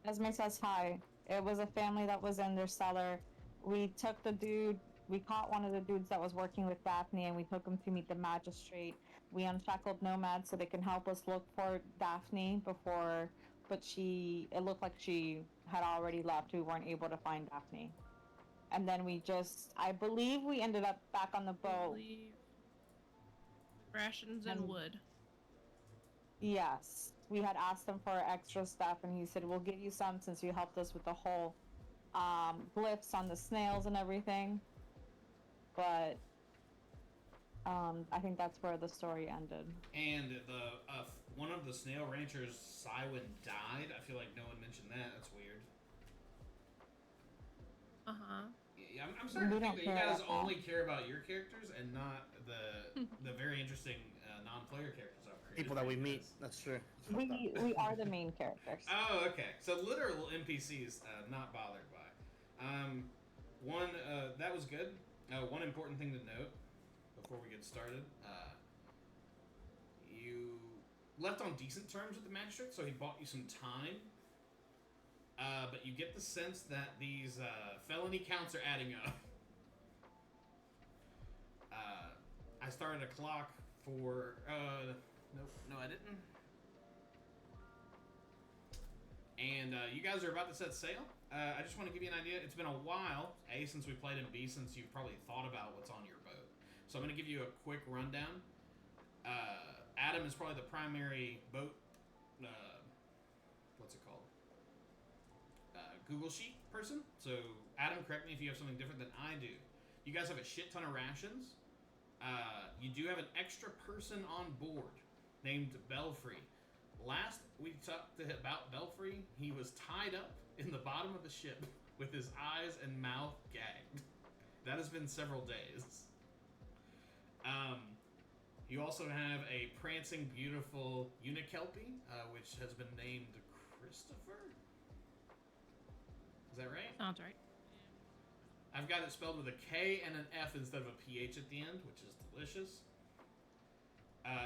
Esme says hi. It was a family that was in their cellar. We took the dude. We caught one of the dudes that was working with Daphne, and we took him to meet the magistrate. We unshackled Nomad so they can help us look for Daphne before, but it looked like she had already left. We weren't able to find Daphne. And then I believe we ended up back on the boat. With rations and And wood. yes, we had asked him for extra stuff, and he said, "We'll give you some since you helped us with the whole glyphs on the snails and everything." But I think that's where the story ended. And the one of the snail ranchers, Cywin, died. I feel like no one mentioned that. That's weird. Uh-huh. Yeah, I'm starting to think that you guys only care about your characters and not the very interesting non-player characters I've created. People that we meet. That's true. We are the main characters. Oh, okay. So literal NPCs, not bothered by. One that was good. One important thing to note before we get started. You left on decent terms with the magistrate, so he bought you some time. But you get the sense that these felony counts are adding up. I started a clock for... nope, no I didn't. And you guys are about to set sail. I just want to give you an idea. It's been a while, A, since we played, and B, since you've probably thought about what's on your boat. So I'm going to give you a quick rundown. Adam is probably the primary boat... what's it called? Google Sheet person. So, Adam, correct me if you have something different than I do. You guys have a shit ton of rations. You do have an extra person on board named Belfry. Last we talked about Belfry, he was tied up in the bottom of the ship with his eyes and mouth gagged. That has been several days. You also have a prancing, beautiful Unikelpie, which has been named Christopher. Is that right? Sounds right. I've got it spelled with a K and an F instead of a PH at the end, which is delicious.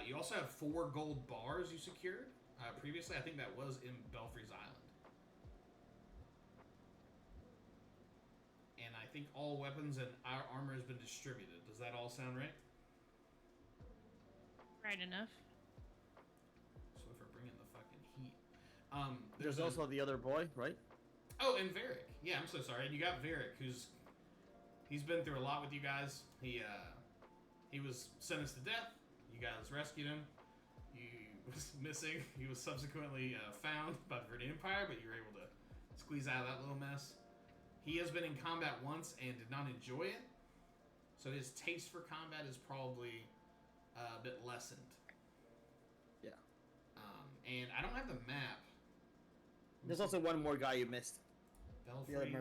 You also have 4 gold bars you secured. Previously, I think that was in Belfry's Island. And I think all weapons and our armor has been distributed. Does that all sound right? Right enough. So if we're bringing the fucking heat. There's also the other boy, right? Oh, and Varric. Yeah, I'm so sorry. And you got Varric, he's been through a lot with you guys. He was sentenced to death. You guys rescued him. He was missing. He was subsequently found by the Viridian Empire, but you were able to squeeze out of that little mess. He has been in combat once and did not enjoy it, so his taste for combat is probably a bit lessened. Yeah. And I don't have the map. There's also one more guy you missed. Belfry,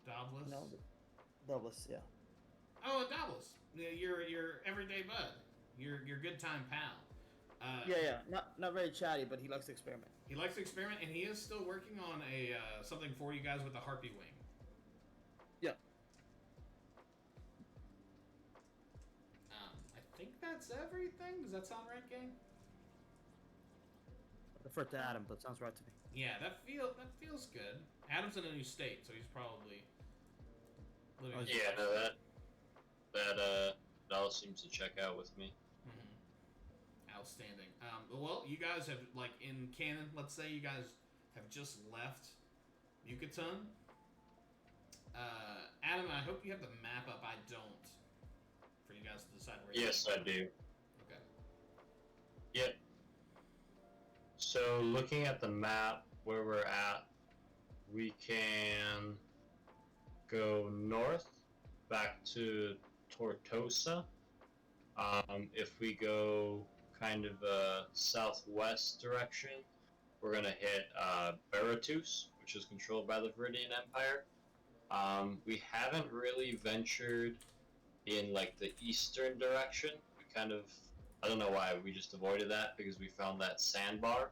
Doblis. No, Douglas. Yeah. Oh, Doblis. Your everyday bud. Your good time pal. Yeah. Not very chatty, but he likes to experiment. He likes to experiment, and he is still working on a something for you guys with the Harpy Wing. Yeah. I think that's everything. Does that sound right, gang? I refer to Adam, but it sounds right to me. Yeah, that feels good. Adam's in a new state, so he's probably living. Yeah, no, that all seems to check out with me. Mm-hmm. Outstanding. Well, you guys have, like, in canon, let's say you guys have just left Yucatan. Adam, I hope you have the map up. I don't. For you guys to decide where. Yes, I do. Okay. Yep. So, looking at the map where we're at, we can go north back to Tortosa. If we go kind of southwest direction, we're gonna hit Baratus, which is controlled by the Viridian Empire. We haven't really ventured in like the eastern direction. We kind of, I don't know why, we just avoided that because we found that sandbar.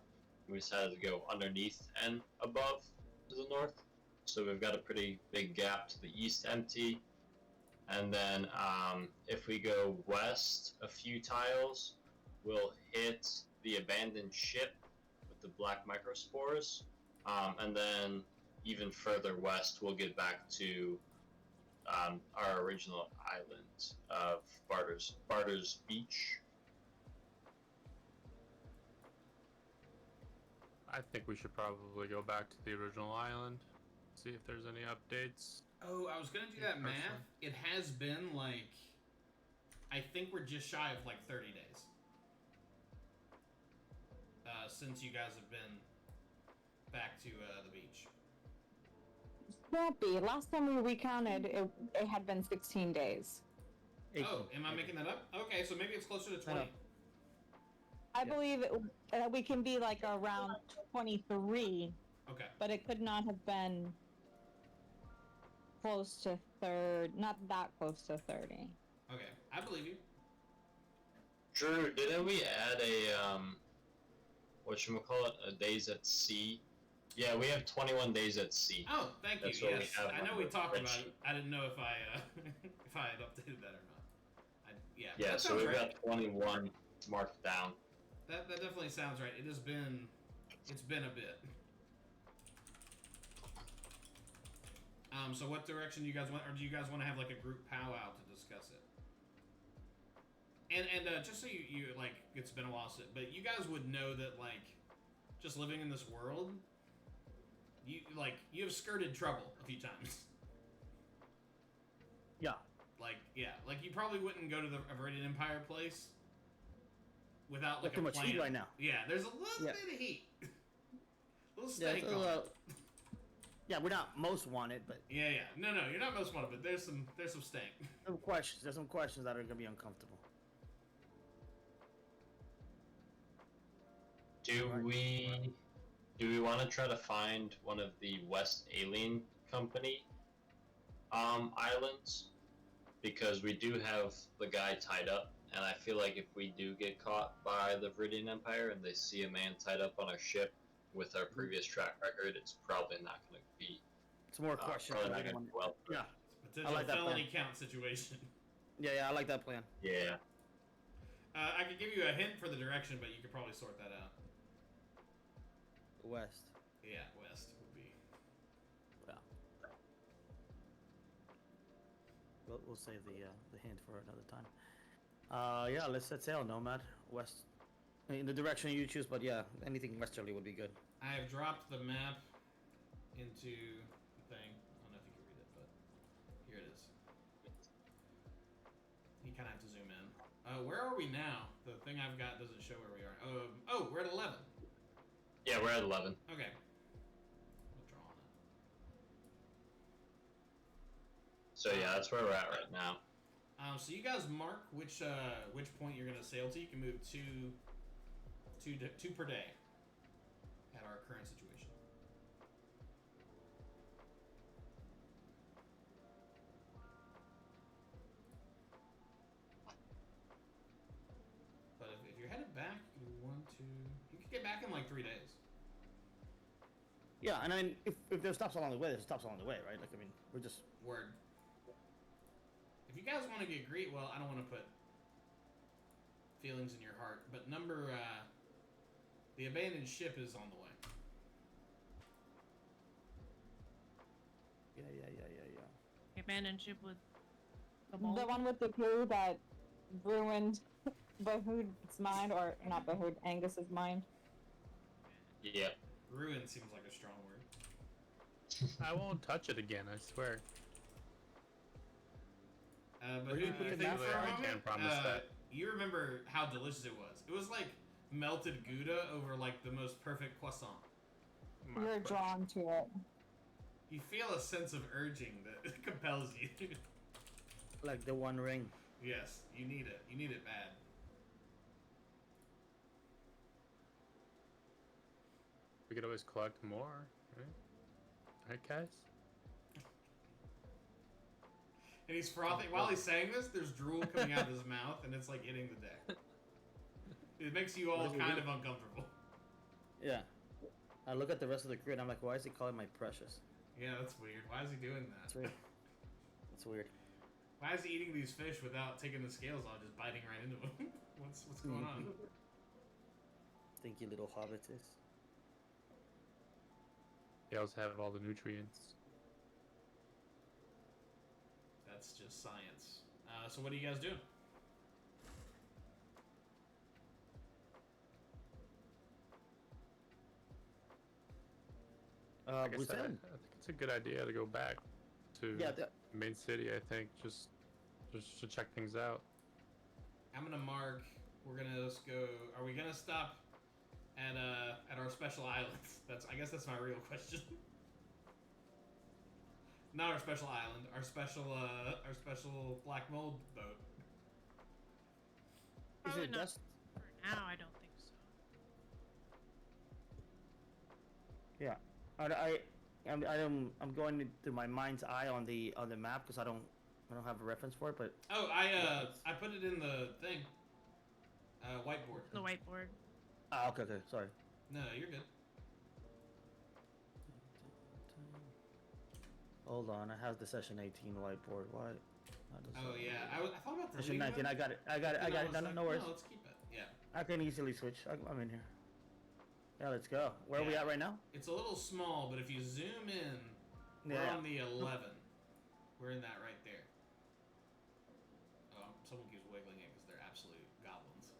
We decided to go underneath and above to the north. So we've got a pretty big gap to the east empty. And then if we go west a few tiles, we'll hit the abandoned ship with the black microspores. And then even further west, we'll get back to our original island of Barter's Beach. I think we should probably go back to the original island, see if there's any updates. Oh, I was gonna do that math. It has been like, I think we're just shy of like 30 days since you guys have been back to the beach. Can't be. Last time we recounted, it had been 16 days. 18. Oh, am I making that up? Okay, so maybe it's closer to 20. I believe we can be like around 23, Okay. but it could not have been close to not that close to 30. Okay, I believe you. Drew, didn't we add a whatchamacallit, a days at sea? Yeah, we have 21 days at sea. Oh, thank you. That's what we Yes, have I on know we the talked about spreadsheet. it. I didn't know if I if I had updated that or not. Yeah. Yeah, that so sounds we've right. got 21 marked down. That definitely sounds right. It's been a bit. So what direction do you guys want, or do you guys want to have like a group powwow to discuss it? And just so you like, it's been a while since, but you guys would know that like, just living in this world, you have skirted trouble a few times. Yeah. Like you probably wouldn't go to the Viridian Empire place without like Too a much plan. heat right now. Yeah, there's a little Yeah. bit of heat. Little Yeah, stank it's a on it. little- yeah, we're not most wanted, but Yeah. No, you're not most wanted, but there's some stank. some questions. There's some questions that are gonna be uncomfortable. Do we want to try to find one of the West Alien Company islands? Because we do have the guy tied up, and I feel like if we do get caught by the Viridian Empire and they see a man tied up on our ship with our previous track record, it's probably not going to be It's more questions. probably than not I going to want. be well. Yeah. Potential like that felony count situation. Yeah, I like that plan. Yeah. I could give you a hint for the direction, but you could probably sort that out. West. Yeah, west would be. Yeah. We'll save the hint for another time. Yeah, let's set sail, Nomad. West. In the direction you choose, but yeah, anything westerly would be good. I have dropped the map into the thing. I don't know if you can read it, but here it is. You kind of have to zoom in. Where are we now? The thing I've got doesn't show where we are. Oh, we're at 11. Yeah, we're at 11. Okay. We'll draw on it. So yeah, that's where we're at right now. So you guys mark which point you're gonna sail to. You can move two per day at our current situation. But if you're headed back, you can do 1, 2. You could get back in like 3 days. Yeah, and I mean, if there's stops along the way, there's stops along the way, right? Like, I mean, we're just. Word. If you guys want to get Greek, well, I don't want to put feelings in your heart, but the abandoned ship is on the way. Yeah. The abandoned ship with the The mold. one with the crew that ruined Bahood's mind, or not Bahood, Angus's mind. Yeah. Ruin seems like a strong word. I won't touch it again, I swear. But Where who do you put do you the think map for a from? I moment? can't promise that. You remember how delicious it was. It was like melted Gouda over like the most perfect croissant. My You're gosh. drawn to it. You feel a sense of urging that compels you. Like the One Ring. Yes, you need it. You need it bad. We could always collect more, right? Right, guys? And he's frothing. While he's saying this, there's drool coming out of his mouth, and it's like hitting the deck. It makes you all What is he kind doing? of uncomfortable. Yeah. I look at the rest of the crew and I'm like, why is he calling my precious? Yeah, that's weird. Why is he doing that? That's weird. That's weird. Why is he eating these fish without taking the scales off, just biting right into them? what's going on? Stinky little hobbitess. They also have all the nutrients. That's just science. So what are you guys doing? Like I We said, said, I think it's a good idea to go back to yeah, the main city. I think just to check things out. I'm gonna mark. We're gonna just go. Are we gonna stop at our special islands? I guess that's my real question. Not our special island. Our special black mold boat. is Probably it not best? for now. I don't think so. Yeah, I'm going through my mind's eye on the map because I don't have a reference for it, but Oh, I put it in the thing. Whiteboard. The whiteboard. okay, sorry. No, you're good. Hold on, I have the session 18 whiteboard. Why? Oh yeah, I thought about Session deleting 19. I got it. I got it. No worries. No, let's keep it. Yeah. I can easily switch. I'm in here. Yeah, let's go. Where are we Yeah. at right now? It's a little small, but if you zoom in, we're Yeah. on the 11. We're in that right there. Oh, someone keeps wiggling it because they're absolute goblins.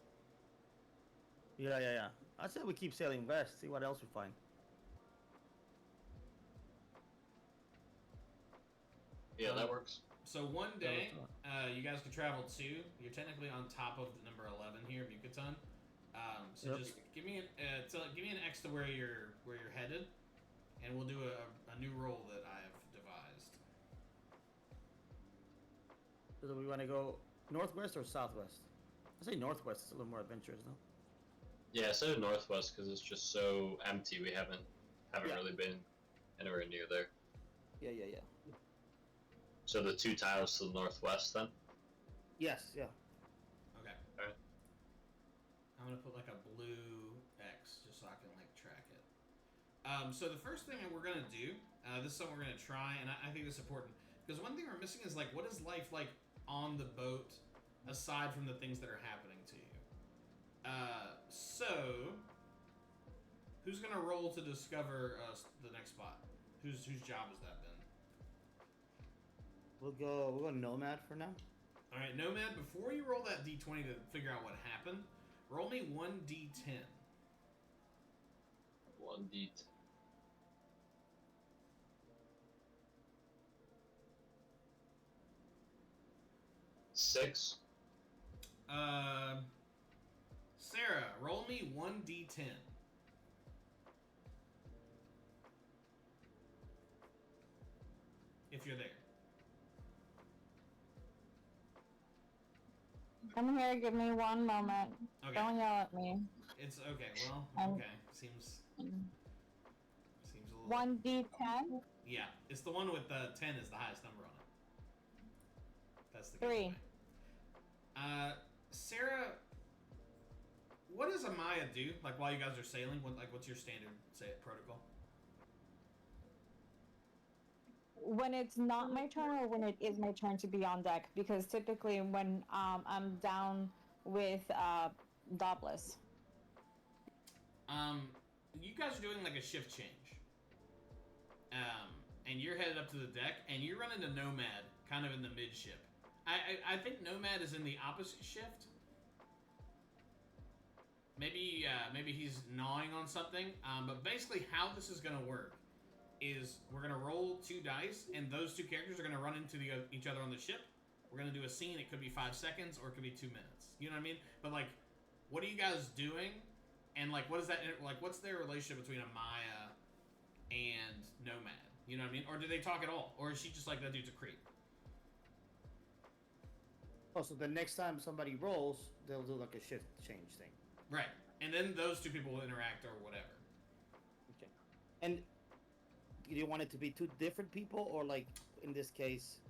Yeah. I said we keep sailing west. See what else we find. Yeah, that works. So one day, you guys can travel 2. You're technically on top of the number 11 here, Bukatan. So Yep. just give me an X to where you're headed, and we'll do a new roll that I have devised. So do we want to go northwest or southwest? I say northwest. It's a little more adventurous, though. Yeah, so northwest because it's just so empty. We haven't Yeah. really been anywhere near there. Yeah. So the 2 tiles to the northwest then. Yes. Yeah. Okay. Alright. I'm gonna put like a blue X just so I can like track it. So the first thing that we're gonna do, this is something we're gonna try, and I think this is important because one thing we're missing is like what is life like on the boat aside from the things that are happening to you. So who's gonna roll to discover the next spot? Whose job has that been? We'll go nomad for now. All right, Nomad. Before you roll that D20 to figure out what happened, roll me 1D10. 1d. 6. Sarah, roll me 1D10. If you're there. I'm here. Give me one moment. Okay. Don't yell at me. It's okay. Well, okay. Seems a little. 1d10. Yeah, it's the one with 10 is the highest number on it. That's the 3. giveaway. Sarah, what does Amaya do? Like while you guys are sailing, what's your standard protocol? When it's not my turn or when it is my turn to be on deck, because typically when I'm down with Dobless. You guys are doing like a shift change. And you're headed up to the deck, and you run into Nomad kind of in the midship. I think Nomad is in the opposite shift. Maybe he's gnawing on something. But basically, how this is gonna work is we're gonna roll 2 dice, and those 2 characters are gonna run into each other on the ship. We're gonna do a scene. It could be 5 seconds or it could be 2 minutes. You know what I mean? But like, what are you guys doing? And like, what is that? Like, what's their relationship between Amaya and Nomad? You know what I mean? Or do they talk at all? Or is she just like, that dude's a creep? Oh, so the next time somebody rolls, they'll do like a shift change thing. Right. And then those 2 people will interact or whatever. Okay. And do you want it to be 2 different people, or like in this case,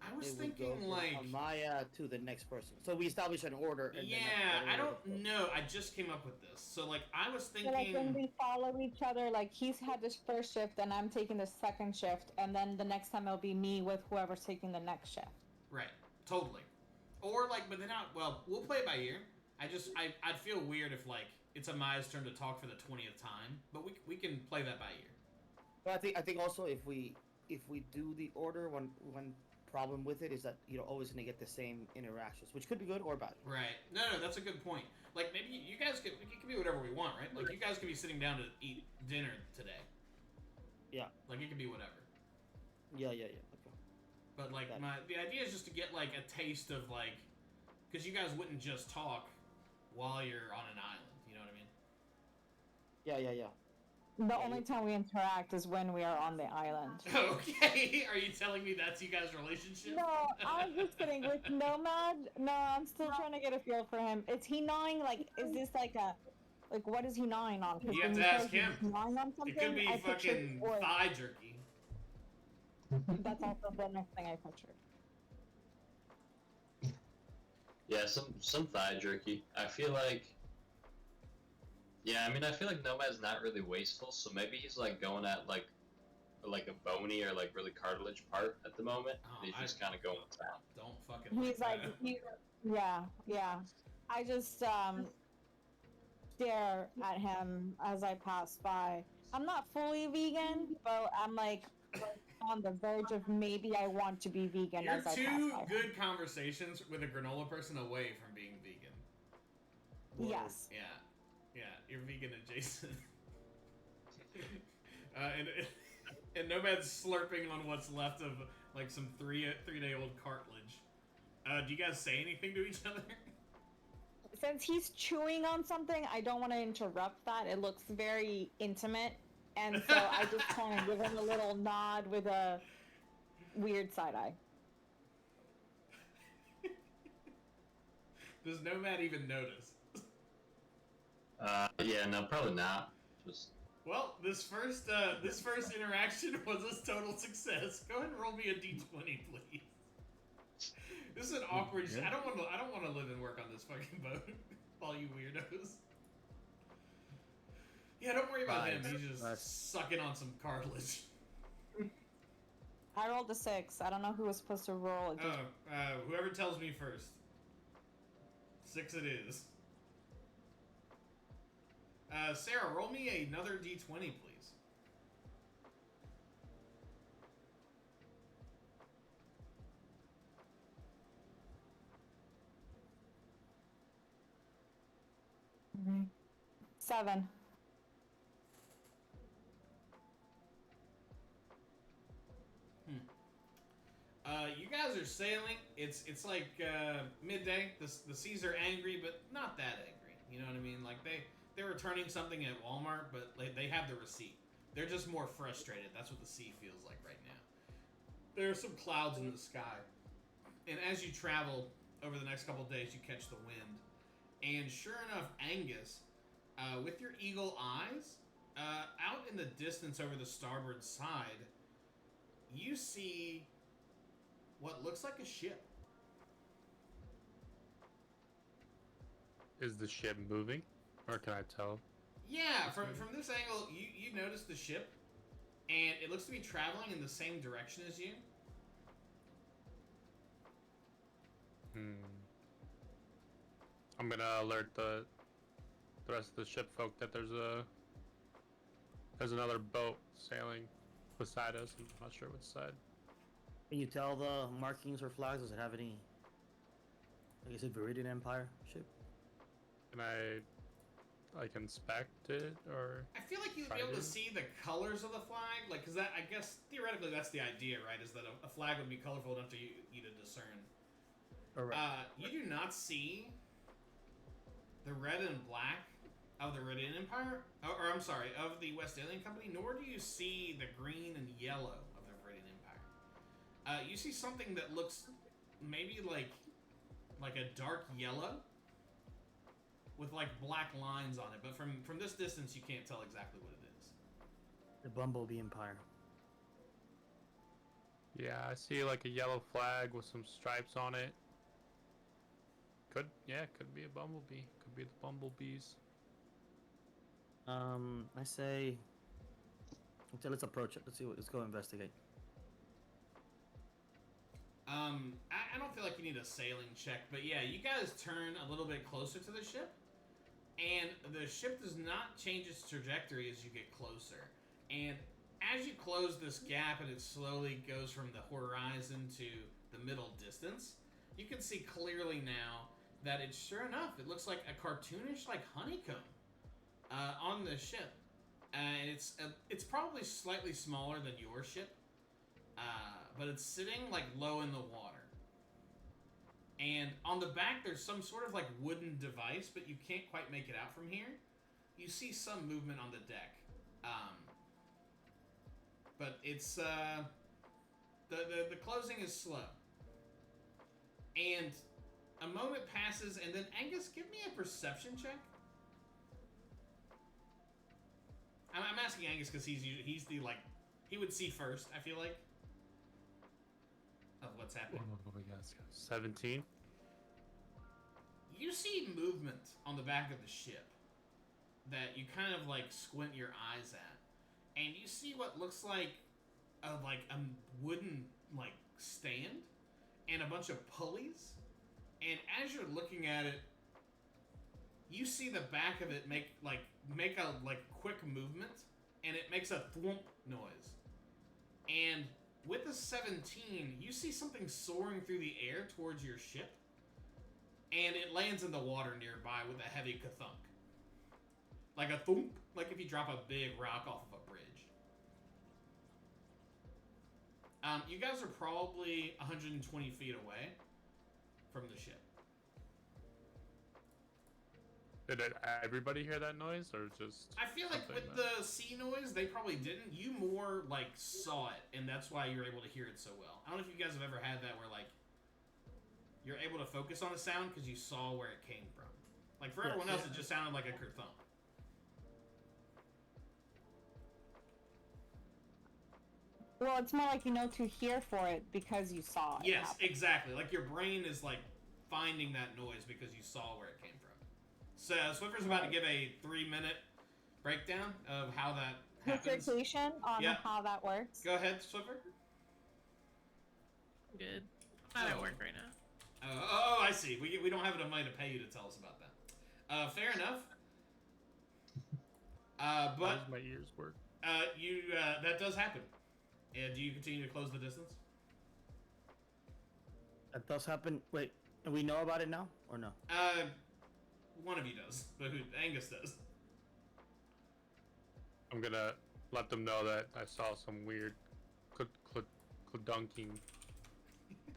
I was it would go thinking from like, Amaya to the next person? So we establish an order. And yeah, then I don't know. I just came up with this. So like, I was So like when thinking, we follow each other, like he's had this first shift and I'm taking the second shift, and then the next time it'll be me with whoever's taking the next shift. right, totally. Or like, but then we'll play it by ear. I'd feel weird if like it's Amaya's turn to talk for the 20th time, but we can play that by ear. But I think also if we do the order, one problem with it is that you're always gonna get the same interactions, which could be good or bad. Right. No, that's a good point. Like maybe you guys could it can be whatever we want, right? Like you guys could be sitting down to eat dinner today. Yeah. Like it could be whatever. Yeah. Okay. But like That- the idea is just to get like a taste of like, because you guys wouldn't just talk while you're on an island. You know what I mean? Yeah. The only time we interact is when we are on the island. Okay. Are you telling me that's you guys' relationship? No, I'm just kidding. With Nomad, no, I'm still trying to get a feel for him. Is he gnawing, like, is this like a, like, what is he gnawing on? 'Cause You when have to said ask he's him. gnawing on something, It could be I pictured fucking oil. thigh jerky. That's also the next thing I pictured. Yeah, some thigh jerky. I feel like. Yeah, I mean, I feel like Nomad's not really wasteful, so maybe he's like going at like a bony or like really cartilage part at the moment. Oh, and he's just kind of going with that. Don't fucking. He's like, that. yeah. I just stare at him as I pass by. I'm not fully vegan, but I'm like on the verge of maybe I want to be vegan You're as I pass two by. good conversations with a granola person away from being vegan. Yes. Yeah, you're vegan adjacent. And Nomad's slurping on what's left of like some 3-day-old cartilage. Do you guys say anything to each other? Since he's chewing on something, I don't want to interrupt that. It looks very intimate. And so I just kind of give him a little nod with a weird side eye. Does Nomad even notice? Yeah, no, probably not. Just Well, this first interaction was a total success. Go ahead and roll me a d20, please. This is an awkward. Yeah. I don't want to live and work on this fucking boat. All you weirdos. Yeah, don't worry about him. He's just Nice. sucking on some cartilage. I rolled a 6. I don't know who was supposed to roll a Whoever tells me first. 6 it is. Sarah, roll me another d20, please. Mhm. 7. You guys are sailing. It's like midday. The seas are angry, but not that angry. You know what I mean? Like they're returning something at Walmart, but they have the receipt. They're just more frustrated. That's what the sea feels like right now. There are some clouds in the sky, and as you travel over the next couple of days, you catch the wind. And sure enough, Angus, with your eagle eyes, out in the distance over the starboard side, you see what looks like a ship. Is the ship moving? Or can I tell? Yeah, from this angle, you notice the ship, and it looks to be traveling in the same direction as you. I'm gonna alert the rest of the ship folk that there's another boat sailing beside us. I'm not sure which side. Can you tell the markings or flags? Does it have any? Like, is it Viridian Empire ship? Can I like inspect it or? I feel like you'd be Try able to to. see the colors of the flag, like, because that, I guess, theoretically, that's the idea, right? Is that a flag would be colorful enough for you to discern. Correct. You do not see the red and black of the Viridian Empire, or I'm sorry, of the West Alien Company, nor do you see the green and yellow of the Viridian Empire. You see something that looks maybe like a dark yellow with like black lines on it, but from this distance you can't tell exactly what it is. The Bumblebee Empire. Yeah, I see like a yellow flag with some stripes on it. Could be a bumblebee. Could be the bumblebees. I say. Okay, let's approach it. Let's go investigate. I don't feel like you need a sailing check, but yeah, you guys turn a little bit closer to the ship, and the ship does not change its trajectory as you get closer. And as you close this gap and it slowly goes from the horizon to the middle distance, you can see clearly now that it's sure enough, it looks like a cartoonish like honeycomb on the ship. And it's probably slightly smaller than your ship, but it's sitting like low in the water. And on the back, there's some sort of like wooden device, but you can't quite make it out from here. You see some movement on the deck, but it's the closing is slow. And a moment passes, and then Angus, give me a perception check. I'm asking Angus because he's the like he would see first. I feel like of what's happening. Oh, yes. 17. You see movement on the back of the ship that you kind of like squint your eyes at, and you see what looks like a wooden like stand and a bunch of pulleys. And as you're looking at it, you see the back of it make a quick movement, and it makes a thwomp noise. And with the 17, you see something soaring through the air towards your ship, and it lands in the water nearby with a heavy kathunk. Like a thump, like if you drop a big rock off of a bridge. You guys are probably 120 feet away from the ship. Did everybody hear that noise, or just? I feel like with the sea noise, they probably didn't. You more like saw it, and that's why you're able to hear it so well. I don't know if you guys have ever had that where like you're able to focus on a sound because you saw where it came from. Like for everyone else, it just sounded like a kerthump. Well, it's more like you know to hear for it because you saw it. Yes, happen. exactly. Like your brain is like finding that noise because you saw where it came from. So Swiffer's about to give a 3-minute breakdown of how that happens. Clarification on how that works. Go ahead, Swiffer. Good. I'm not at work right now. Oh, I see. We don't have enough money to pay you to tell us about that. Fair enough. But how does my ears work? That does happen. And do you continue to close the distance? That does happen. Wait, and we know about it now, or no? One of you does, but Angus does. I'm gonna let them know that I saw some weird clodunking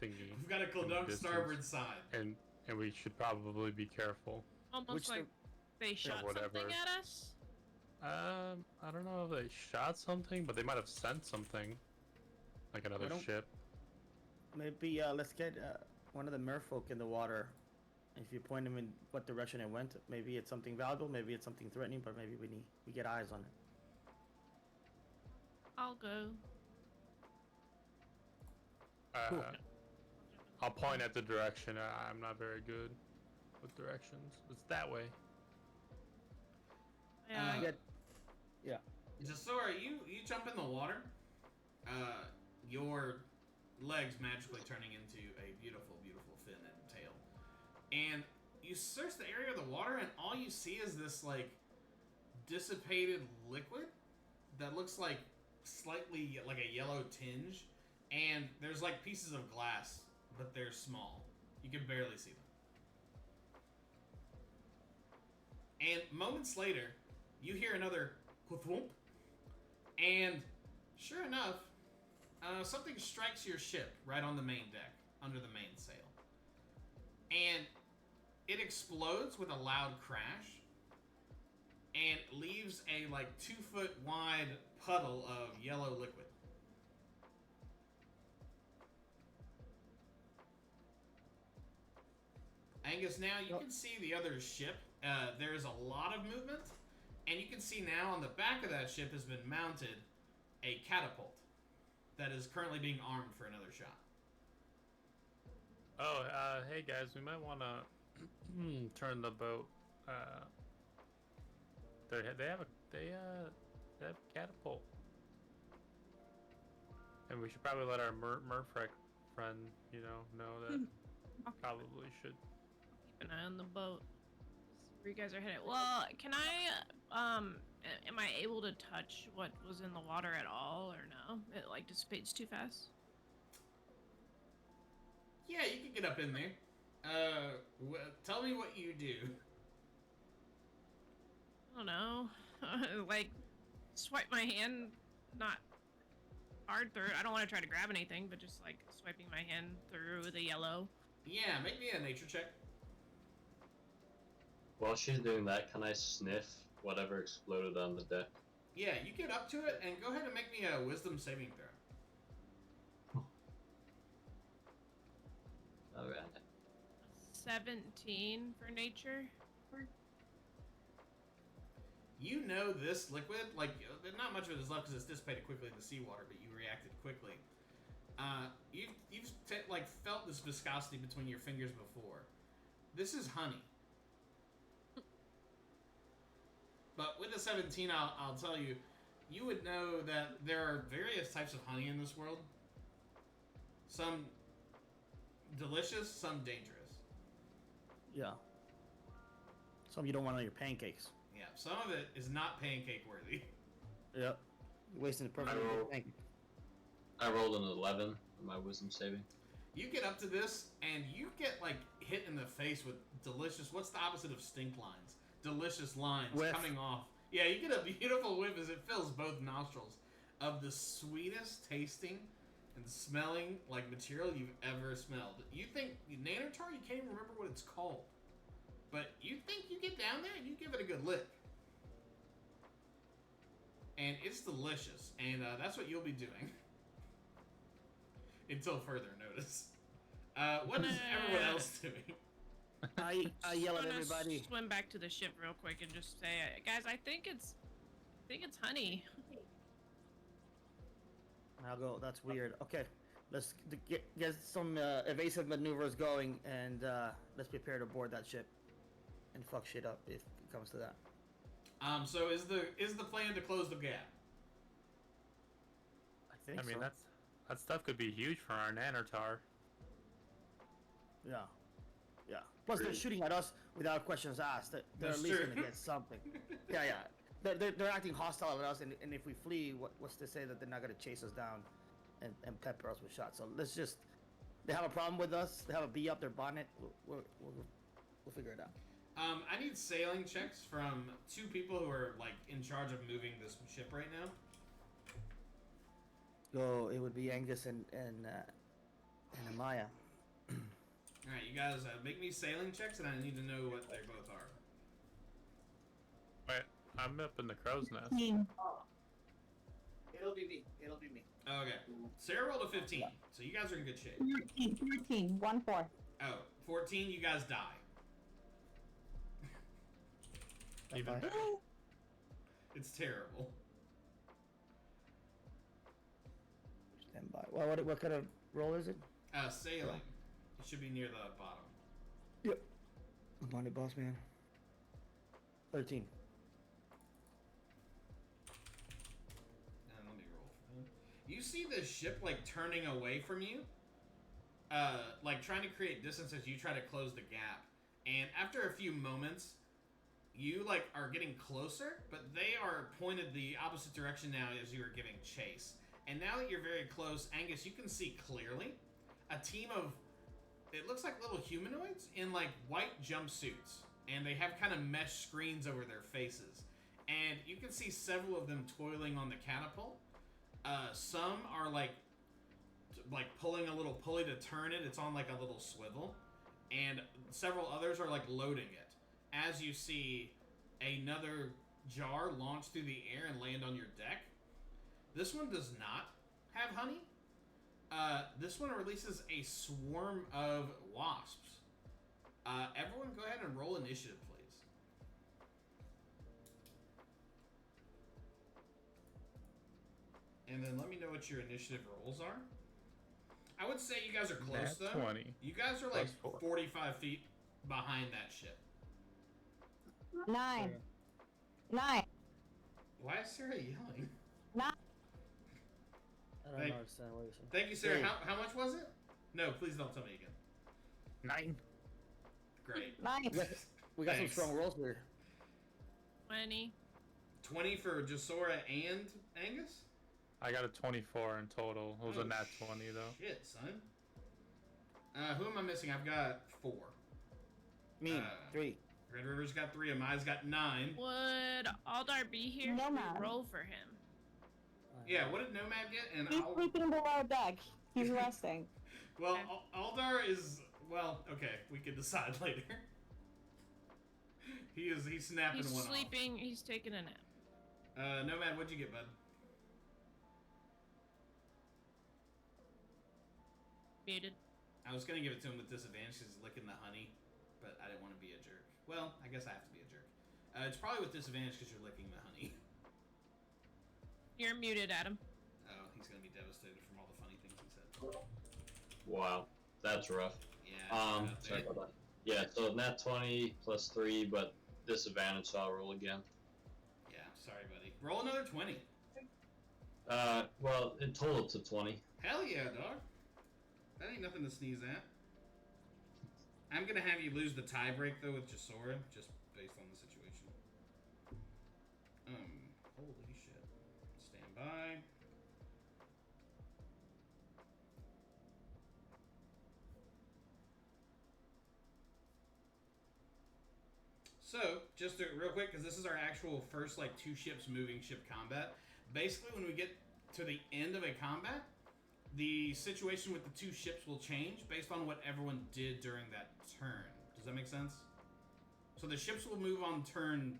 thingy. We've got a clodunk starboard side. And we should probably be careful. Almost like they shot something at us. I don't know if they shot something, but they might have sent something, like another ship. Maybe let's get one of the merfolk in the water. If you point them in what direction it went, maybe it's something valuable, maybe it's something threatening, but maybe we get eyes on it. I'll go. Cool. I'll point at the direction. I'm not very good with directions. It's that way. Yeah. Jasora, you jump in the water. Your legs magically turning into a beautiful, beautiful fin and tail. And you search the area of the water, and all you see is this, like, dissipated liquid that looks like slightly like a yellow tinge. And there's, like, pieces of glass, but they're small. You can barely see them. And moments later, you hear another thwomp, and sure enough, something strikes your ship right on the main deck, under the mainsail. And it explodes with a loud crash, and leaves a, like, 2-foot wide puddle of yellow liquid. Angus, now you can see the other ship. There's a lot of movement, and you can see now on the back of that ship has been mounted a catapult that is currently being armed for another shot. Oh, hey guys, we might want to turn the boat. They have a catapult, and we should probably let our merfolk friend, know that probably should Keep an eye on the boat. See where you guys are headed. Well, can I am I able to touch what was in the water at all, or no? It like dissipates too fast. Yeah, you can get up in there. Tell me what you do. I don't know. Like, swipe my hand, not hard through. I don't want to try to grab anything, but just like swiping my hand through the yellow. Yeah, make me a nature check. While she's doing that, can I sniff whatever exploded on the deck? Yeah, you get up to it and go ahead and make me a wisdom saving throw. Alright. 17 for nature. You know this liquid, like, not much of it is left because it's dissipated quickly in the seawater, but you reacted quickly. You've felt this viscosity between your fingers before. This is honey. But with the 17, I'll tell you, you would know that there are various types of honey in this world. Some delicious, some dangerous. Yeah. Some you don't want on your pancakes. Yeah, some of it is not pancake worthy. Yep. You're wasting the perfect pancake. I rolled an 11 for my wisdom saving. You get up to this, and you get, like, hit in the face with delicious... What's the opposite of stink lines? Delicious lines Whiff. coming off. Yeah, you get a beautiful whiff as it fills both nostrils of the sweetest tasting and smelling, like, material you've ever smelled. You think... Nanotar, you can't even remember what it's called. But you think you get down there and you give it a good lick. And it's delicious. And that's what you'll be doing. Until further notice. What is everyone else doing? I yell at I'm gonna everybody. Swim back to the ship real quick and just say, guys, I think it's honey. I'll go. That's weird. Okay, let's get some evasive maneuvers going, and let's prepare to board that ship and fuck shit up if it comes to that. So is the plan to close the gap? I I mean, so. that stuff could be huge for our Nanotar. Yeah. Yeah. Plus, they're shooting at us without questions asked. They're That's at least true. gonna get something. Yeah, yeah. They're acting hostile at us, and if we flee, what's to say that they're not gonna chase us down and pepper us with shots? So let's just. They have a problem with us. They have a bee up their bonnet. We'll figure it out. I need sailing checks from 2 people who are like in charge of moving this ship right now. So it would be Angus and Amaya. All right, you guys make me sailing checks, and I need to know what they both are. Wait, I'm up in the crow's nest. It'll be me. It'll be me. Okay, Sarah rolled a 15, so you guys are in good shape. 14, 1-4. Oh, 14, you guys die. Even Okay. better. It's terrible. Stand by. Well, what kind of roll is it? Sailing. It should be near the bottom. Yep. I'm on it, boss man. 13. Let me roll for him. You see this ship like turning away from you, like trying to create distance as you try to close the gap. And after a few moments, you like are getting closer, but they are pointed the opposite direction now as you are giving chase. And now that you're very close, Angus, you can see clearly a team of, it looks like little humanoids in like white jumpsuits, and they have kind of mesh screens over their faces. And you can see several of them toiling on the catapult. Some are like pulling a little pulley to turn it. It's on like a little swivel. And several others are like loading it. As you see another jar launch through the air and land on your deck. This one does not have honey. This one releases a swarm of wasps. Everyone go ahead and roll initiative, please. And then let me know what your initiative rolls are. I would say you guys are close, Nat though. 20. You guys are like Plus 4. 45 feet behind that ship. 9. 9. Why is Sarah yelling? 9. I don't Thank- understand what you're saying. Thank you, Sarah. Hey. How much was it? No, please don't tell me again. 9. Great. 9. We got some Thanks. strong rolls here. 20. 20 for Jasora and Angus? I got a 24 in total. It was Oh, a nat 20 though. Shit, son. Who am I missing? I've got 4. Me, 3. Red River's got 3. Amai's got 9. Would Aldar be here? No, Should we ma'am. roll for him? Yeah, what did Nomad get? And He's sleeping below deck. He's resting. Well, Aldar is... Well, okay. We can decide later. He's snapping He's one sleeping. He's taking a nap. off. Nomad, what'd you get, bud? Muted. I was gonna give it to him with disadvantage because he's licking the honey, but I didn't want to be a jerk. Well, I guess I have to be a jerk. It's probably with disadvantage because you're licking the honey. You're muted, Adam. Oh, he's gonna be devastated from all the funny things he said. Wow, that's rough. Yeah. Sorry about that. Yeah, so nat 20 plus 3, but disadvantage, so I'll roll again. Yeah, sorry, buddy. Roll another 20. Well, in total to 20. Hell yeah, dog. That ain't nothing to sneeze at. I'm gonna have you lose the tie break though with Jasora, just based on the situation. Holy shit. Stand by. So, just real quick, because this is our actual first, like, 2 ships moving ship combat. Basically, when we get to the end of a combat, the situation with the 2 ships will change based on what everyone did during that turn. Does that make sense? So the ships will move on turn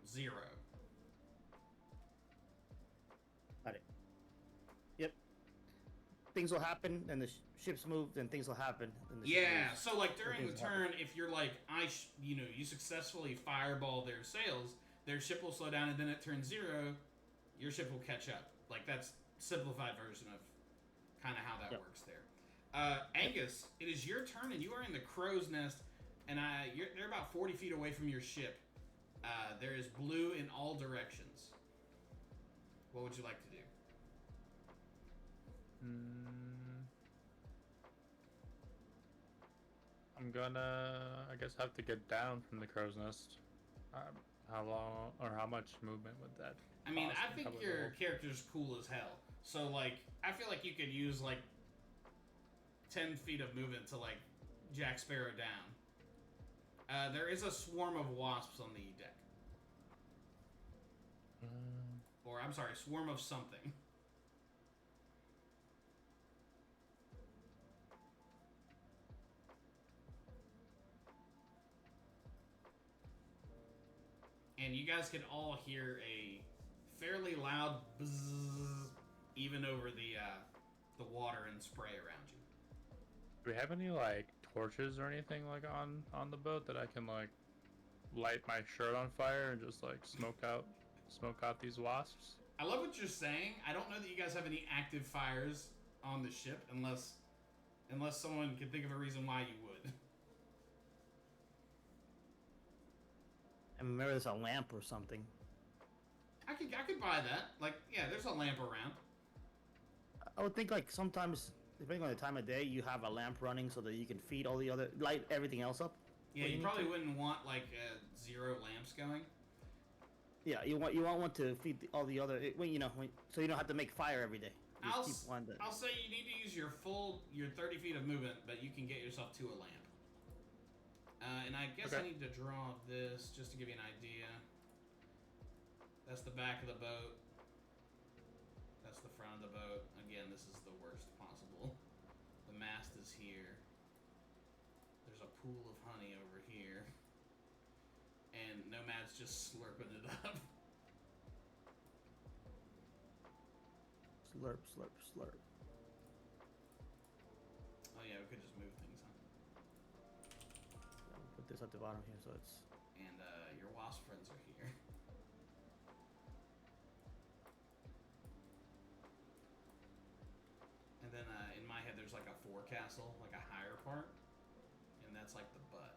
0. Got it. Yep. Things will happen, and the ships move, then things will happen. And the ship Yeah, moves. so like during the Things will turn, happen. if you're like, you successfully fireball their sails, their ship will slow down, and then at turn 0, your ship will catch up. Like, that's simplified version of kind of how that Yep. works there. Angus, it is your turn, and you are in the crow's nest, and they're about 40 feet away from your ship. There is blue in all directions. What would you like to do? I'm gonna, I guess, have to get down from the crow's nest. How long or how much movement would that? I mean, cost I me? think How would your roll? character's cool as hell. So, like, I feel like you could use, like, 10 feet of movement to, like, Jack Sparrow down. There is a swarm of wasps on the deck. Or, I'm sorry, swarm of something. And you guys can all hear a fairly loud bzzz even over the water and spray around you. Do we have any like torches or anything like on the boat that I can like light my shirt on fire and just like smoke out these wasps? I love what you're saying. I don't know that you guys have any active fires on the ship unless someone can think of a reason why you would. And remember, there's a lamp or something. I could buy that. Like, yeah, there's a lamp around. I would think, like, sometimes, depending on the time of day, you have a lamp running so that you can feed all the other, light everything else up. Yeah, What do you need probably to? wouldn't want like 0 lamps going. Yeah, you want one to feed all the other, so you don't have to make fire every day. You I'll just keep one that- say you need to use your 30 feet of movement, but you can get yourself to a lamp. And I guess I Okay. need to draw this just to give you an idea. That's the back of the boat. That's the front of the boat. Again, this is the worst possible. The mast is here. There's a pool of honey over here. And Nomad's just slurping it up. Slurp, slurp, slurp. Oh yeah, we could just move things, huh? Put this at the bottom here so it's... And your wasp friends are here. And then in my head, there's like a forecastle, like a higher part, and that's like the butt.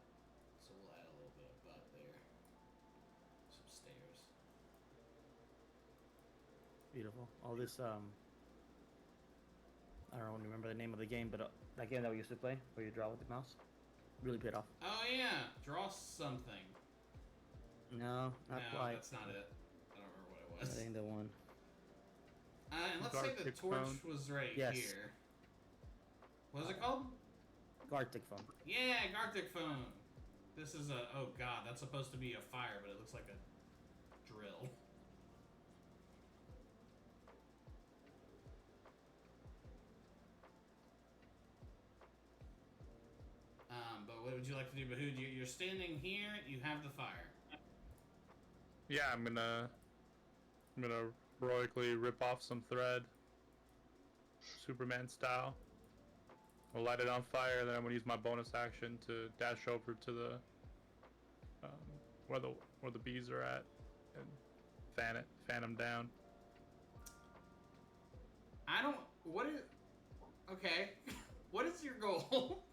So we'll add a little bit of butt there. Some stairs. Beautiful. All this, I don't remember the name of the game, but that game that we used to play, where you draw with the mouse, really paid off. Oh yeah, draw something. No, not No, quite. that's not it. I don't was. That ain't the one. And let's say the Gartic torch phone. was right Yes. here. What is it called? Gartic phone. Yeah, Gartic phone. This is a. Oh god, that's supposed to be a fire, but it looks like a drill. But what would you like to do, Bahood? You're standing here. You have the fire. Yeah, I'm gonna heroically rip off some thread, Superman style. I'll light it on fire. Then I'm gonna use my bonus action to dash over to the where the bees are at, and fan them down. I don't. What is? Okay. What is your goal?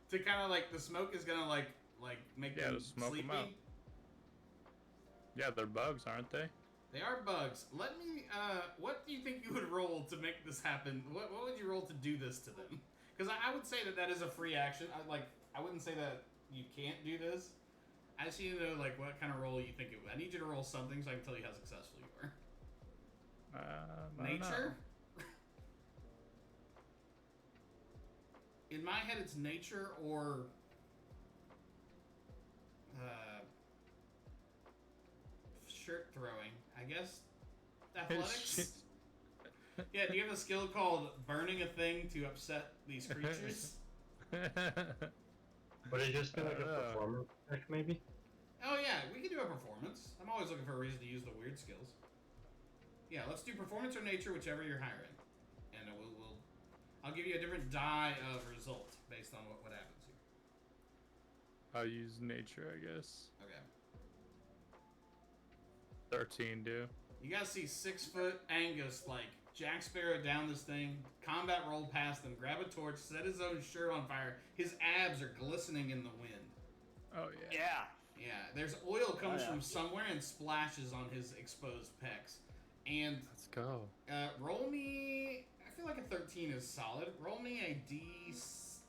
To kind of like the smoke is gonna like make Yeah, them to smoke 'em sleepy. out. Yeah, they're bugs, aren't they? They are bugs. Let me. What do you think you would roll to make this happen? What would you roll to do this to them? Because I would say that is a free action. I wouldn't say that you can't do this. I just need to know like what kind of roll you think it would. I need you to roll something so I can tell you how successful you are. I don't know. Nature. In my head, it's nature or shirt throwing. I guess athletics. Yeah. Do you have a skill called burning a thing to upset these creatures? Would it just be like a performance check, maybe? Oh yeah, we can do a performance. I'm always looking for a reason to use the weird skills. Yeah, let's do performance or nature, whichever you're hiring, and I'll give you a different die of result based on what happens here. I'll use nature, I guess. Okay. 13, dude. You guys see 6-foot Angus like Jack Sparrow down this thing, combat roll past them, grab a torch, set his own shirt on fire. His abs are glistening in the wind. Oh yeah. Yeah. Yeah, there's oil comes yeah. from somewhere and splashes on his exposed pecs. And Let's go. roll me. I feel like a 13 is solid. Roll me a D6.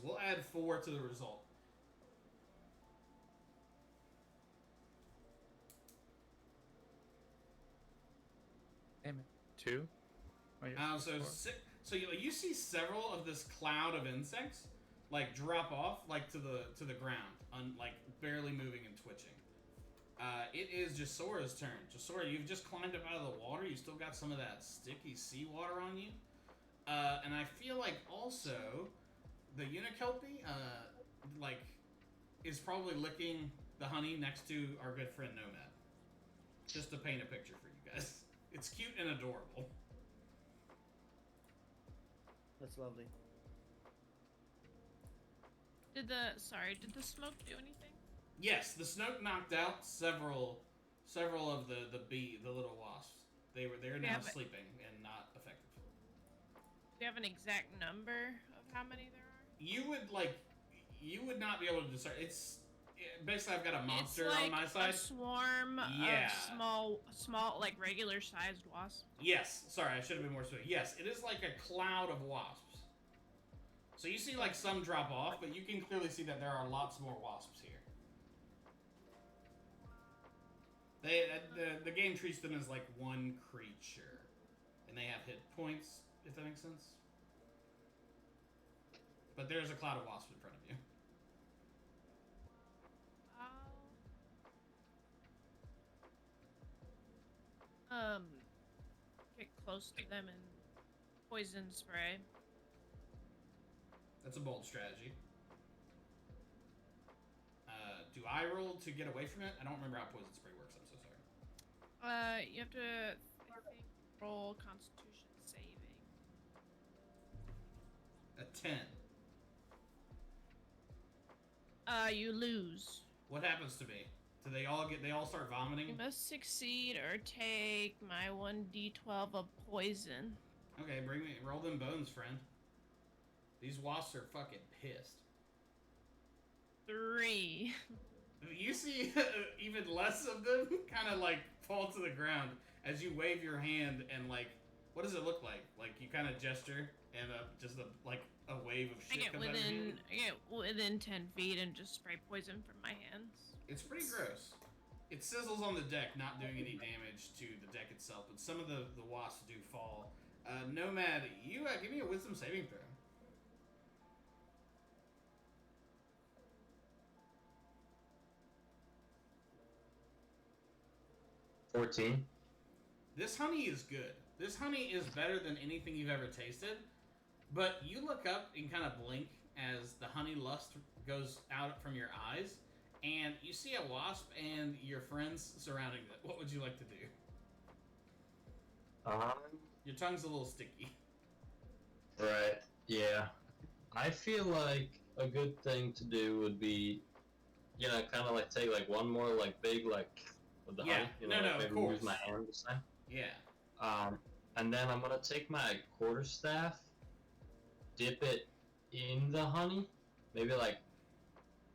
We'll add 4 to the result. Damn it. 2. Oh, yeah, So 4. so you see several of this cloud of insects like drop off like to the ground, like barely moving and twitching. It is Jasora's turn. Jasora, you've just climbed up out of the water. You still got some of that sticky seawater on you. And I feel like also the Unikelpie, is probably licking the honey next to our good friend Nomad. Just to paint a picture for you guys. It's cute and adorable. That's lovely. Did the smoke do anything? Yes, the smoke knocked out several of the little wasps. They're now sleeping and not effective. Do you have an exact number of how many there are? You would not be able to discern. Basically I've got a monster it's like on my side. A swarm Yeah. of small like regular sized wasps. Yes, sorry, I should have been more specific. Yes, it is like a cloud of wasps. So you see like some drop off, but you can clearly see that there are lots more wasps here. The game treats them as like one creature, and they have hit points, if that makes sense. But there's a cloud of wasps in front of you. Get close to them and poison spray. That's a bold strategy. Do I roll to get away from it? I don't remember how poison spray works. I'm so sorry. You have to, I think, roll Constitution saving. A 10. You lose. What happens to me? Do they all start vomiting? You must succeed or take my 1d12 of poison. Okay, roll them bones, friend. These wasps are fucking pissed. 3. You see even less of them kind of like fall to the ground as you wave your hand and like, what does it look like? Like you kind of gesture and just a wave of shit comes out of your hand. I get within 10 feet and just spray poison from my hands. It's pretty gross. It sizzles on the deck, not doing any damage to the deck itself, but some of the wasps do fall. Nomad, you give me a wisdom saving throw. 14. This honey is good. This honey is better than anything you've ever tasted. But you look up and kind of blink as the honey lust goes out from your eyes, and you see a wasp and your friends surrounding it. What would you like to do? Your tongue's a little sticky. Right. Yeah. I feel like a good thing to do would be, you know, kind of like take like one more like big like with the Yeah. honey. You know, No, like of maybe course. use my hand this time. Yeah. And then I'm gonna take my quarterstaff, dip it in the honey, maybe like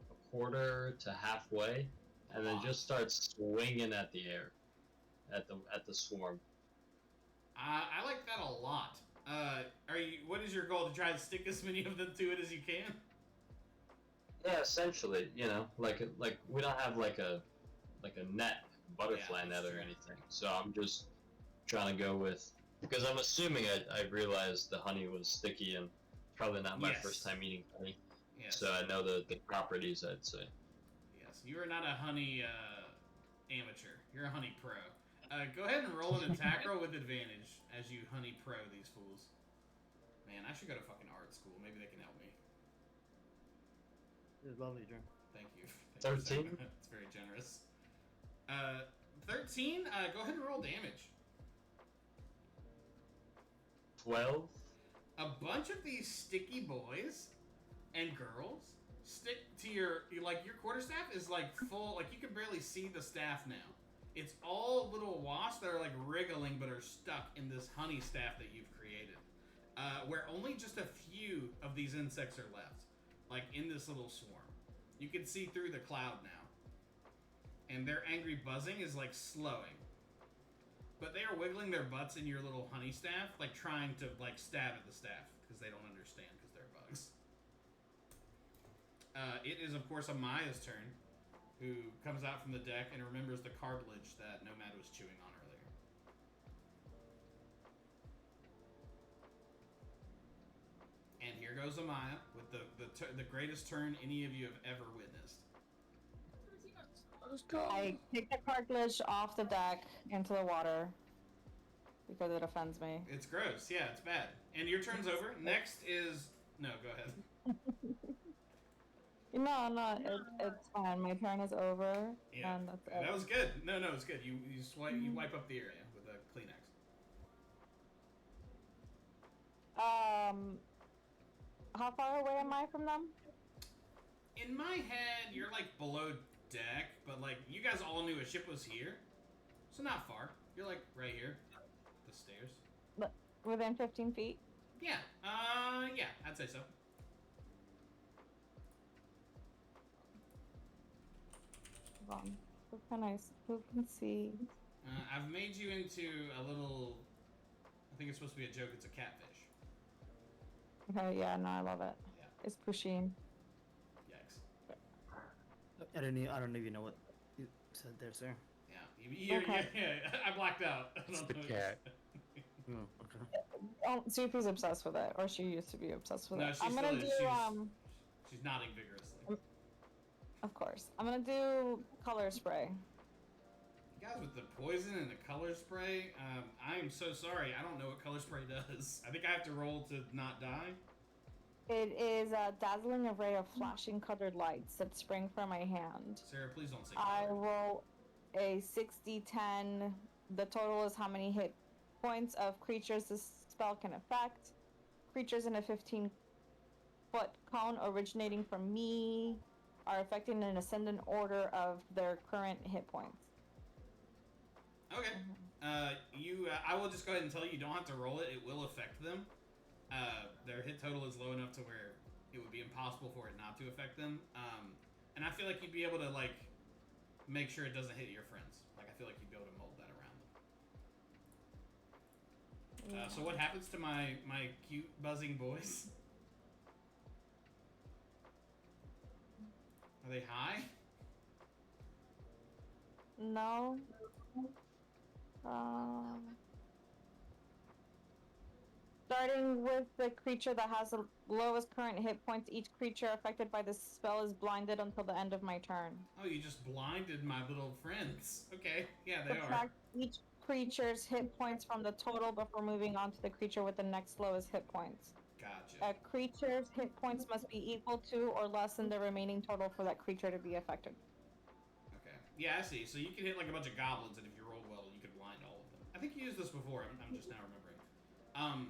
a quarter to halfway, and then just start swinging at the air, at the swarm. I like that a lot. What is your goal, to try to stick as many of them to it as you can? Yeah, essentially, you know, like we don't have like a net butterfly Yeah, net that's or true. anything, so I'm just trying to go with, because I'm assuming I realized the honey was sticky and probably not my Yes. first time eating honey, Yes. so I know the properties, I'd say. Yes. You are not a honey amateur. You're a honey pro. Go ahead and roll an attack roll with advantage as you honey pro these fools. Man, I should go to fucking art school. Maybe they can help me. It's lovely, Drew. Thank you. 13? It's very generous. 13? Go ahead and roll damage. 12. A bunch of these sticky boys and girls stick to your quarterstaff is like full, like you can barely see the staff now. It's all little wasps that are like wriggling but are stuck in this honey staff that you've created. Where only just a few of these insects are left, like in this little swarm. You can see through the cloud now. And their angry buzzing is like slowing. But they are wiggling their butts in your little honey staff, like trying to like stab at the staff because they don't understand because they're bugs. It is of course Amaya's turn, who comes out from the deck and remembers the cartilage that Nomad was chewing on earlier. And here goes Amaya with the greatest turn any of you have ever witnessed. Let's go. I take the cartilage off the deck into the water because it offends me. It's gross. Yeah, it's bad. And your turn's over. Next is... No, go ahead. No, it's fine. My turn is over. Yeah, And that's it. that was good. No, it's good. You wipe up the area with a Kleenex. How far away am I from them? In my head, you're like below deck, but like you guys all knew a ship was here, so not far. You're like right here, the stairs. Within 15 feet? Yeah, yeah, I'd say so. Hold on. Who can see? I've made you into a little. I think it's supposed to be a joke. It's a catfish. Okay, yeah, no, I love it. Yeah. It's Pusheen. Yikes. I don't even know what you said there, sir. Yeah, Okay. yeah. I blacked out. I It's don't the know what cat. Oh, okay. Oh, Soupy's obsessed with it, or she used to be obsessed with No, it. she I'm still gonna is. do She's nodding vigorously. of course. I'm gonna do color spray. You guys with the poison and the color spray, I am so sorry. I don't know what color spray does. I think I have to roll to not die. It is a dazzling array of flashing colored lights that spring from my hand. Sarah, please don't say I color. roll a 60-10. The total is how many hit points of creatures this spell can affect. Creatures in a 15-foot cone originating from me are affected in an ascendant order of their current hit points. Okay. I will just go ahead and tell you, you don't have to roll it. It will affect them. Their hit total is low enough to where it would be impossible for it not to affect them. And I feel like you'd be able to, like, make sure it doesn't hit your friends. Like, I feel like you'd be able to mold that around them. So what happens to my cute buzzing boys? Are they high? No. Um, Starting with the creature that has the lowest current hit points, each creature affected by this spell is blinded until the end of my turn. Oh, you just blinded my little friends. Okay, yeah, they are. Subtract each creature's hit points from the total before moving on to the creature with the next lowest hit points. Gotcha. A creature's hit points must be equal to or less than the remaining total for that creature to be affected. Okay. Yeah, I see. So you can hit like a bunch of goblins, and if you roll well, you could blind all of them. I think you used this before. I'm just now remembering.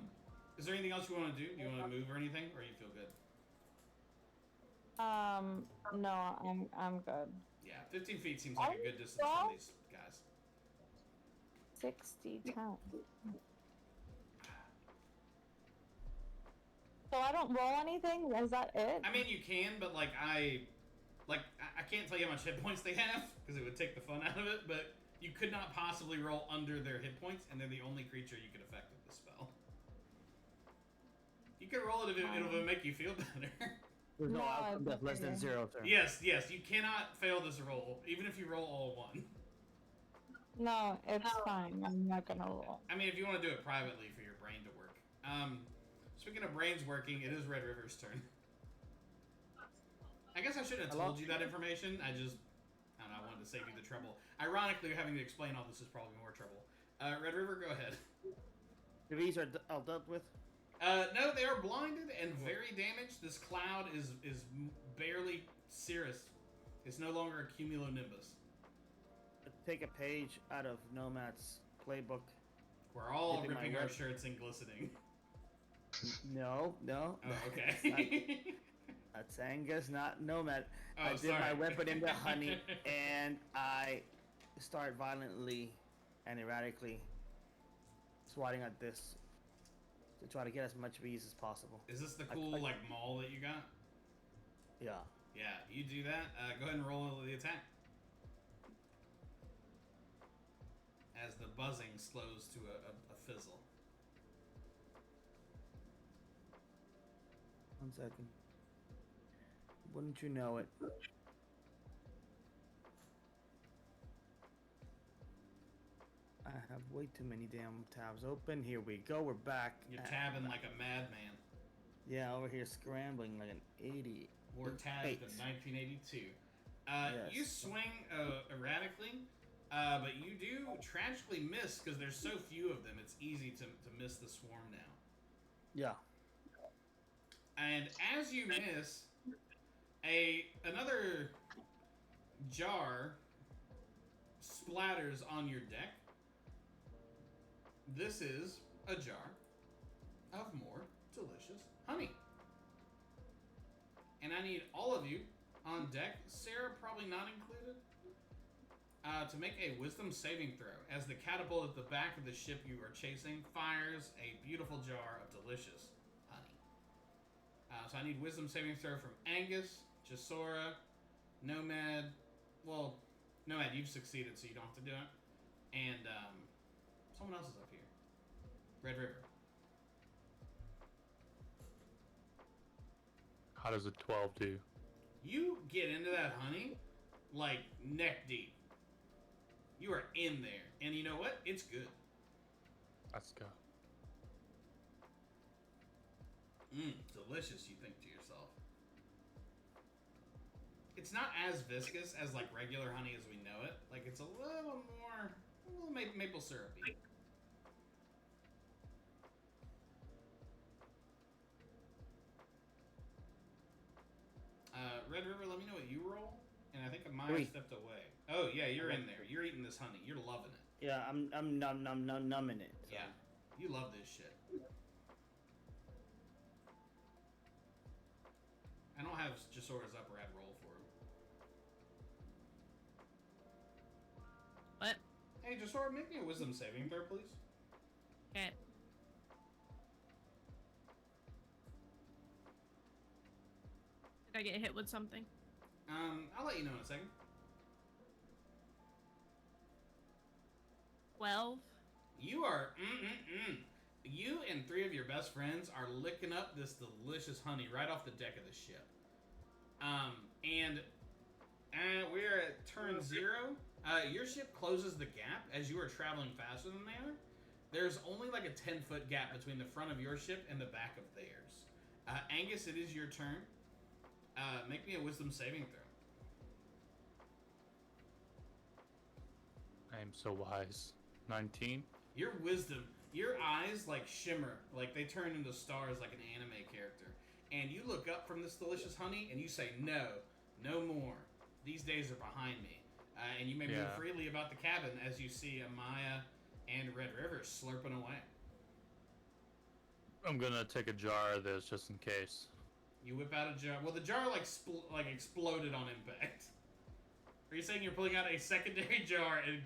Is there anything else you want to do? Do you want to move or anything, or you feel good? No, I'm good. Yeah, 15 feet seems like a good distance from these guys. 60, 10. So I don't roll anything? Is that it? I mean, you can, but like I can't tell you how much hit points they have because it would take the fun out of it. But you could not possibly roll under their hit points, and they're the only creature you could affect with the spell. You could roll it if it'll make you feel better. There's no No, outcome that's less than okay. 0, sir. Yes, you cannot fail this roll, even if you roll all one. No, it's fine. I'm not gonna roll. I mean, if you want to do it privately for your brain to work. Speaking of brains working, it is Red River's turn. I guess I shouldn't have told you that information. I don't know, I wanted to save you the trouble. Ironically, having to explain all this is probably more trouble. Red River, go ahead. The V's are all dealt with? No, they are blinded and very damaged. This cloud is barely cirrus. It's no longer a cumulonimbus. Take a page out of Nomad's playbook. We're all Dipping my ripping our web- shirts and glistening. No. Oh, That's okay. That's Angus, not Nomad. Oh, I did sorry. my weapon into honey, and I start violently and erratically swatting at this to try to get as much bees as possible. Is this the cool like maul that you got? Yeah. Yeah, you do that. Go ahead and roll the attack. As the buzzing slows to a fizzle. 1 second. Wouldn't you know it? I have way too many damn tabs open. Here we go. We're back. You're tabbing like a madman. Yeah, over here scrambling like an idiot. More tabs than 1982. Yes. You swing erratically, but you do tragically miss because there's so few of them. It's easy to miss the swarm now. Yeah. And as you miss, another jar splatters on your deck. This is a jar of more delicious honey. And I need all of you on deck, Sarah probably not included, to make a wisdom saving throw as the catapult at the back of the ship you are chasing fires a beautiful jar of delicious honey. So I need wisdom saving throw from Angus, Jasora, Nomad. Well, Nomad, you've succeeded, so you don't have to do it. And someone else is up here. Red River. How does a 12 do? You get into that honey like neck deep. You are in there. And you know what? It's good. Let's go. Delicious, you think to yourself. It's not as viscous as like regular honey as we know it. Like it's a little maple syrupy. Red River, let me know what you roll. And I think Maya 3. stepped away. Oh yeah, you're in there. You're eating this honey. You're loving it. Yeah, I'm numbing it. So. Yeah, you love this shit. I don't have Jasora's up or I'd roll for him. What? Hey, Jasora, make me a wisdom saving throw, please. Okay. Did I get hit with something? I'll let you know in a second. 12. You are, You and 3 of your best friends are licking up this delicious honey right off the deck of the ship. And we're at turn 0. Your ship closes the gap as you are traveling faster than they are. There's only like a 10-foot gap between the front of your ship and the back of theirs. Angus, it is your turn. Make me a wisdom saving throw. I am so wise. 19. Your wisdom, your eyes like shimmer, like they turn into stars like an anime character. And you look up from this delicious honey and you say, no, no more. These days are behind me. And you may move freely about the cabin as you see Amaya and Red River slurping away. I'm gonna take a jar of this just in case. You whip out a jar. Well, the jar like exploded on impact. Are you saying you're pulling out a secondary jar and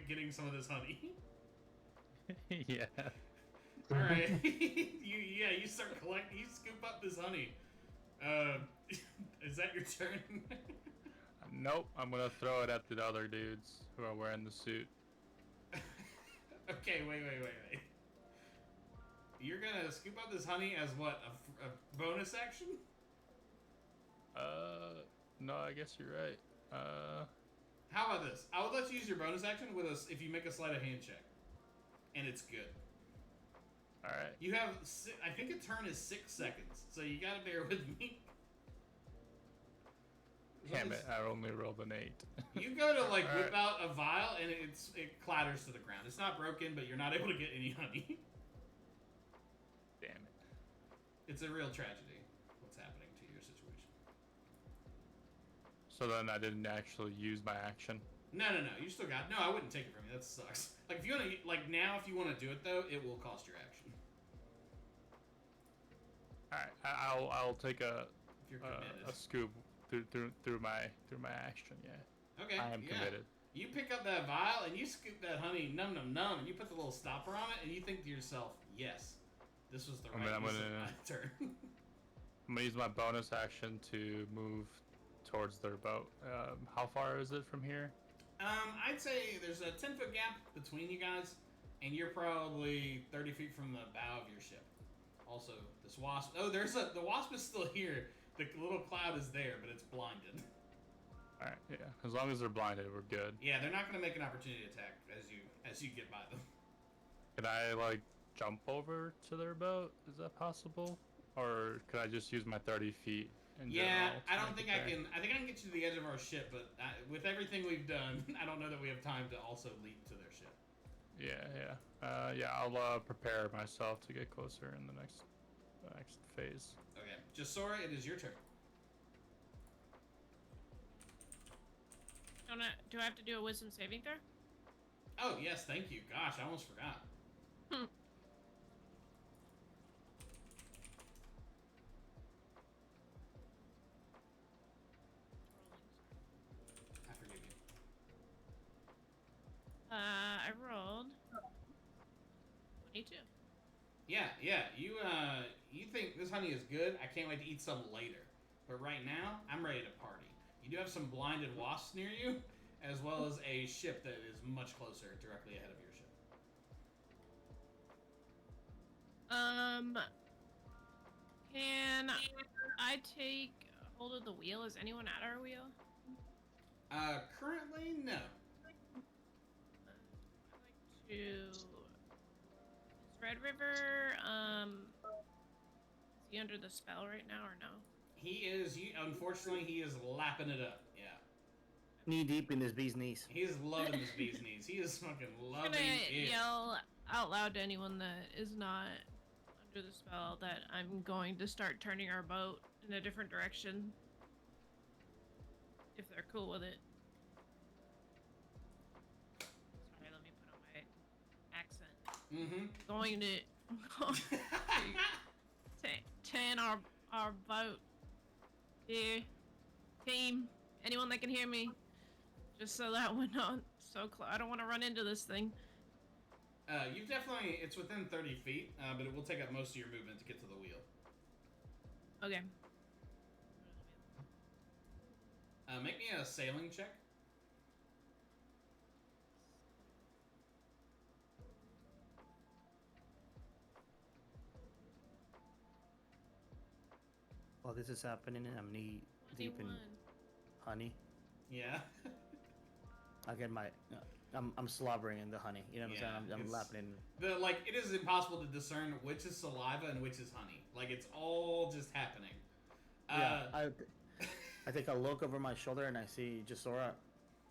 getting some of this honey? Yeah. All right. You start collecting. You scoop up this honey. Is that your turn? Nope. I'm gonna throw it at the other dudes who are wearing the suit. Okay, wait. You're gonna scoop up this honey as what? A bonus action? No, I guess you're right. How about this? I would let you use your bonus action with us if you make a sleight of hand check, and it's good. All right. You have, I think a turn is 6 seconds, so you gotta bear with me. Damn it! I only rolled an 8. You go to like whip right. out a vial, and it clatters to the ground. It's not broken, but you're not able to get any honey. Damn it! It's a real tragedy. What's happening to your situation? So then I didn't actually use my action. No. You still got. No, I wouldn't take it from you. That sucks. Like if you want to, like now, if you want to do it though, it will cost your action. All right. I'll take If you're committed. a scoop through my action. Yeah. Okay. I am committed. You pick up that vial and you scoop that honey, num, and you put the little stopper on it, and you think to yourself, "Yes, this was the right use of my turn." I'm gonna use my bonus action to move towards their boat. How far is it from here? I'd say there's a 10-foot gap between you guys, and you're probably 30 feet from the bow of your ship. Also, this wasp. Oh, the wasp is still here. The little cloud is there, but it's blinded. All right, yeah. As long as they're blinded, we're good. Yeah, they're not going to make an opportunity attack as you get by them. Could I like jump over to their boat? Is that possible? Or could I just use my 30 feet? I don't think I can. I think I can get you to the edge of our ship, but with everything we've done, I don't know that we have time to also leap to their ship. Yeah. I'll prepare myself to get closer in the next phase. Okay, Jasora, it is your turn. Do I have to do a wisdom saving throw? Oh yes, thank you. Gosh, I almost forgot. I forgive you. I rolled 22. Yeah. You think this honey is good? I can't wait to eat some later. But right now, I'm ready to party. You do have some blinded wasps near you, as well as a ship that is much closer, directly ahead of your ship. Can I take hold of the wheel? Is anyone at our wheel? Currently, no. I'd like to. Is Red River, is he under the spell right now or no? He is. Unfortunately, he is lapping it up. Yeah. Knee deep in his bee's knees. He is loving this bee's knees. He is fucking I'm loving gonna it. yell out loud to anyone that is not under the spell that I'm going to start turning our boat in a different direction. If they're cool with it. Sorry, let me put on my accent. Mm-hmm. Going to tan our boat. Here, team, anyone that can hear me, just so that we're not so close. I don't want to run into this thing. You've definitely, it's within 30 feet, but it will take up most of your movement to get to the wheel. Okay. Make me a sailing check. While this is happening, I'm knee deep in 21. honey. Yeah. I get my. I'm slobbering in the honey. You know what Yeah, I'm saying? I'm it's- lapping in. It is impossible to discern which is saliva and which is honey. Like it's all just happening. Yeah, I take a look over my shoulder and I see Jasora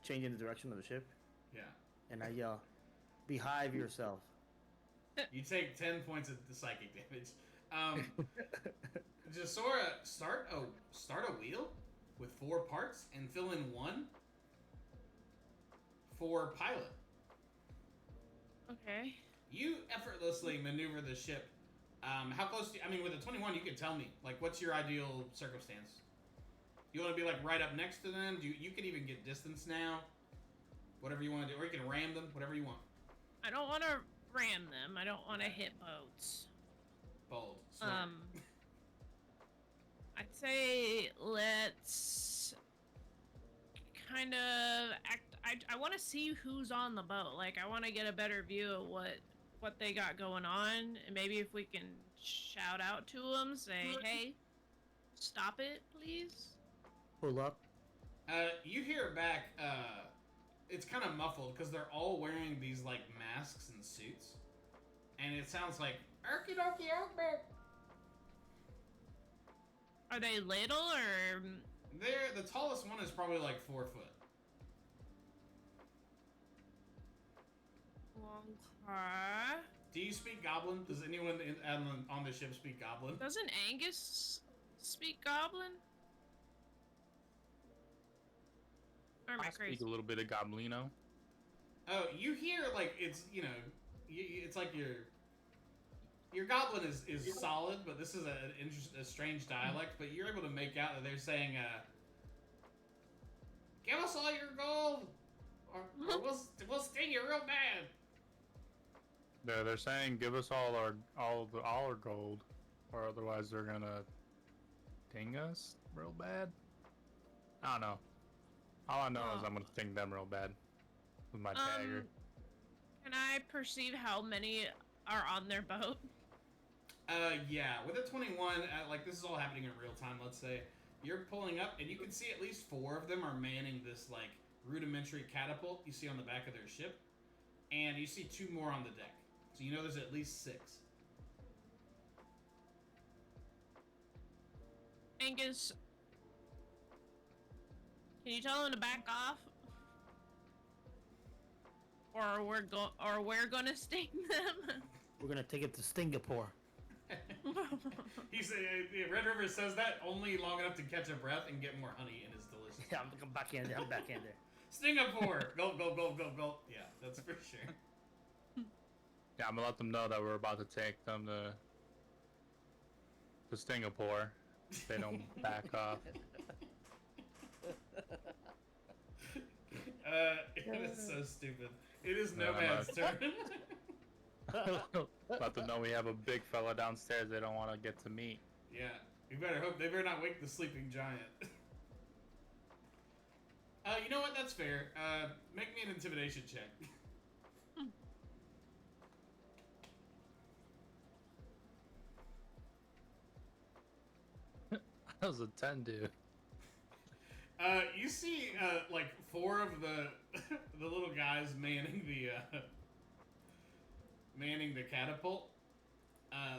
changing the direction of the ship, Yeah. and I yell, "Behave yourself!" You take 10 points of the psychic damage. Jasora, start a wheel with 4 parts and fill in 1 for pilot. Okay. You effortlessly maneuver the ship. How close do you, I mean, with a 21, you could tell me. Like, what's your ideal circumstance? You want to be, like, right up next to them? You can even get distance now. Whatever you want to do. Or you can ram them. Whatever you want. I don't want to ram them. I don't want to hit boats. Bold. Smart. I'd say let's kind of act. I want to see who's on the boat. Like, I want to get a better view of what they got going on, and maybe if we can shout out to them, say, "Hey, stop it, please." Pull up. You hear it back. It's kind of muffled because they're all wearing these, like, masks and suits. And it sounds like, "Erky dokie okbek." Are they little or? The tallest one is probably like 4 foot. Okay. Do you speak Goblin? Does anyone on the ship speak Goblin? Doesn't Angus speak Goblin? Or am I I speak crazy? a little bit of Goblino. Oh, you hear like it's it's like your Goblin is solid, but this is a strange dialect. But you're able to make out that they're saying, "Give us all your gold, or we'll sting you real bad." They're saying give us all our gold, or otherwise they're gonna ding us real bad. I don't know. All I know is I'm gonna sting them real bad with my dagger. Can I perceive how many are on their boat? Yeah, with a 21, like this is all happening in real time. Let's say you're pulling up, and you can see at least 4 of them are manning this like rudimentary catapult you see on the back of their ship, and you see 2 more on the deck. So you know there's at least 6. Angus, can you tell them to back off? Or we're gonna sting them? We're gonna take it to Stingapore. He said, Red River says that only long enough to catch a breath and get more honey in his delicious. Yeah, I'm back in there. I'm back in there. Singapore! Go, go, go, go, go. Yeah, that's for sure. Yeah, I'm gonna let them know that we're about to take them to Singapore. If they don't back off. It is so stupid. It is Nomad's turn. Let them know we have a big fella downstairs they don't want to get to meet. Yeah, you better hope they better not wake the sleeping giant. You know what? That's fair. Make me an intimidation check. That was a 10, dude. You see, like 4 of the the little guys manning the catapult.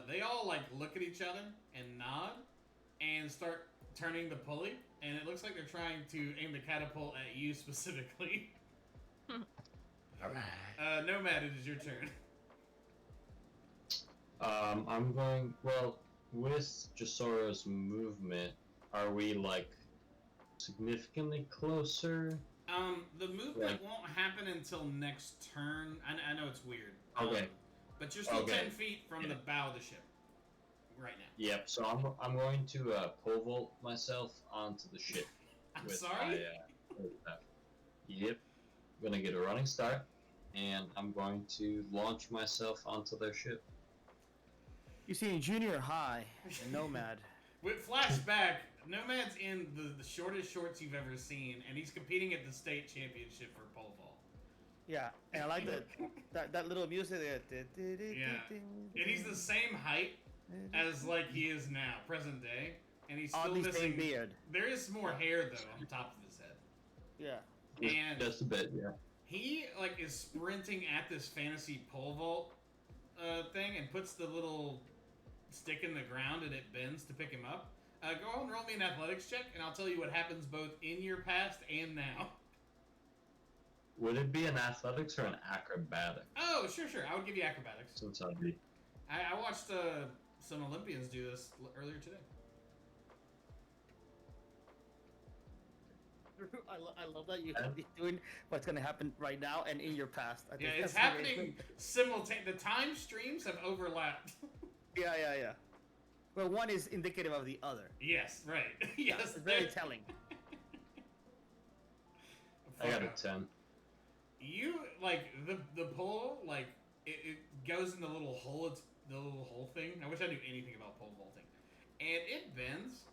They all like look at each other and nod, and start turning the pulley. And it looks like they're trying to aim the catapult at you specifically. Alright. Nomad, it is your turn. I'm going. Well, with Jasora's movement, are we like significantly closer? The movement Like- won't happen until next turn. I know it's weird. Okay. But you're still Okay. 10 feet from the bow of the ship right now. Yep. So I'm going to pole vault myself onto the ship. I'm with sorry? my, yep. I'm gonna get a running start, and I'm going to launch myself onto their ship. You see, in junior high, a Nomad. With flashback, Nomad's in the shortest shorts you've ever seen, and he's competing at the state championship for pole vault. Yeah, and I like that little music there. Yeah. And he's the same height as like he is now, present day, and he's still Oddly missing stained beard. There is more hair though on top of his head. Yeah. And Just a bit, yeah. he like is sprinting at this fantasy pole vault thing and puts the little stick in the ground and it bends to pick him up. Go on, roll me an athletics check, and I'll tell you what happens both in your past and now. Would it be an athletics or an acrobatic? Oh, sure. I would give you acrobatics. Since I'd be. I watched some Olympians do this earlier today. I love that you're doing what's gonna happen right now and in your past. I think Yeah, it's that's happening amazing. simultaneously. The time streams have overlapped. Yeah. Well, one is indicative of the other. Yes, right. Yeah, Yes, it's very they're- telling. I got a Fuck. 10. You like the pole, like it goes in the little hole. It's the little hole thing. I wish I knew anything about pole vaulting, and it bends.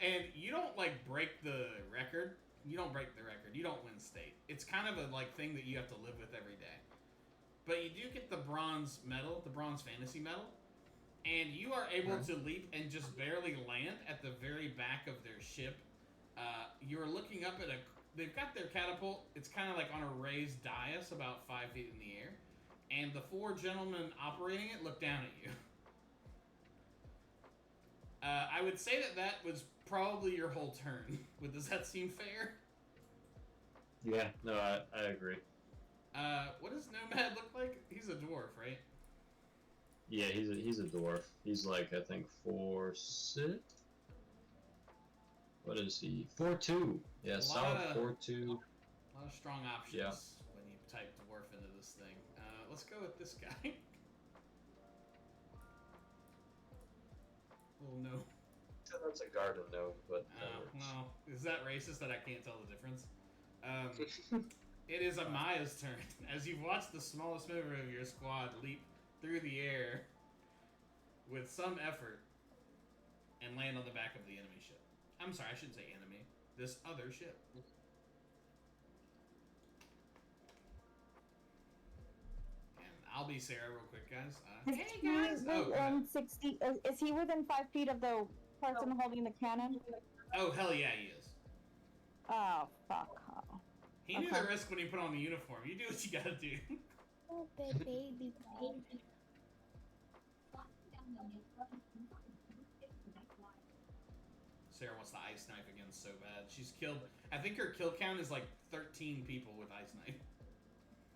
And you don't like break the record. You don't break the record. You don't win state. It's kind of a like thing that you have to live with every day. But you do get the bronze medal, the bronze fantasy medal, and you are able to leap and just barely land at the very back of their ship. You're looking up at a. They've got their catapult. It's kind of like on a raised dais, about 5 feet in the air, and the 4 gentlemen operating it look down at you. I would say that was probably your whole turn. Does that seem fair? Yeah, no, I agree. What does Nomad look like? He's a dwarf, right? Yeah, he's a dwarf. He's like, I think 4'6". What is he? 4'2". Yeah, solid 4'2". A lot of strong options when you type dwarf into this thing. Let's go with this guy. Oh no. That's a garden gnome, but Well, is that racist that I can't tell the difference? It is Amaya's turn. As you've watched the smallest member of your squad leap through the air with some effort and land on the back of the enemy ship. I'm sorry, I shouldn't say enemy. This other ship. And I'll be Sarah real quick, guys. Hey, guys! Oh, go ahead. 60. Is he within 5 feet of the person holding the cannon? Oh, hell yeah, he is. Oh, fuck. Oh. He knew Okay. the risk when he put on the uniform. You do what you gotta do. Oh, baby. Sarah wants the ice knife again so bad. She's killed. I think her kill count is like 13 people with ice knife.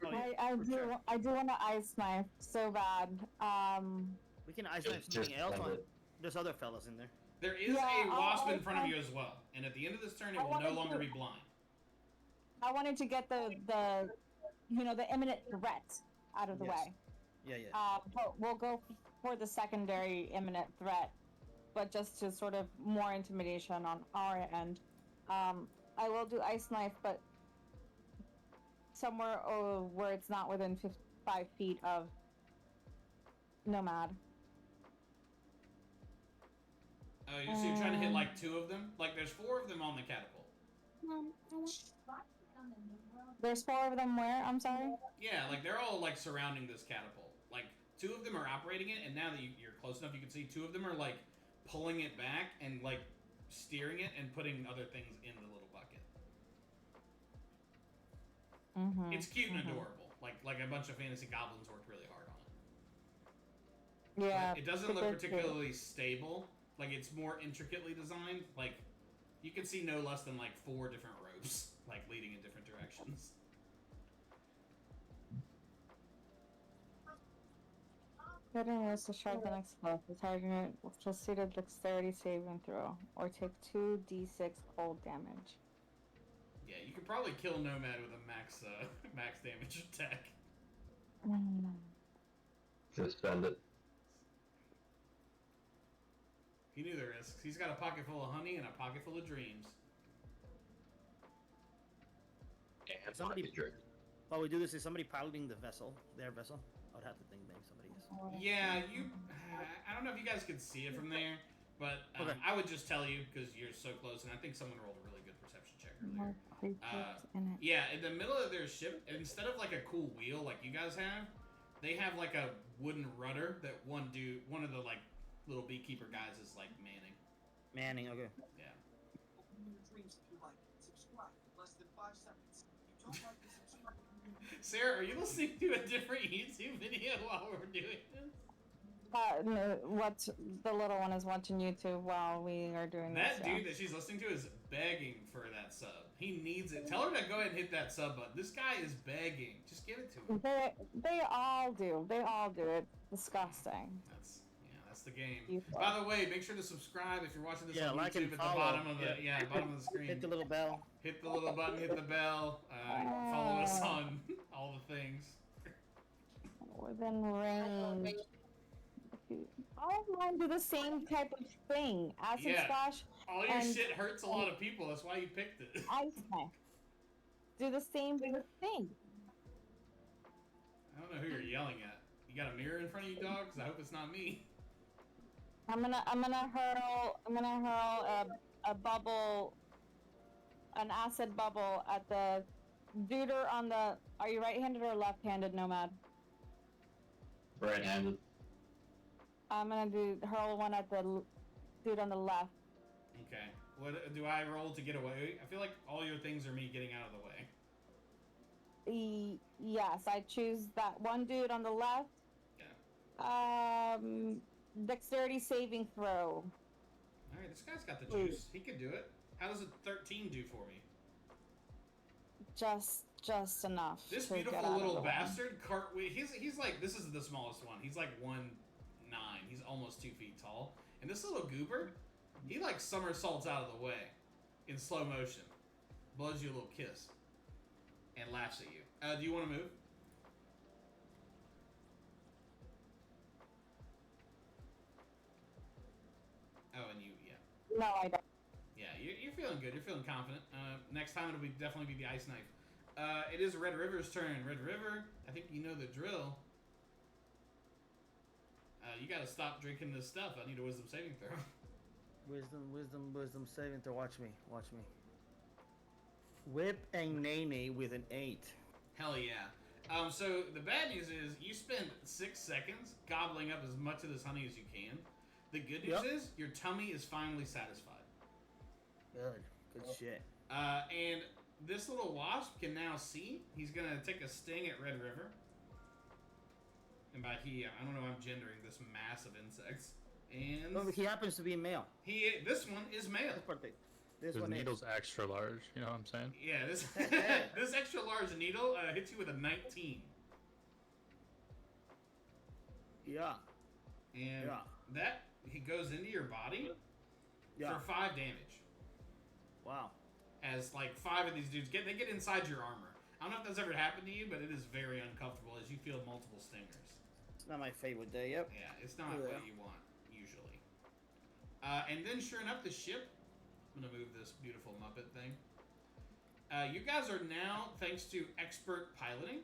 Oh, yeah, I for do sure. I do want to ice knife so bad. We can ice Just- knife something just else send on. it. There's other fellas in there. There is Yeah, a wasp I'll in front of find- you as well, and at the end of this turn, it I will no wanted longer to- be blind. I wanted to get the the imminent threat out of the Yes. way. Yeah. But we'll go for the secondary imminent threat, but just to sort of more intimidation on our end. I will do ice knife, but somewhere where it's not within 5 feet of Nomad. So you're trying to hit like 2 of them? Like there's 4 of them on the catapult. There's 4 of them where? I'm sorry? Yeah, like they're all like surrounding this catapult. Like 2 of them are operating it, and now that you're close enough, you can see 2 of them are like pulling it back and like steering it and putting other things in the little bucket. Mm-hmm. It's cute and adorable. Like a bunch of fantasy goblins worked really hard on it. Yeah. But it doesn't but look they're cute. particularly stable. Like it's more intricately designed. Like you can see no less than like 4 different ropes, like leading in different directions. Hitting is to sharpen explode. The target will proceeded dexterity saving throw, or take 2d6 cold damage. Yeah, you could probably kill Nomad with a max max damage attack. Just spend it. He knew the risks. He's got a pocket full of honey and a pocket full of dreams. And Somebody- pocket drink. While we do this, is somebody piloting the vessel? Their vessel? I would have to think maybe somebody is. Yeah, I don't know if you guys could see it from there, but Okay. I would just tell you because you're so close, and I think someone rolled a really good perception check earlier. In it. Yeah, in the middle of their ship, instead of like a cool wheel like you guys have, they have like a wooden rudder that one of the like little beekeeper guys is like manning. Manning, okay. Yeah. Sarah, are you listening to a different YouTube video while we're doing this? No, what the little one is watching YouTube while we are doing That this. dude that she's listening to is begging for that sub. He needs it. Tell her to go ahead and hit that sub button. This guy is begging. Just give it to him. They all do. They all do. It's disgusting. That's the game. You By the way, make sure to subscribe if you're watching this on like YouTube and at follow. the bottom of the bottom of the screen. Hit the little bell. Hit the little button, hit the bell. Follow us on all the things. Within range. All of mine do the same type of thing. Acid splash. All your and- shit hurts a lot of people. That's why you picked it. Ice Knife. Do the same thing. I don't know who you're yelling at. You got a mirror in front of you, dog? 'Cause I hope it's not me. I'm gonna hurl a bubble, an acid bubble at the dude on the. Are you right-handed or left-handed, Nomad? Right-handed. I'm gonna hurl one at the dude on the left. Okay. What do I roll to get away? I feel like all your things are me getting out of the way. Yes, I choose that one dude on the left. Yeah. Dexterity saving throw. All right, this guy's got the juice. He could do it. How does a 13 do for me? Just enough. This to get beautiful out of little the way. bastard, he's like, this is the smallest one. He's like 1'9". He's almost 2 feet tall. And this little goober, he like somersaults out of the way in slow motion, blows you a little kiss, and laughs at you. Do you want to move? Oh, and you, yeah. No, I don't. Yeah, you're feeling good. You're feeling confident. Next time it'll definitely be the ice knife. It is Red River's turn. Red River, I think you know the drill. You gotta stop drinking this stuff. I need a wisdom saving throw. Wisdom saving throw. Watch me. Whip and Nene with an 8. Hell yeah. So the bad news is you spend 6 seconds gobbling up as much of this honey as you can. The good news is your tummy is finally satisfied. Good shit. And this little wasp can now see. He's gonna take a sting at Red River. And by he, I don't know why I'm gendering this mass of insects. And Oh, he happens to be male. this one is male. This His one needle's extra large. You know what I'm saying? Yeah, this this extra large needle hits you with a 19. Yeah. And that he goes into your body for 5 damage. Wow. As like 5 of these dudes get inside your armor. I don't know if that's ever happened to you, but it is very uncomfortable as you feel multiple stingers. It's not my favorite day. Yep. Yeah, it's not what you want usually. And then sure enough, the ship. I'm gonna move this beautiful Muppet thing. You guys are now, thanks to expert piloting,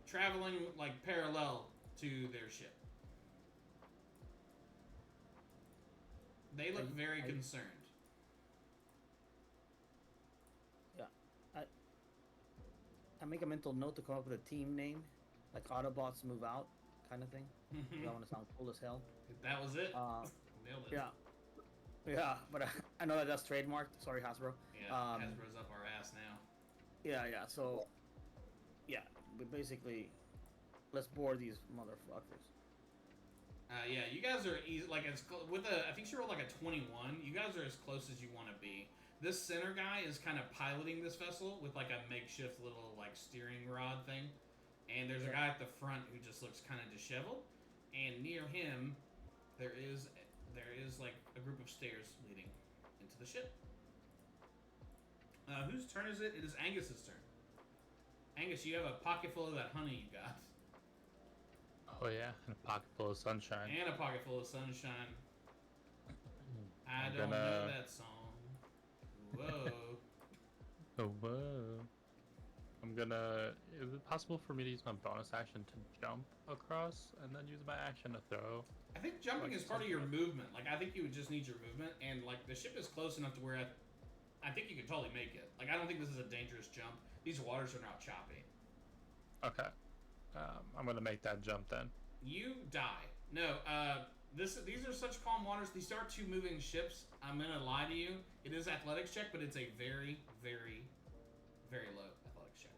traveling like parallel to their ship. They look very concerned. Yeah. I make a mental note to come up with a team name, like Autobots move out, kind of thing. I want to sound cool as hell. That was it. Nailed it. Yeah, but I know that's trademarked. Sorry, Hasbro. Yeah, Hasbro's up our ass now. Yeah. So, yeah, but basically, let's board these motherfuckers. Yeah, you guys are easy, like I think she rolled like a 21. You guys are as close as you want to be. This center guy is kind of piloting this vessel with like a makeshift little like steering rod thing, and there's a guy at the front who just looks kind of disheveled. And near him, there is like a group of stairs leading into the ship. Whose turn is it? It is Angus's turn. Angus, you have a pocket full of that honey you got. Oh yeah, and a pocket full of sunshine. And a pocket full of sunshine. I I'm don't gonna- know that song. Whoa. Oh whoa. Is it possible for me to use my bonus action to jump across and then use my action to throw? I think jumping is part of your movement. Like, I think you would just need your movement, and like the ship is close enough to where I think you could totally make it. Like, I don't think this is a dangerous jump. These waters are not choppy. Okay. I'm gonna make that jump then. You die. No, These are such calm waters. These are 2 moving ships. I'm gonna lie to you. It is athletics check, but it's a very, very, very low athletics check.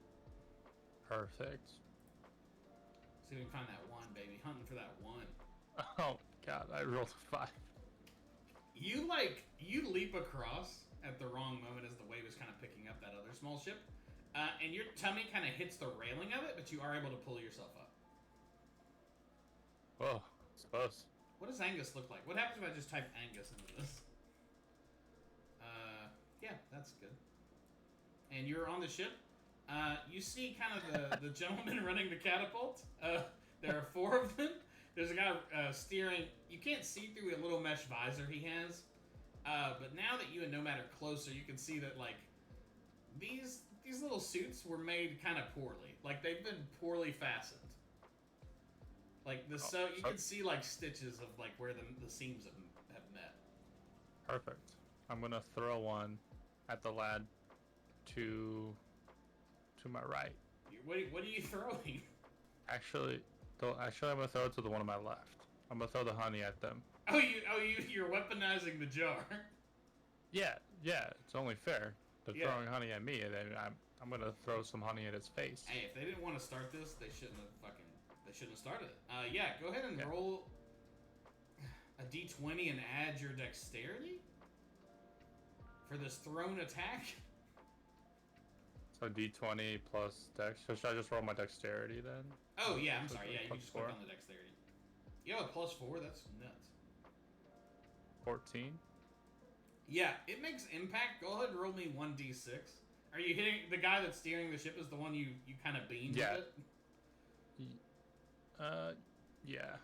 Perfect. See if we can find that 1, baby. Hunting for that 1. Oh god, I rolled a 5. You leap across at the wrong moment as the wave is kind of picking up that other small ship, and your tummy kind of hits the railing of it, but you are able to pull yourself up. Whoa, suppose. What does Angus look like? What happens if I just type Angus into this? Yeah, that's good. And you're on the ship. You see kind of the gentleman running the catapult. There are 4 of them. There's a guy steering. You can't see through a little mesh visor he has. But now that you and Nomad are closer, you can see that like these little suits were made kind of poorly. Like they've been poorly fastened. Like you can see like stitches of like where the seams have met. Perfect. I'm gonna throw one at the lad to my right. What are you throwing? Actually, I'm gonna throw it to the one on my left. I'm gonna throw the honey at them. You're weaponizing the jar. Yeah, it's only fair. They're Yeah. throwing honey at me, and then I'm gonna throw some honey at his face. Hey, if they didn't want to start this, they shouldn't have started it. Yeah, go ahead and roll a d20 and add your dexterity for this thrown attack. So D20 plus dex. So should I just roll my dexterity then? Oh yeah, I'm So sorry. Yeah, you plus just click 4. on the dexterity. You have a +4. That's nuts. 14. Yeah, it makes impact. Go ahead and roll me 1d6. Are you hitting the guy that's steering the ship? Is the one you kind of beamed Yeah. with it? Yeah.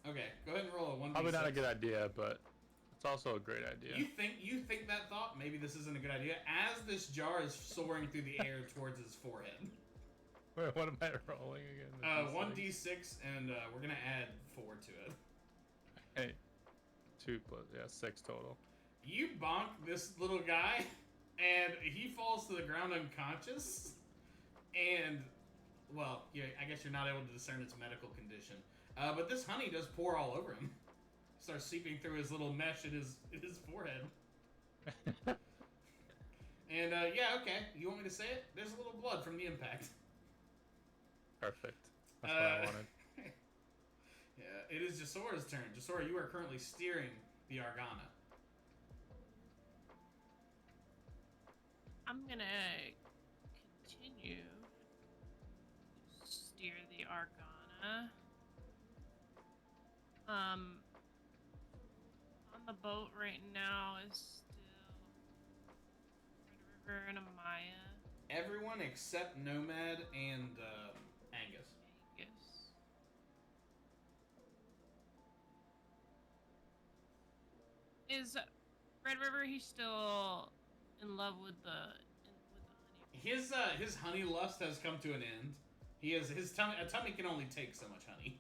Okay, go ahead and roll a 1d6. Probably not a good idea, but it's also a great idea. You think that thought? Maybe this isn't a good idea. As this jar is soaring through the air towards his forehead. Wait, what am I rolling again? 1d6, and we're gonna add 4 to it. Hey, 2 plus 6 total. You bonk this little guy, and he falls to the ground unconscious. And well, yeah, I guess you're not able to discern its medical condition. But this honey does pour all over him. Starts seeping through his little mesh in his forehead. And yeah, okay. You want me to say it? There's a little blood from the impact. Perfect. That's what I wanted. Yeah, it is Jasora's turn. Jasora, you are currently steering the Argana. I'm gonna continue to steer the Argana. On the boat right now is still Red River and Amaya. Everyone except Nomad and Angus. Angus. Is Red River? He's still in love with the honey. His honey lust has come to an end. He is his tummy. A tummy can only take so much honey.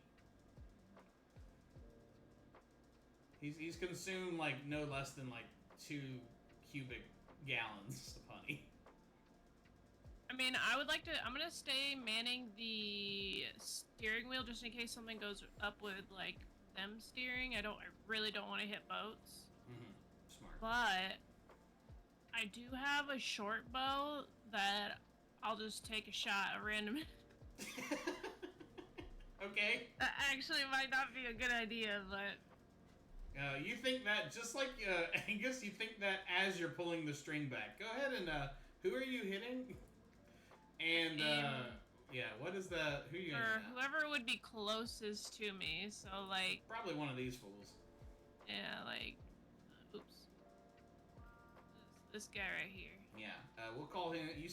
He's consumed like no less than like 2 cubic gallons of honey. I mean, I'm gonna stay manning the steering wheel just in case something goes up with like them steering. I really don't want to hit boats. Mm-hmm. Smart. But I do have a short bow that I'll just take a shot at random. Okay. That actually might not be a good idea, but You think that just like Angus, you think that as you're pulling the string back. Go ahead and who are you hitting? And yeah, what is the who are you? or whoever would be closest to me. So like, Probably one of these fools. yeah, like, oops, this guy right here. Yeah, we'll call him. You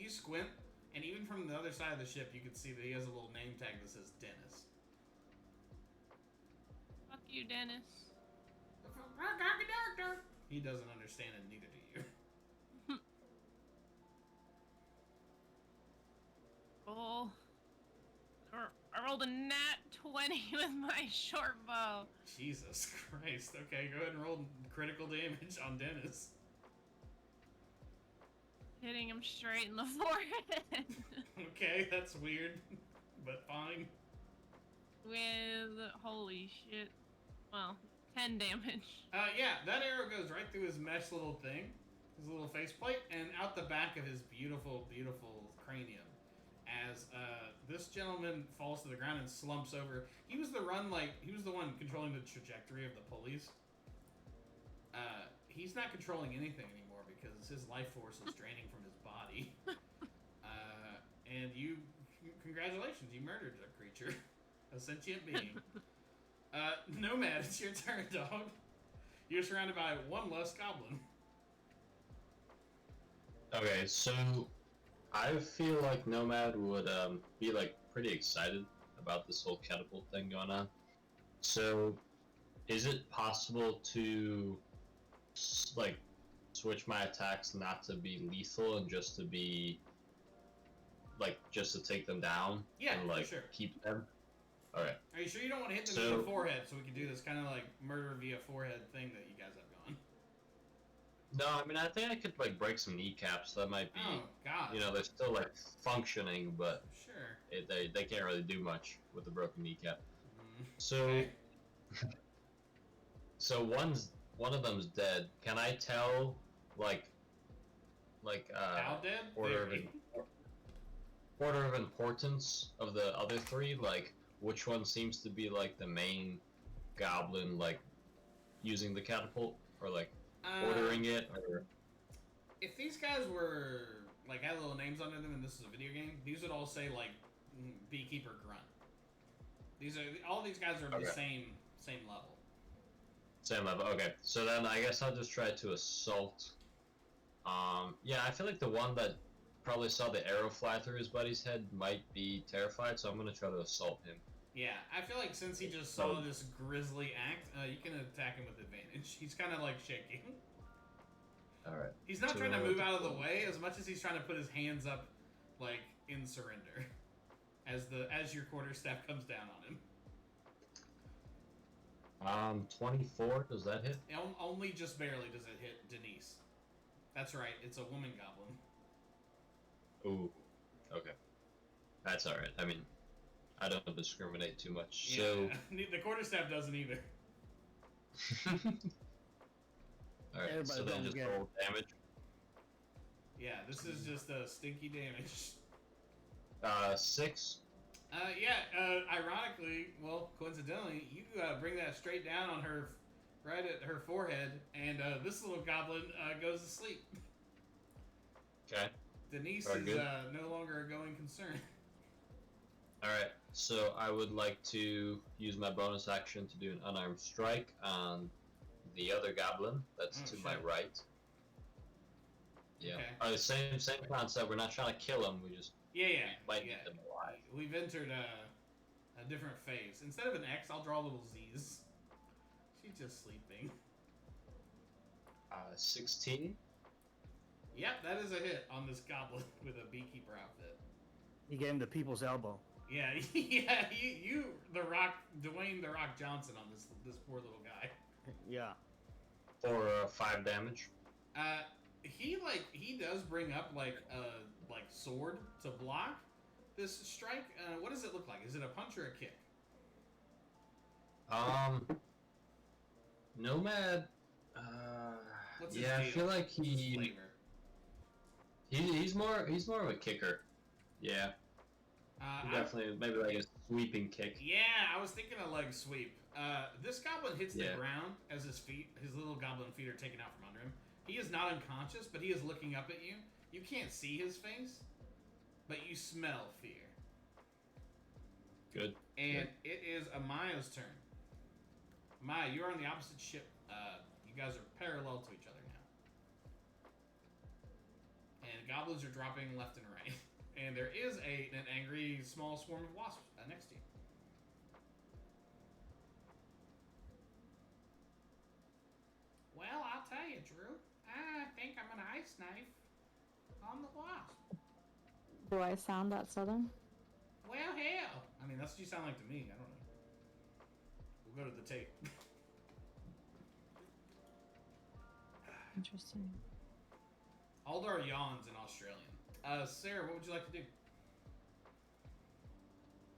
squint, and even from the other side of the ship, you can see that he has a little name tag that says Dennis. Fuck you, Dennis. He doesn't understand it, neither do you. Oh, I rolled a nat 20 with my short bow. Jesus Christ. Okay, go ahead and roll critical damage on Dennis. Hitting him straight in the forehead. Okay, that's weird, but fine. With, holy shit, Well, 10 damage. Yeah, that arrow goes right through his mesh little thing, his little faceplate, and out the back of his beautiful, beautiful cranium. As this gentleman falls to the ground and slumps over. He was the one controlling the trajectory of the pulleys. He's not controlling anything anymore because his life force is draining from his body. And congratulations, you murdered a creature, a sentient being. Nomad, it's your turn, dog. You're surrounded by one less goblin. Okay, so I feel like Nomad would be like pretty excited about this whole catapult thing going on. So, is it possible to like switch my attacks not to be lethal and just to be like just to take them down? Yeah, and like for sure. keep them. All right. Are you sure you don't want to hit them in the forehead so we can do this kind of like murder via forehead thing that you guys have going? No, I mean I think I could like break some kneecaps. That might be. Oh God. You know, they're still like functioning, but Sure. they can't really do much with the broken kneecap. So, Okay. so one of them's dead. Can I tell like How dead? order of importance of the other three? Like which one seems to be like the main goblin, like using the catapult or like ordering it? Or if these guys were like had little names under them and this is a video game, these would all say like beekeeper grunt. All these guys are Okay. the same level. Same level. Okay, so then I guess I'll just try to assault. Yeah, I feel like the one that probably saw the arrow fly through his buddy's head might be terrified, so I'm gonna try to assault him. Yeah, I feel like since he just saw this grisly act, you can attack him with advantage. He's kind of like shaking. All right. He's not So trying to move out of the way as much as he's trying to put his hands up, like in surrender, as your quarterstaff comes down on him. 24. Does that hit? Only just barely does it hit Denise. That's right, it's a woman goblin. Ooh. Okay. That's all right. I mean, I don't discriminate too much. Yeah, So. the quarterstaff doesn't either. All right. Everybody So then don't just get roll damage. Yeah, this is just a stinky damage. 6. Ironically, well, coincidentally, you bring that straight down on her, right at her forehead, and this little goblin goes to sleep. Okay. Denise Very is good. no longer a going concern. All right. So I would like to use my bonus action to do an unarmed strike on the other goblin. That's to my shit. right. Yeah. Okay. Same concept. We're not trying to kill him. We just might need them alive. We've entered a different phase. Instead of an X, I'll draw little Z's. She's just sleeping. 16. Yep, that is a hit on this goblin with a beekeeper outfit. He gave him the people's elbow. Yeah, yeah, you Dwayne the Rock Johnson on this poor little guy. Yeah. For 5 damage. He does bring up like sword to block this strike. What does it look like? Is it a punch or a kick? Nomad. What's his Yeah, I deal? feel like What's his flavor? he's more of a kicker. Yeah, definitely maybe like a sweeping kick. Yeah, I was thinking a leg sweep. This goblin hits the ground as his little goblin feet are taken out from under him. He is not unconscious, but he is looking up at you. You can't see his face, but you smell fear. Good. And it is Amaya's turn. Amaya, you're on the opposite ship. You guys are parallel to each other now. And goblins are dropping left and right. And there is an angry small swarm of wasps next to you. Well, I'll tell you, Drew. I think I'm an ice knife on the wasp. Do I sound that southern? Well, hell. I mean, that's what you sound like to me. I don't know. We'll go to the tape. Interesting. Aldar yawns in Australian. Sarah, what would you like to do?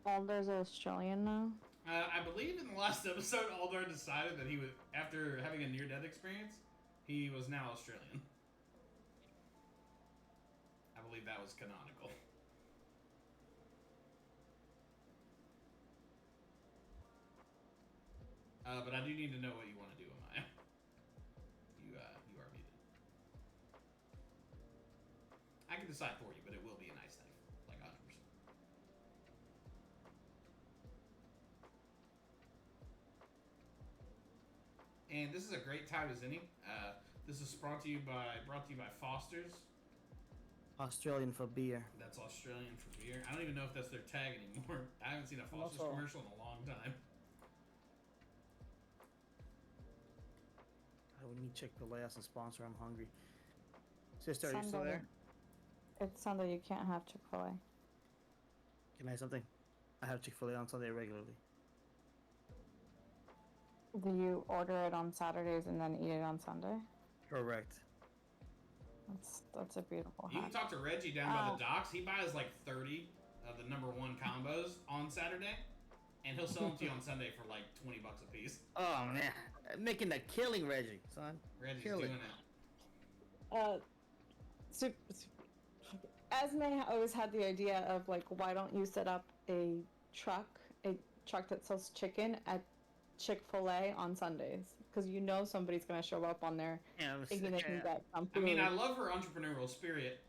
Alder's Australian now. I believe in the last episode, Aldar decided that he was, after having a near-death experience, he was now Australian. I believe that was canonical. But I do need to know what you want to do, Amaya. You are muted. I can decide for you, but it will be an ice knife, like 100%. And this is a great time as any. This is brought to you by Foster's. Australian for beer. That's Australian for beer. I don't even know if that's their tag anymore. I haven't seen a Foster's Also- commercial in a long time. We need Chick-fil-A as a sponsor. I'm hungry. Sister, are you still Sunday. there? It's Sunday. You can't have Chick-fil-A. Can I have something? I have Chick-fil-A on Sunday regularly. Do you order it on Saturdays and then eat it on Sunday? Correct. That's a beautiful You hack. can talk to Reggie down by the docks. He buys like 30 of the number one combos on Saturday, and he'll sell them to you on Sunday for like $20 a piece. Oh man, making a killing, Reggie, son. Reggie's Kill doing it. it. Esme always had the idea of like, why don't you set up a truck that sells chicken at Chick-fil-A on Sundays? Because you know somebody's gonna show up on there Yeah, thinking they can get some I food. mean, I love her entrepreneurial spirit.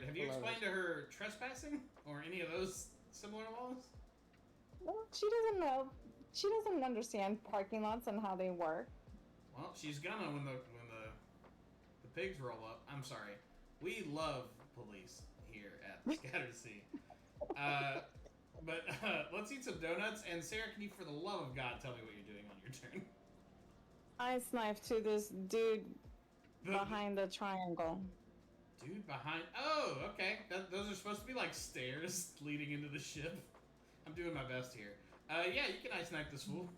Have you Love explained it. to her trespassing or any of those similar laws? Well, she doesn't know. She doesn't understand parking lots and how they work. Well, she's gonna when the pigs roll up. I'm sorry. We love police here at Scattersea. But let's eat some donuts. And Sarah, can you, for the love of God, tell me what you're doing on your turn? Ice knife to this dude The- behind the triangle. Dude behind. Oh, okay. Those are supposed to be like stairs leading into the ship. I'm doing my best here. Yeah, you can ice knife this fool.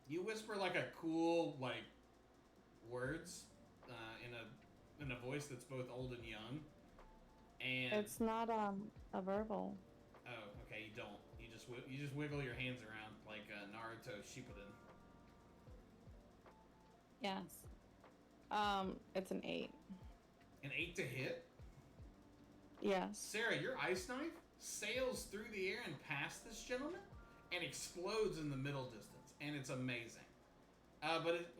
You whisper like a cool like words in a voice that's both old and young. And It's not a verbal. oh, okay, you don't. You just wiggle your hands around like Naruto Shippuden. Yes. It's an 8. An 8 to hit. Yes. Sarah, your ice knife sails through the air and past this gentleman and explodes in the middle distance, and it's amazing.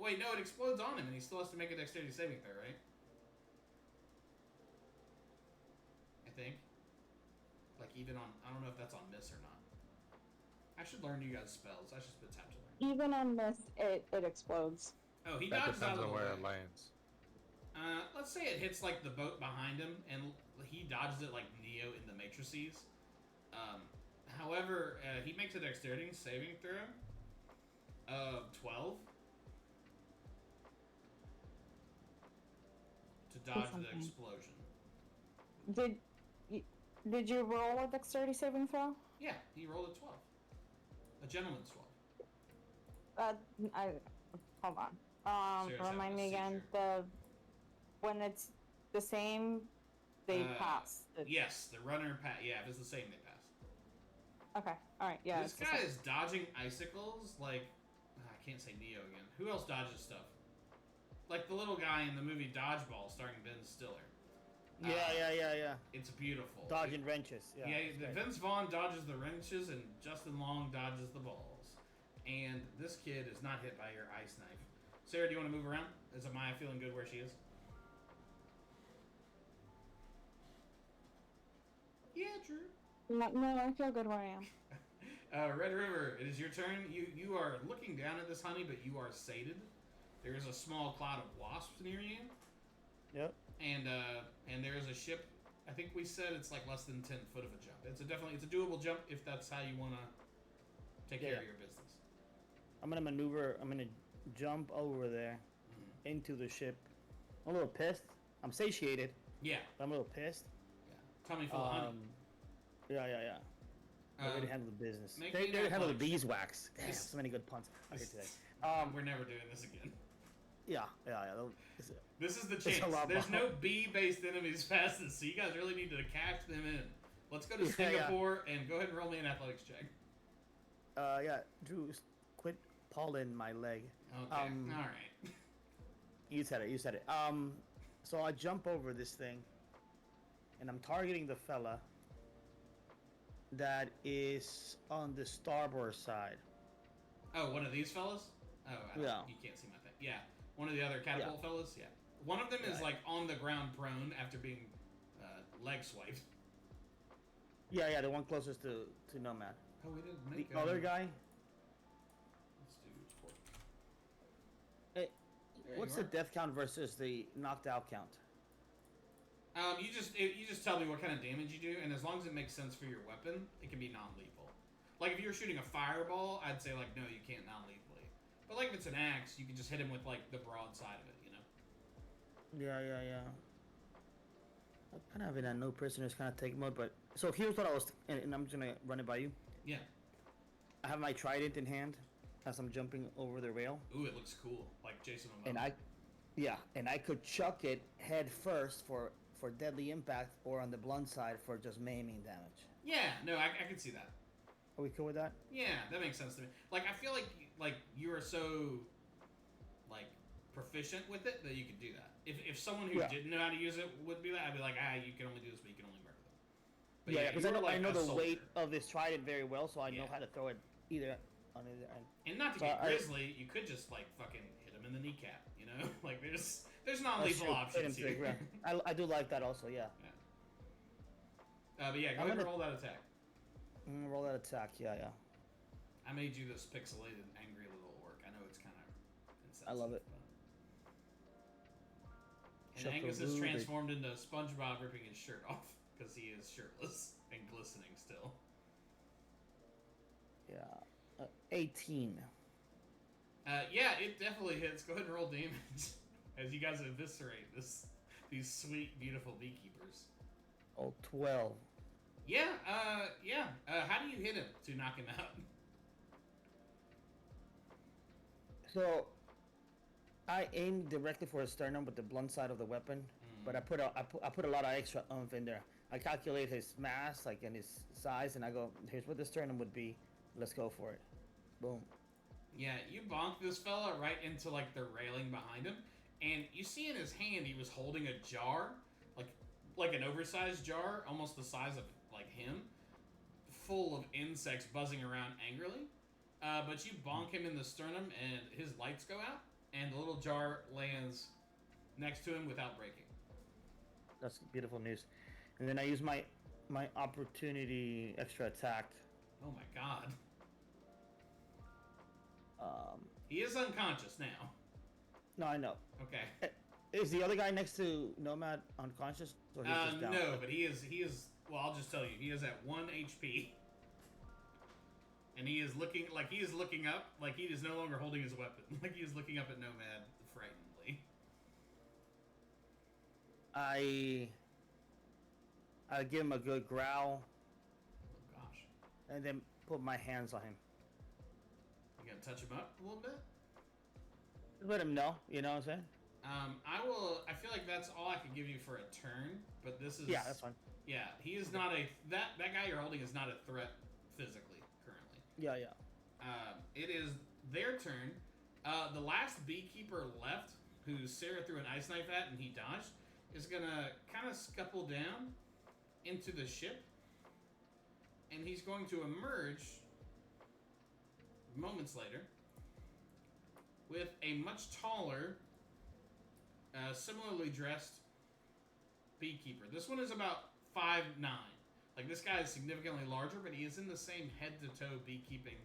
Wait, no, it explodes on him, and he still has to make a dexterity saving throw, right? I think. Like, even on, I don't know if that's on miss or not. I should learn you guys' spells. I should spit tap to learn. Even on this, it explodes. Oh, he That dodges out depends of on the where way. it lands. Let's say it hits like the boat behind him, and he dodges it like Neo in the Matrices. However, he makes a dexterity saving throw of 12 to dodge the something. explosion. Did you roll a dexterity saving throw? Yeah, he rolled a 12. A gentleman's 12. Hold on. Sarah's having Remind a me again. seizure. When it's the same, they pass. Yes, the runner yeah, if it's the same, they pass. Okay. All right. Yeah. This it's the guy same. is dodging icicles like I can't say Neo again. Who else dodges stuff? Like the little guy in the movie Dodgeball, starring Ben Stiller. Yeah. It's beautiful. Dodging wrenches. Yeah. it's great. Vince Vaughn dodges the wrenches and Justin Long dodges the balls. And this kid is not hit by your ice knife. Sarah, do you want to move around? Is Amaya feeling good where she is? Yeah, true. No, I feel good where I am. Red River, it is your turn. You are looking down at this honey, but you are sated. There is a small cloud of wasps near you. Yep. And there is a ship. I think we said it's like less than 10 foot of a jump. It's a doable jump if that's how you want to take care of your business. I'm gonna maneuver. I'm gonna jump over there into the ship. I'm a little pissed. I'm satiated, Yeah. but I'm a little pissed. Tummy full of honey. Yeah. I already Um, handled the business. make They me already handled the athletics. beeswax. Damn, This- so many good puns. Okay, this- today. We're never doing this again. Yeah. This is the It's a chance. lot There's more. no bee-based enemies past this, so you guys really need to cash them in Let's go to Yeah, Singapore and go ahead and roll me an athletics check. Yeah, Drew, quit pulling my leg. Okay. All right. You said it. You said it. So I jump over this thing, and I'm targeting the fella that is on the starboard side. Oh, one of these fellas? Oh, Yeah. You can't see my thing. Yeah, one of the other catapult fellas. Yeah, one of them is Yeah. like on the ground prone after being leg swiped. Yeah, the one closest to Nomad. Oh, we didn't make The other guy. Let's do port. Hey, There what's you the are. death count versus the knocked out count? You just tell me what kind of damage you do, and as long as it makes sense for your weapon, it can be non-lethal. Like if you're shooting a fireball, I'd say like no, you can't non-lethally. But like if it's an axe, you can just hit him with like the broadside of it, you know. Yeah. I'm kind of in a no prisoners kind of take mode, but so here's what I was, and I'm just gonna run it by you. Yeah. I have my trident in hand as I'm jumping over the rail, Ooh, it looks cool, like Jason Momoa. and I could chuck it head first for deadly impact, or on the blunt side for just maiming damage. Yeah, no, I can see that. Are we cool with that? Yeah, that makes sense to me. Like I feel like you are so like proficient with it that you could do that. If someone who Yeah. didn't know how to use it would be that, I'd be like, you can only do this, but you can only murder them. But Yeah, because you are I know like a the weight soldier. of this trident very well, so I know Yeah. how to throw it either on either end. And not to So get I- grisly, you could just like fucking hit him in the kneecap. You know, like there's non-lethal options Hit him here. big, yeah. I do like that also, yeah. But yeah, go I'm ahead and gonna- roll that attack. I'm gonna roll that attack, yeah. I made you this pixelated, angry little orc. I know it's kind of insensitive. I love it. And Shut the Angus is rude- transformed into SpongeBob ripping his shirt off because he is shirtless and glistening still. Yeah. 18. Yeah, it definitely hits. Go ahead and roll damage as you guys eviscerate these sweet, beautiful beekeepers. Oh, 12. Yeah. How do you hit him to knock him out? So, I aim directly for his sternum with the blunt side of the weapon, but I put a lot of extra oomph in there. I calculate his mass, like, and his size, and I go, here's what the sternum would be. Let's go for it. Boom. Yeah, you bonk this fella right into like the railing behind him, and you see in his hand he was holding a jar, like an oversized jar, almost the size of like him, full of insects buzzing around angrily. But you bonk him in the sternum, and his lights go out, and the little jar lands next to him without breaking. That's beautiful news. And then I use my opportunity extra attack. Oh my god. Um, He is unconscious now. no, I know. Okay. Is the other guy next to Nomad unconscious, or he's just down? No, but he is. Well, I'll just tell you, he is at 1 HP, and he is looking up, like he is no longer holding his weapon, like he is looking up at Nomad frightenedly. I give him a good growl, Oh gosh, and then put my hands on him. you gonna touch him up a little bit? Let him know, you know what I'm saying? I will. I feel like that's all I could give you for a turn, but this is. Yeah, that's fine. Yeah, he is not that guy you're holding is not a threat physically currently. Yeah. It is their turn. The last beekeeper left, who Sarah threw an ice knife at and he dodged, is gonna kind of scuffle down into the ship, and he's going to emerge moments later with a much taller, similarly dressed beekeeper. This one is about 5'9". Like, this guy is significantly larger, but he is in the same head-to-toe beekeeping,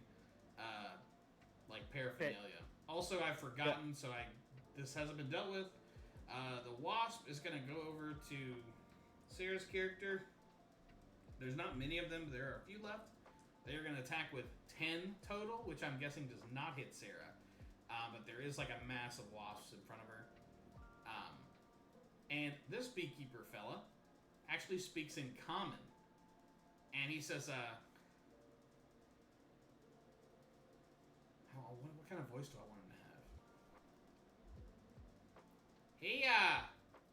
like, paraphernalia. Also, I've forgotten, so this hasn't been dealt with. The wasp is going to go over to Sarah's character. There's not many of them, but there are a few left. They are going to attack with 10 total, which I'm guessing does not hit Sarah. But there is, like, a mass of wasps in front of her. And this beekeeper fella actually speaks in common. And he says, what kind of voice do I want him to have? Hey,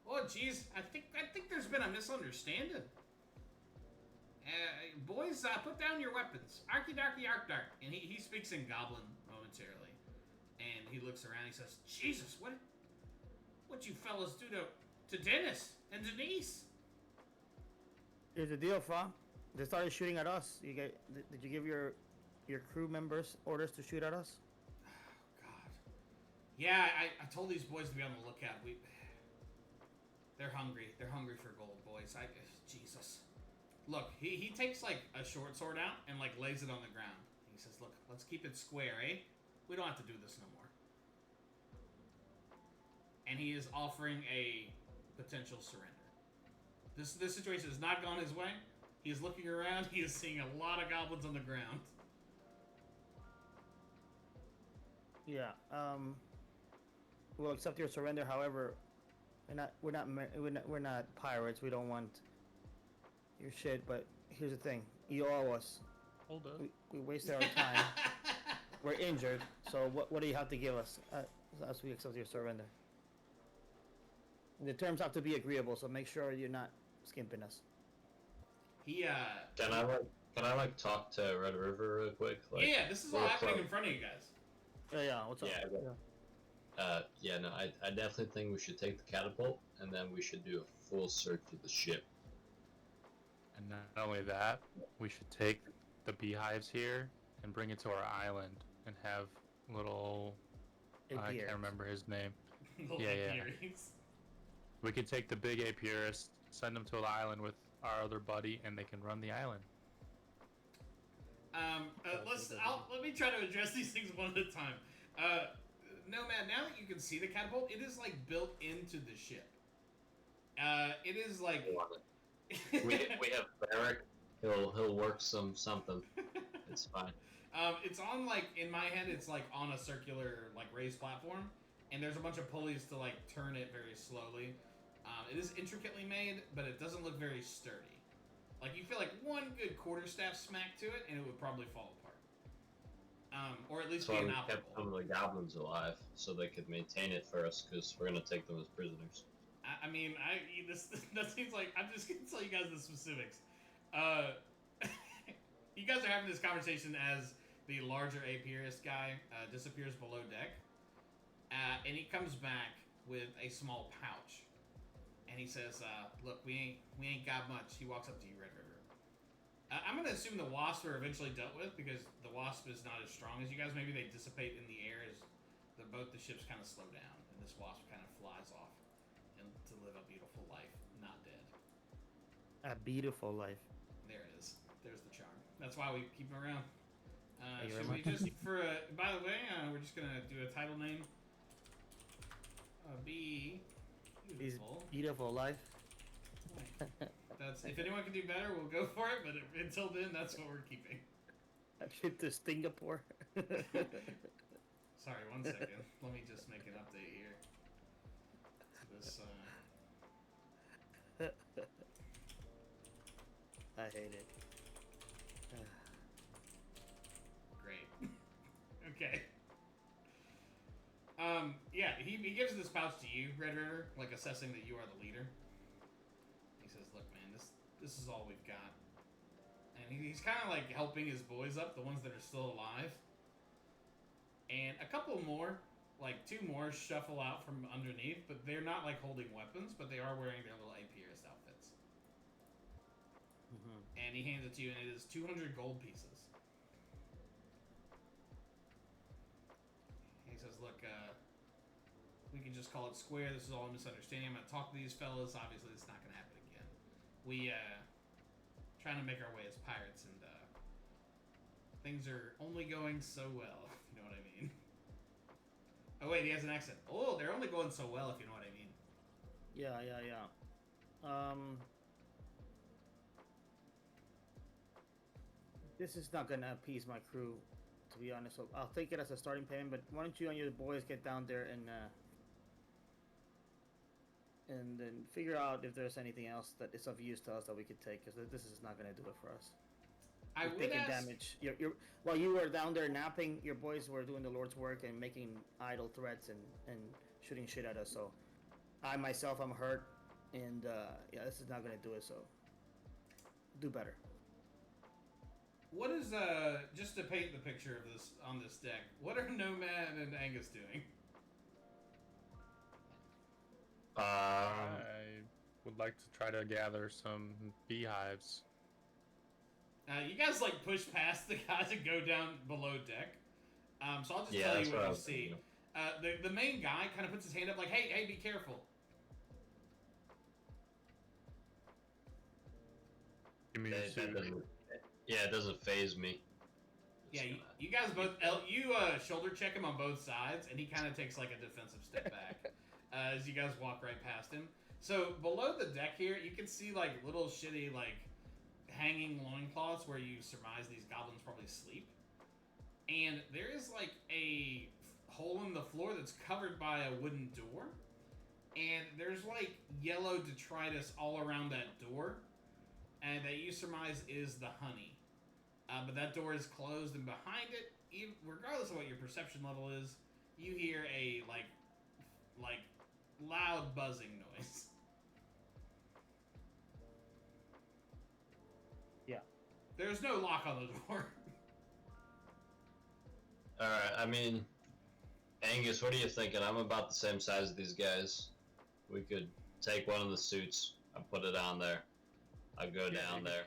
oh geez, I think there's been a misunderstanding. Boys, put down your weapons. Arky darky ark dark. And he speaks in Goblin momentarily. And he looks around. He says, Jesus, what you fellas do to Dennis and Denise? Here's the deal, Fa. They started shooting at us. Did you give your crew members orders to shoot at us? Oh, God. Yeah, I told these boys to be on the lookout. They're hungry. They're hungry for gold, boys. Jesus. Look, he takes like a short sword out and like lays it on the ground. He says, "Look, let's keep it square, eh? We don't have to do this no more." And he is offering a potential surrender. This situation has not gone his way. He is looking around. He is seeing a lot of goblins on the ground. Yeah. We'll accept your surrender. However, we're not pirates. We don't want your shit. But here's the thing: you owe us. Hold up. We wasted our time. We're injured. So what do you have to give us as we accept your surrender? The terms have to be agreeable. So make sure you're not skimping us. He Can I like talk to Red River real quick? Like, yeah, this is all happening in front of you guys. Yeah. What's up? Yeah. No, I definitely think we should take the catapult and then we should do a full search of the ship. And not only that, we should take the beehives here and bring it to our island and have little. I can't remember his name. Yeah. We could take the big apiarist, send him to the island with our other buddy, and they can run the island. Let me try to address these things one at a time. Nomad, now that you can see the catapult, it is like built into the ship. It is like we have Barrick. He'll work something. It's fine. It's on like in my head, it's like on a circular like raised platform, and there's a bunch of pulleys to like turn it very slowly. It is intricately made, but it doesn't look very sturdy. Like you feel like one good quarterstaff smack to it, and it would probably fall apart. Or at least So be we inoperable. kept some of the goblins alive so they could maintain it for us because we're gonna take them as prisoners. That seems like I'm just gonna tell you guys the specifics. You guys are having this conversation as the larger apiarist guy disappears below deck, and he comes back with a small pouch, and he says, "Look, we ain't got much." He walks up to you, Red River. I'm gonna assume the wasps are eventually dealt with because the wasp is not as strong as you guys. Maybe they dissipate in the air as both the ships kind of slow down, and this wasp kind of flies off and to live a beautiful life, not dead. A beautiful life. There it is. There's the charm. That's why we keep him around. Thank you Should very we much. just, by the way, we're just gonna do a title name. Bee-utiful. Beautiful life. That's if anyone can do better, we'll go for it. But until then, that's what we're keeping. A trip to Stingapore. Sorry, 1 second. Let me just make an update here. To this. I hate it. Great. Okay. Yeah, he gives this pouch to you, Red River, like assessing that you are the leader. He says, "Look, man, this is all we've got." And he's kind of like helping his boys up, the ones that are still alive. And a couple more, like 2 more, shuffle out from underneath, but they're not like holding weapons, but they are wearing their little apiarist outfits. Mm-hmm. And he hands it to you, and it is 200 gold pieces. He says, "Look, we can just call it square. This is all a misunderstanding. I'm going to talk to these fellas. Obviously, it's not going to happen again. We, trying to make our way as pirates, and, things are only going so well, if you know what I mean." Oh, wait, he has an accent. "Oh, they're only going so well, if you know what I mean." Yeah. This is not gonna appease my crew, to be honest. So I'll take it as a starting payment. But why don't you and your boys get down there and then figure out if there's anything else that is of use to us that we could take, because this is not gonna do it for us. I You're would taking ask... damage. While you were down there napping, your boys were doing the Lord's work and making idle threats and shooting shit at us. So I myself am hurt, and yeah, this is not gonna do it. So do better. What is just to paint the picture of this on this deck? What are Nomad and Angus doing? I would like to try to gather some beehives. You guys like push past the guys and go down below deck. So I'll just Yeah, tell that's you what what I you was see. thinking. The main guy kind of puts his hand up like, hey, be careful. Give me your That suit. doesn't, yeah, it doesn't phase me. Yeah, Just you guys both shoulder check him on both sides, and he kind of takes like a defensive step back as you guys walk right past him. So below the deck here, you can see like little shitty like hanging loincloths where you surmise these goblins probably sleep. And there is like a hole in the floor that's covered by a wooden door, and there's like yellow detritus all around that door, and that you surmise is the honey. But that door is closed, and behind it, regardless of what your perception level is, you hear a like loud buzzing noise. Yeah. There's no lock on the door. Alright, I mean, Angus, what are you thinking? I'm about the same size as these guys. We could take one of the suits and put it on there. I'll go Yeah, down there.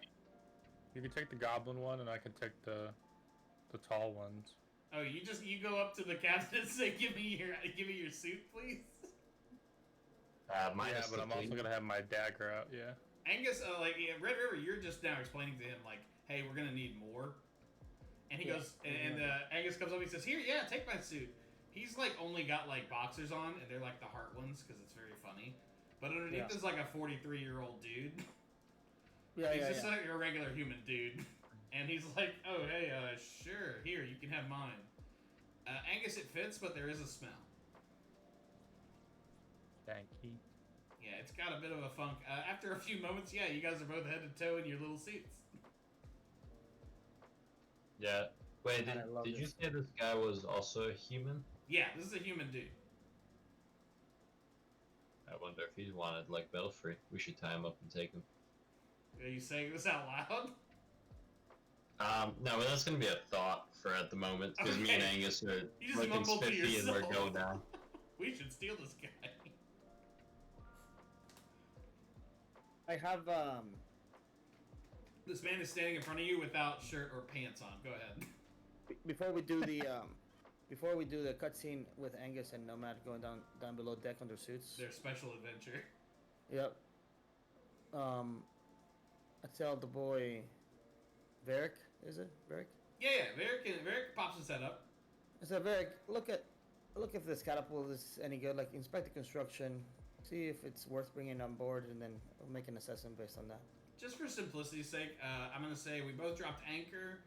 You can take the goblin one, and I can take the tall ones. Oh, you go up to the captain and say, "Give me your suit, please." Yeah, Minus but the I'm also clean. gonna have my dagger out. Yeah. Angus, Red River, you're just now explaining to him like, "Hey, we're gonna need more." And he Yeah. goes, and Angus comes up and he says, "Here, yeah, take my suit." He's like only got like boxers on, and they're like the heart ones because it's very funny. But underneath Yeah. is like a 43-year-old dude. Yeah, He's yeah, just yeah. like a regular human dude. And he's like, "Oh, hey, sure, here, you can have mine." Angus, it fits, but there is a smell. Thank you. Yeah, it's got a bit of a funk. After a few moments, yeah, you guys are both head to toe in your little suits. Yeah. Wait, And I love did you this. say this guy was also a human? Yeah, this is a human dude. I wonder if he wanted, like, metal free. We should tie him up and take him. Are you saying this out loud? No, but that's gonna be a thought for at the moment, because me and Okay. Angus are You just looking mumbled to spiffy and we're yourself. going down. We should steal this guy. I have This man is standing in front of you without shirt or pants on. Go ahead. before we do the cutscene with Angus and Nomad going down below deck on their suits. Their special adventure. Yep. I tell the boy, Varric, is it Varric? Yeah, Varric pops his head up. I said, Varric, look if this catapult is any good. Like, inspect the construction, see if it's worth bringing on board, and then we'll make an assessment based on that. Just for simplicity's sake, I'm gonna say we both dropped anchor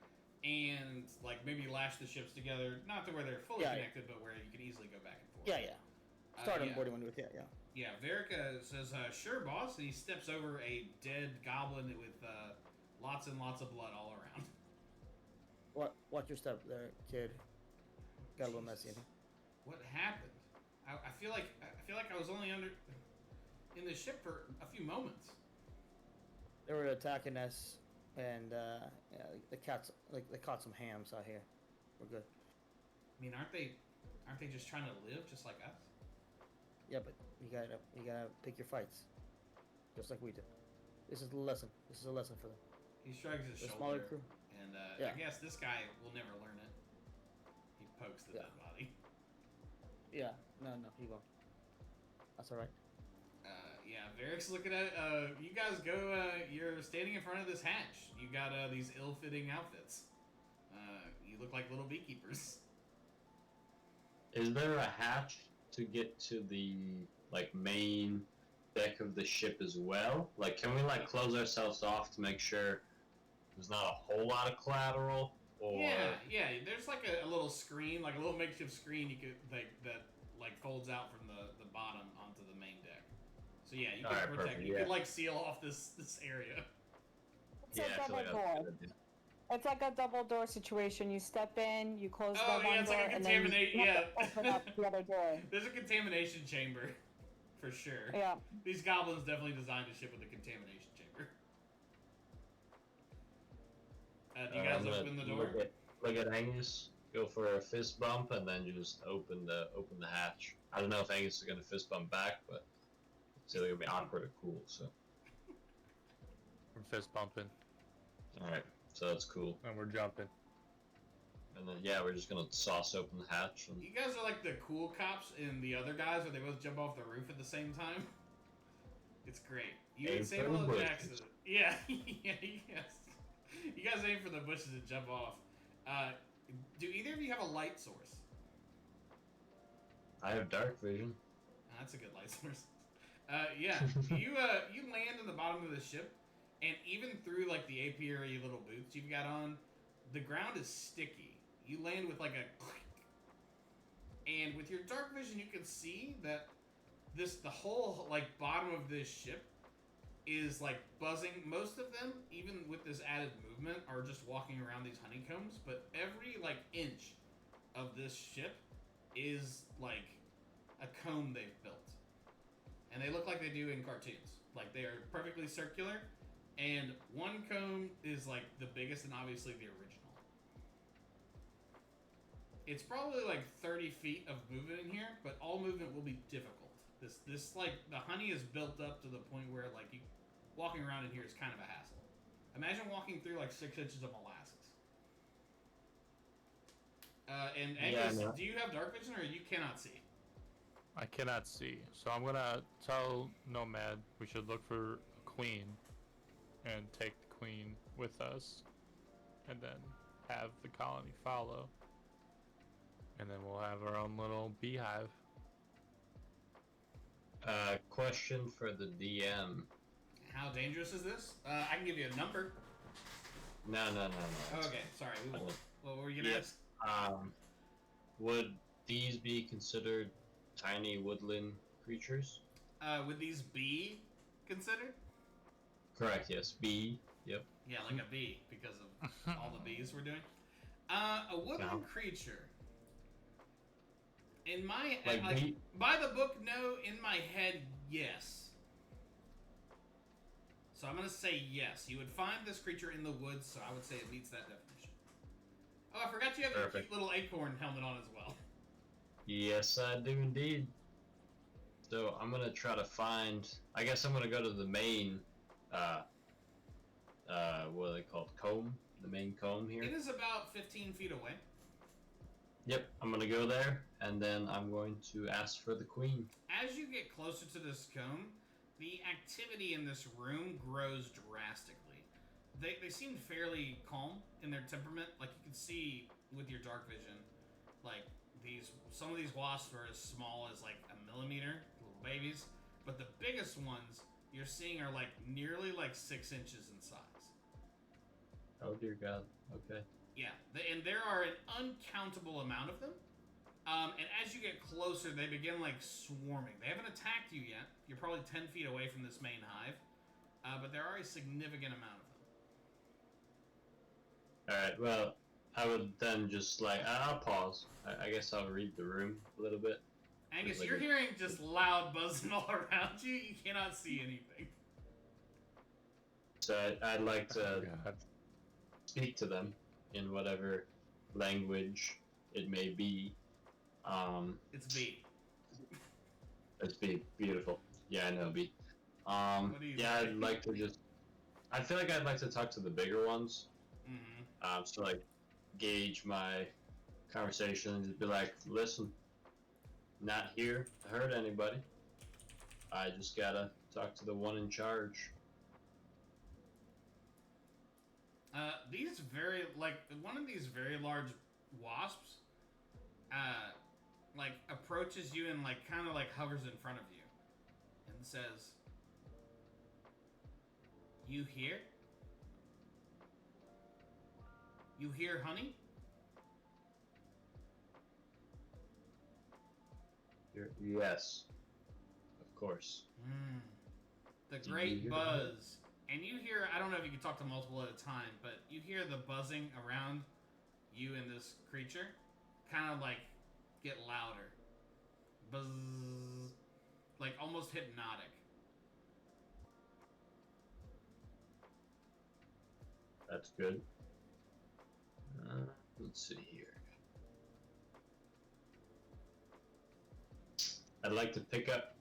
and like maybe lash the ships together, not to where they're fully Yeah, connected, but where you can easily go back and forth. Yeah, yeah. Start yeah. onboarding one with Yeah, Varric says, "Sure, boss," and he steps over a dead goblin with lots and lots of blood all around. Watch your step there, kid. Got a little messy in here. What happened? I feel like I was only in the ship for a few moments. They were attacking us, and yeah, the cats they caught some hams out here. We're good. I mean, aren't they just trying to live just like us? Yeah, but you gotta pick your fights, just like we did. This is the lesson. This is a lesson for them. He shrugs his The shoulder, smaller crew. and Yeah. I guess this guy will never learn it. He pokes the Yeah. dead body. Yeah, no, he won't. That's all right. Yeah, Varric's looking at you guys go. You're standing in front of this hatch. You got these ill-fitting outfits. You look like little beekeepers. Is there a hatch to get to the, like, main deck of the ship as well? Like, can we, like, close ourselves off to make sure there's not a whole lot of collateral? Or... Yeah. There's like a little screen, like a little makeshift screen you could that folds out from the bottom onto the main deck. So yeah, you can Alright, protect. perfect, You yeah. can like seal off this area. It's Yeah, a I feel double like that's a door. good idea. It's like a double door situation. You step in, you close Oh, the yeah, one it's door, like a and then you contaminate- have to open up the other door. There's a contamination chamber, for sure. Yeah. These goblins definitely designed a ship with a contamination chamber. Do you guys I'm gonna open the door? look at Angus, go for a fist bump, and then just open the hatch. I don't know if Angus is gonna fist bump back, but it's either gonna be awkward or cool. So, We're fist bumping all right, so that's cool. and we're jumping. And then yeah, we're just gonna sauce open the hatch. And You guys are like the cool cops and the other guys where they both jump off the roof at the same time. It's great. You Aim and for Samuel the and bushes. Jackson. Yeah, yeah, you guys aim for the bushes and jump off. Do either of you have a light source? I have dark vision. That's a good light source. Yeah, you land in the bottom of the ship, and even through like the apiary little boots you've got on, the ground is sticky. You land with like a click, and with your dark vision, you can see that the whole like bottom of this ship is like buzzing. Most of them, even with this added movement, are just walking around these honeycombs. But every like inch of this ship is like a comb they've built. And they look like they do in cartoons. Like they are perfectly circular, and one comb is like the biggest and obviously the original. It's probably like 30 feet of movement in here, but all movement will be difficult. This like the honey is built up to the point where like walking around in here is kind of a hassle. Imagine walking through like 6 inches of molasses. And Angus, Yeah, no. do you have dark vision or you cannot see? I cannot see, so I'm gonna tell Nomad we should look for a queen and take the queen with us, and then have the colony follow, and then we'll have our own little beehive. Question for the DM. How dangerous is this? I can give you a number. No. Oh, okay, sorry. I don't- What were you gonna Yes. ask? Would these be considered tiny woodland creatures? Would these be considered? Correct. Yes. Bee. Yep. Yeah, like a bee because of all the bees we're doing. A woodland Yeah. creature. In my Like bee. by the book, no. In my head, yes. So I'm gonna say yes. You would find this creature in the woods, so I would say it meets that definition. Oh, I forgot you have your Perfect. cute little acorn helmet on as well. Yes, I do indeed. So I'm gonna try to find. I guess I'm gonna go to the main. What are they called? Comb. The main comb here. It is about 15 feet away. Yep. I'm gonna go there, and then I'm going to ask for the queen. As you get closer to this comb, the activity in this room grows drastically. They seem fairly calm in their temperament. Like you can see with your dark vision, like some of these wasps are as small as like a millimeter, little babies. But the biggest ones you're seeing are like nearly like 6 inches in size. Oh dear God. Okay. Yeah, and there are an uncountable amount of them. And as you get closer, they begin like swarming. They haven't attacked you yet. You're probably 10 feet away from this main hive, but there are a significant amount of them. All right. Well, I would then just like I'll pause. I guess I'll read the room a little bit. Angus, Like you're a- hearing just loud buzzing all around you. You cannot see anything. So I'd like to God. speak to them in whatever language it may be. It's B. It's beautiful. Yeah, I know, B. What do you Yeah, say? I'd like to just. I feel like I'd like to talk to the bigger ones. Mm-hmm. So like gauge my conversation and just be like, listen, not here to hurt anybody. I just gotta talk to the one in charge. These one of these very large wasps, like approaches you and like kind of like hovers in front of you, and says, "You hear? You hear honey?" Yes, of course. The Do you great hear buzz. And you hear, I don't know if you can talk to multiple at a time, but you hear the buzzing around you and this creature kind of like get louder. Buzz. Like almost hypnotic. That's good. Let's see here. I'd like to pick up.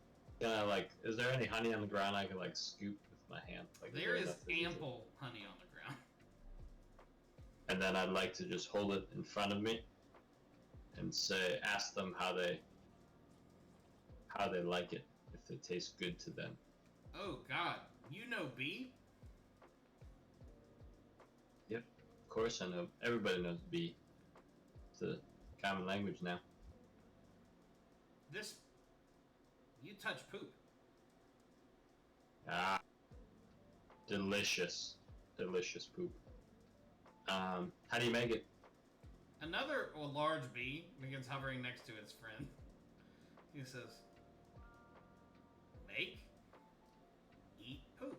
Like, is there any honey on the ground I can like scoop with my hand? Like, There is enough to use it? ample honey on the ground. And then I'd like to just hold it in front of me and ask them how they like it, if it tastes good to them. Oh God, you know Bee? Yep, of course I know. Everybody knows bee. It's a common language now. This, you touch poop. Ah, delicious, delicious poop. How do you make it? Another large bee begins hovering next to its friend. He says, "Make, eat poop."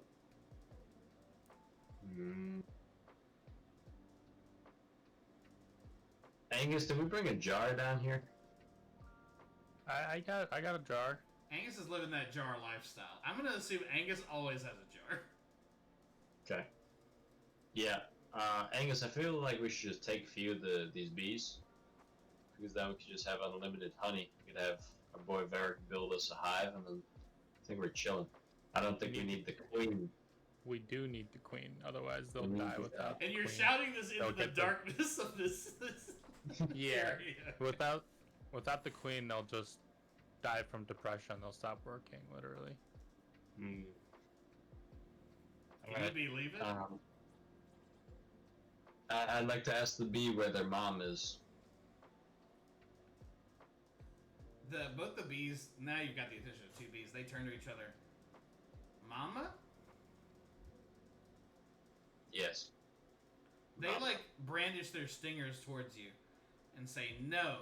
Angus, did we bring a jar down here? I got a jar. Angus is living that jar lifestyle. I'm gonna assume Angus always has a jar. Okay. Yeah. Angus, I feel like we should just take a few of these bees, because then we could just have unlimited honey. We could have our boy Varric build us a hive, and then I think we're chilling. I don't think we need the queen. We do need the queen, otherwise they'll We need die the- without. And the you're queen. shouting this into They'll the get the- darkness of this Yeah. area. Without the queen, they'll just die from depression. They'll stop working, literally. Can Alright. you believe it? I'd like to ask the bee where their mom is. Both the bees, now you've got the attention of two bees, they turn to each other. Mama? Yes. They Mama. like brandish their stingers towards you and say no.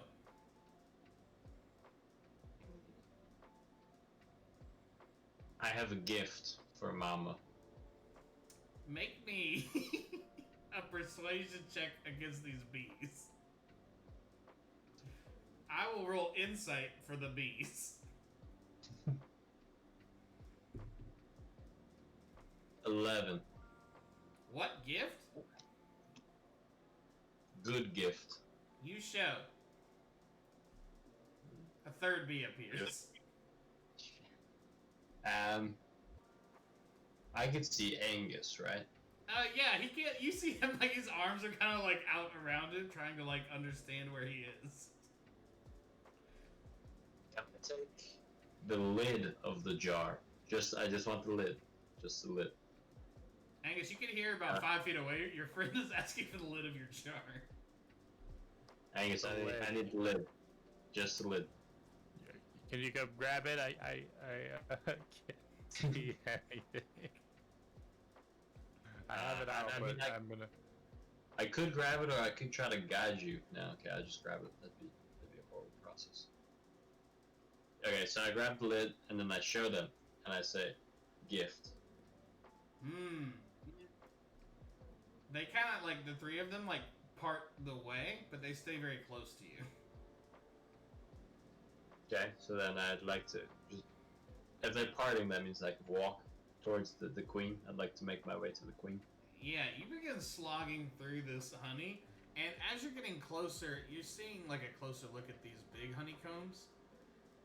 I have a gift for Mama. Make me a persuasion check against these bees. I will roll insight for the bees. 11. What gift? Good gift. You show. A third bee appears. I could see Angus, right? Yeah, he can't. You see him like his arms are kind of like out around him, trying to like understand where he is. I'm gonna take the lid of the jar. I just want the lid. Just the lid. Angus, you can hear about 5 feet away. Your friend is asking for the lid of your jar. Angus, The lid. I need the lid. Just the lid. Can you go grab it? I can't see anything. I have it out, I but mean, I'm gonna. I could grab it, or I could try to guide you. No, okay, I'll just grab it. That'd be a horrible process. Okay, so I grab the lid, and then I show them, and I say, gift. They kind of like the three of them like part the way, but they stay very close to you. Okay, so then I'd like to just, if they're parting, that means I could walk towards the queen. I'd like to make my way to the queen. Yeah, you begin slogging through this honey, and as you're getting closer, you're seeing like a closer look at these big honeycombs.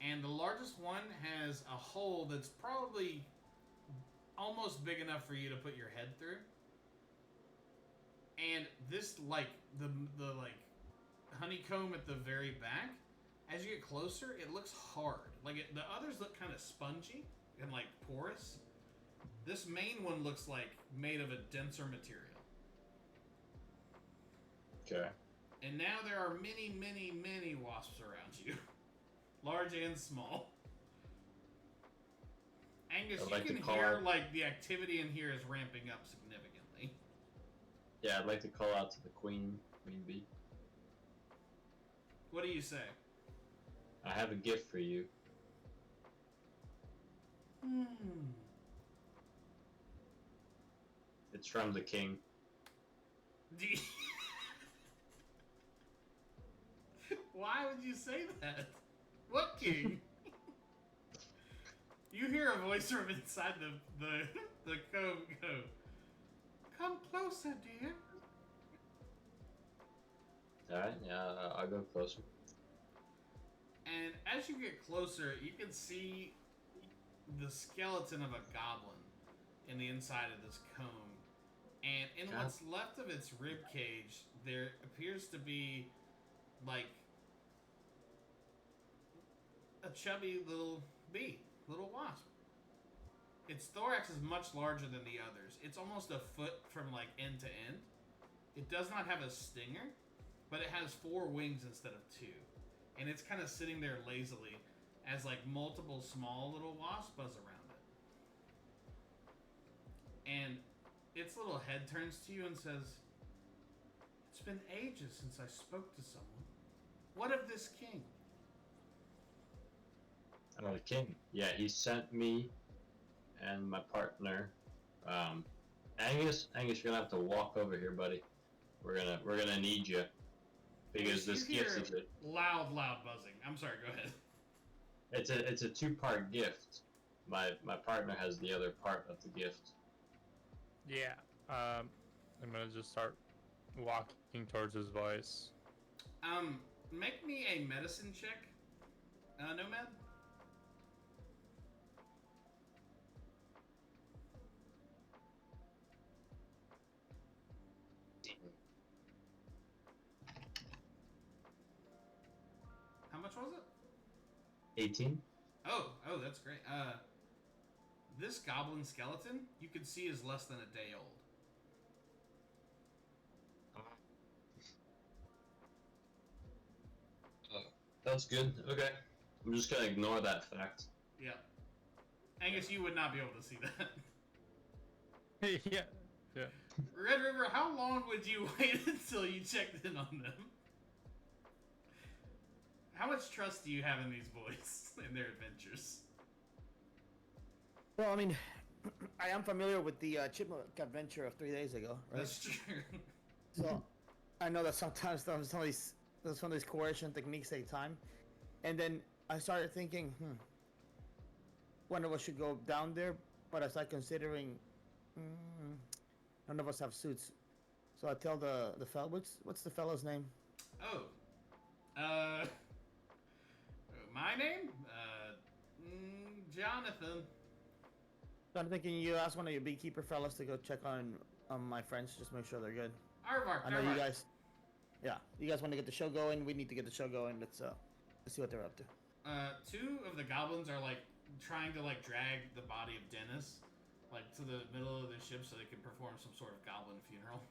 And the largest one has a hole that's probably almost big enough for you to put your head through. And this, like, the like, honeycomb at the very back, as you get closer, it looks hard. Like, the others look kind of spongy and, like, porous. This main one looks like made of a denser material. Okay. And now there are many, many, many wasps around you. Large and small. Angus, I'd like you to can call hear, out- like, the activity in here is ramping up significantly. Yeah, I'd like to call out to the queen bee. What do you say? I have a gift for you. It's from the king. Do you... Why would you say that? What king? You hear a voice from inside the cove go, "Come closer, dear." Alright, yeah, I'll go closer. And as you get closer, you can see the skeleton of a goblin in the inside of this comb. And in God. what's left of its rib cage, there appears to be like a chubby little bee, little wasp. Its thorax is much larger than the others. It's almost a foot from like end to end. It does not have a stinger, but it has 4 wings instead of 2. And it's kind of sitting there lazily as like multiple small little wasps buzz around it. And its little head turns to you and says, "It's been ages since I spoke to someone. What of this king?" The king. Yeah, he sent me and my partner, Angus. Angus, you're gonna have to walk over here, buddy. We're gonna need you because You this hear gift is loud buzzing. I'm sorry. Go ahead. it's a 2-part gift. My partner has the other part of the gift. Yeah. I'm gonna just start walking towards his voice. Make me a medicine check, Nomad. How much was it? 18. Oh, that's great. This goblin skeleton you can see is less than a day old. That's good. Okay. I'm just gonna ignore that fact. Yeah. Angus, you would not be able to see that. Yeah. Yeah. Red River, how long would you wait until you checked in on them? How much trust do you have in these boys and their adventures? Well, I mean, I am familiar with the chipmunk adventure of 3 days ago, right? That's true. So I know that sometimes some of these coercion techniques take time, and then I started thinking, one of us should go down there. But I started considering, none of us have suits, so I tell the fellow, what's the fellow's name? Oh, my name? Jonathan. So I'm thinking you ask one of your beekeeper fellas to go check on my friends, just make sure they're good. Aardvark, I know you guys. Yeah, you guys want to get the show going. We need to get the show going. Let's see what they're up to. 2 of the goblins are like trying to like drag the body of Dennis like to the middle of the ship so they can perform some sort of goblin funeral.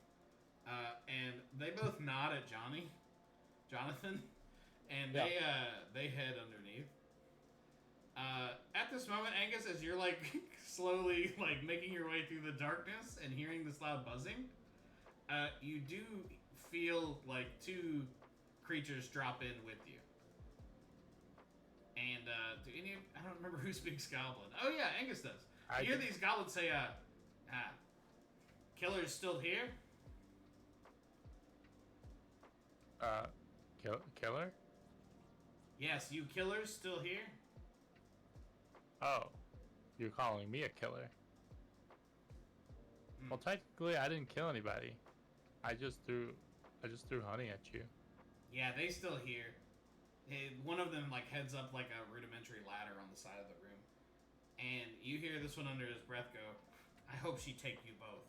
And they both nod at Jonathan, and they head underneath. At this moment, Angus, as you're like slowly like making your way through the darkness and hearing this loud buzzing, you do feel like 2 creatures drop in with you. And do any of, I don't remember who speaks Goblin. Oh yeah, Angus does. You hear these goblins say, "Killer's still here?" Killer? Yes, you killers still here? Oh, you're calling me a killer? Well, technically, I didn't kill anybody. I just threw honey at you. Yeah, they still here. One of them like heads up like a rudimentary ladder on the side of the room, and you hear this one under his breath go, "I hope she take you both."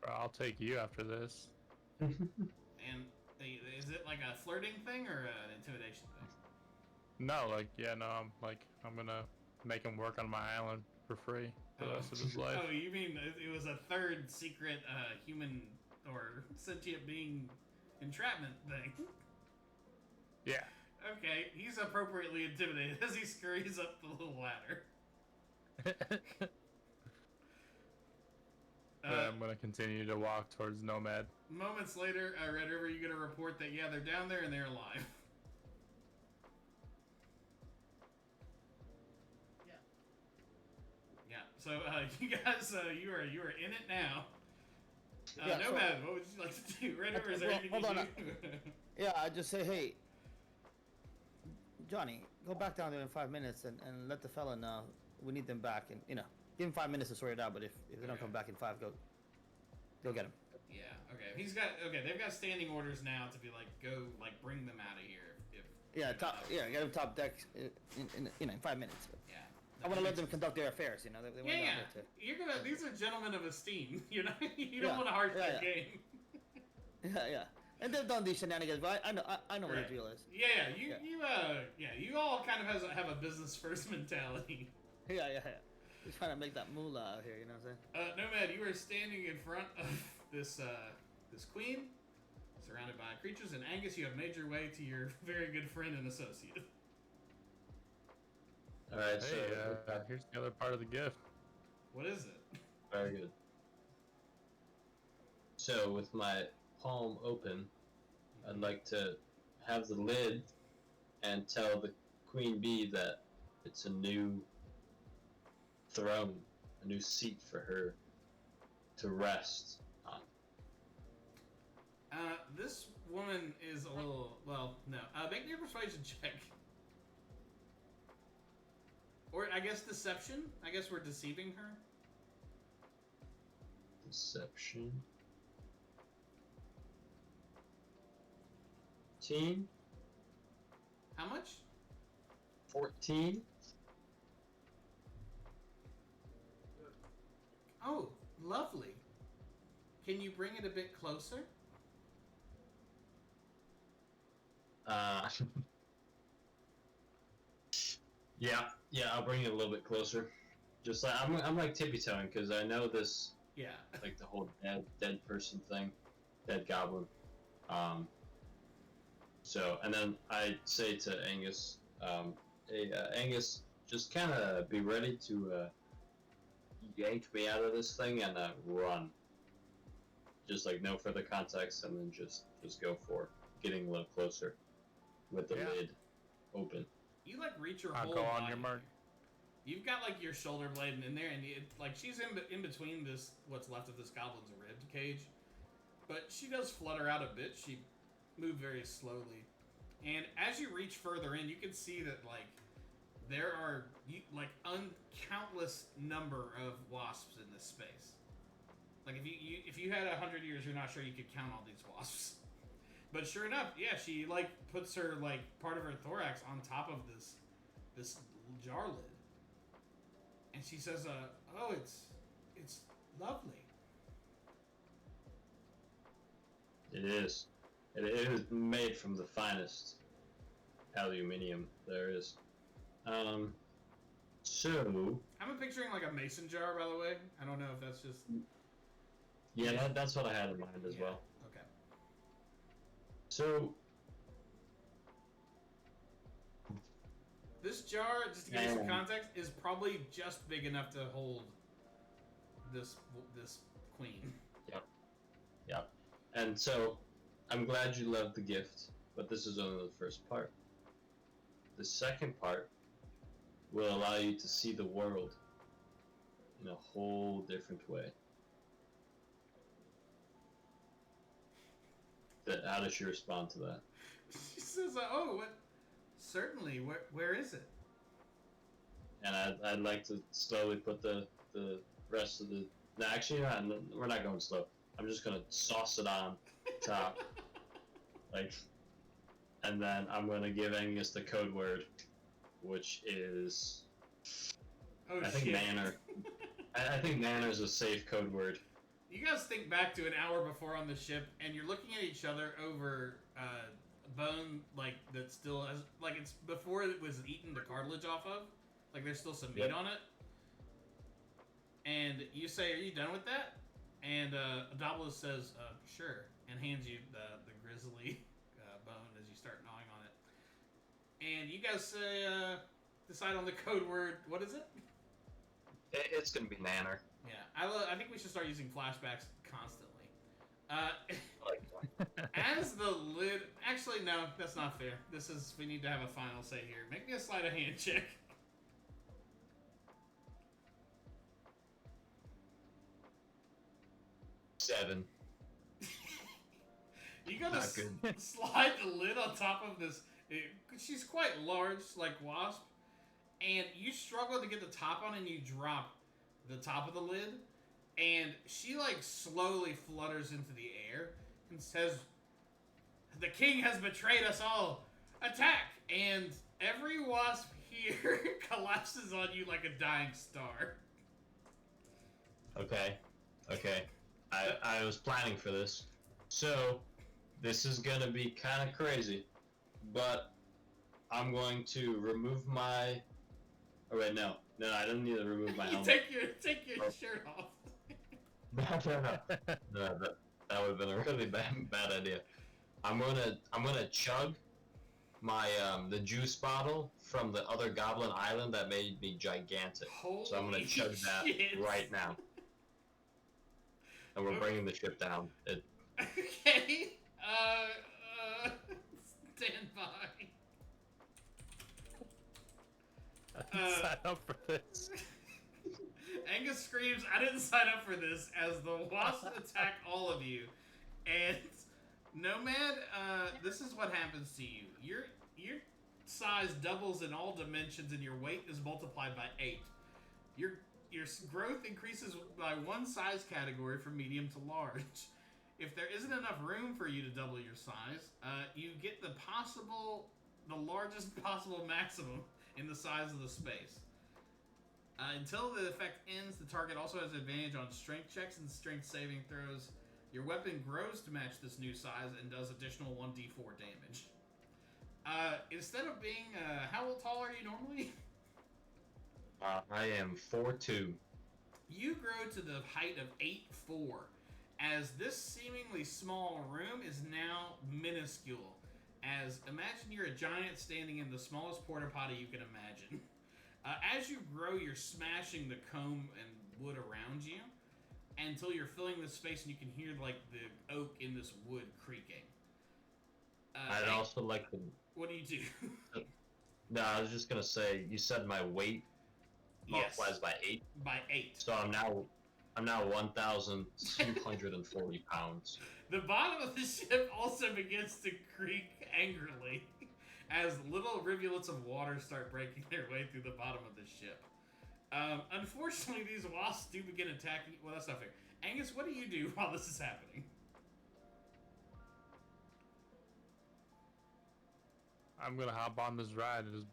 I'll take you after this. And is it like a flirting thing or an intimidation thing? No, I'm gonna make him work on my island for free for the rest of his life. Oh, you mean it was a third secret human or sentient being entrapment thing? Yeah. Okay, he's appropriately intimidated as he scurries up the little ladder. I'm gonna continue to walk towards Nomad. Moments later, Red River, you get a report that they're down there and they're alive. Yeah. So you guys, you are in it now. Nomad, what would you like to do? Red River, is there anything hold you on. do? Yeah, I just say, hey, Johnny, go back down there in 5 minutes and let the fella know we need them back, and give him 5 minutes to sort it out. But if they don't come back in 5, go get him. Yeah. Okay. They've got standing orders now to be like, go, like, bring them out of here. If Yeah, get them top deck in 5 minutes. yeah. I want to let them conduct their affairs. You know, they went Yeah, down yeah. there You're gonna. These are gentlemen of esteem. You know, you don't Yeah, want to harsh yeah, their yeah. game. Yeah. And they've done these shenanigans, but I know what Right. the deal is. Yeah. You all kind of have a business first mentality. Yeah. Just trying to make that moolah out here. You know what I'm saying? Nomad, you are standing in front of this queen, surrounded by creatures, and Angus, you have made your way to your very good friend and associate. All right, Hey, so here's the other part of the gift. What is it? very good. So with my palm open, I'd like to have the lid and tell the queen bee that it's a new throne, a new seat for her to rest on. This woman is a little. Well, no. Make me a persuasion check. Or I guess deception. I guess we're deceiving her. Deception. Team. How much? 14. Oh, lovely. Can you bring it a bit closer? Yeah, I'll bring it a little bit closer. Just like I'm like tippy toeing because I know this, Yeah. like the whole dead person thing, dead goblin. So and then I say to Angus, hey Angus, just kind of be ready to yank me out of this thing and run. Just like no further context, and then just go for getting a little closer with the Yeah. Uh, lid open. You like reach your I'll whole go on body. your mark. You've got like your shoulder blade in there, and like she's in between this what's left of this goblin's rib cage, but she does flutter out a bit. She moved very slowly, and as you reach further in, you can see that like there are like uncountless number of wasps in this space. Like if you had 100 years, you're not sure you could count all these wasps. But sure enough, yeah, she like puts her like part of her thorax on top of this jar lid, and she says, "Oh, it's lovely." It is. It is made from the finest aluminium there is. So I'm picturing like a mason jar, by the way. I don't know if that's just yeah, that's what I had in mind as yeah. well. Okay. So This jar, just to give you some context, is probably just big enough to hold this queen. Yep. And so, I'm glad you loved the gift, but this is only the first part. The second part will allow you to see the world in a whole different way. How does she respond to that? She says, "Oh, what? Certainly. Where is it?" And I'd like to slowly put the rest of the... No, actually, we're not going slow. I'm just going to sauce it on top. Like, and then I'm going to give Angus the code word, which is... Oh, I think shit. Nanner. I think Nanner is a safe code word. You guys think back to an hour before on the ship, and you're looking at each other over bone, like, that still has... Like, it's before it was eaten the cartilage off of. Like, there's still some meat on it. And you say, "Are you done with that?" And Adobolus says, "Sure," and hands you the grizzly bone as you start gnawing on it. And you guys say, decide on the code word. What is it? It's going to be Nanner. Yeah, I think we should start using flashbacks constantly. Like, As the lid... Actually, no, that's not fair. We need to have a final say here. Make me a sleight of hand check. 7. You gotta Not good. slide the lid on top of this. She's quite large, like wasp, and you struggle to get the top on, and you drop the top of the lid, and she like slowly flutters into the air and says, "The king has betrayed us all. Attack!" And every wasp here collapses on you like a dying star. Okay. I was planning for this. So, this is gonna be kind of crazy, but I'm going to remove my... Oh, wait, no, I don't need to remove my You helmet. take your shirt off. No, that would have been a really bad idea. I'm gonna chug my the juice bottle from the other goblin island that made me gigantic. So I'm gonna Holy chug that shit. right now. And we're bringing the ship down. Okay. Stand by. I didn't sign up for this. Angus screams, "I didn't sign up for this," as the wasps attack all of you. And Nomad, this is what happens to you. Your size doubles in all dimensions, and your weight is multiplied by 8. Your growth increases by 1 size category from medium to large. If there isn't enough room for you to double your size, you get the largest possible maximum in the size of the space. Until the effect ends, the target also has advantage on strength checks and strength saving throws. Your weapon grows to match this new size and does additional 1d4 damage. Instead of being, how tall are you normally? I am 4'2". You grow to the height of 8'4", as this seemingly small room is now minuscule. As imagine you're a giant standing in the smallest porta potty you can imagine. As you grow, you're smashing the comb and wood around you until you're filling this space and you can hear like the oak in this wood creaking. I'd also like to... What do you do? No, I was just gonna say, you said my weight multiplies by 8? By 8. So I'm now 1,240 pounds. The bottom of the ship also begins to creak angrily as little rivulets of water start breaking their way through the bottom of the ship. Unfortunately, these wasps do begin attacking. Well, that's not fair. Angus, what do you do while this is happening? I'm gonna hop on this ride and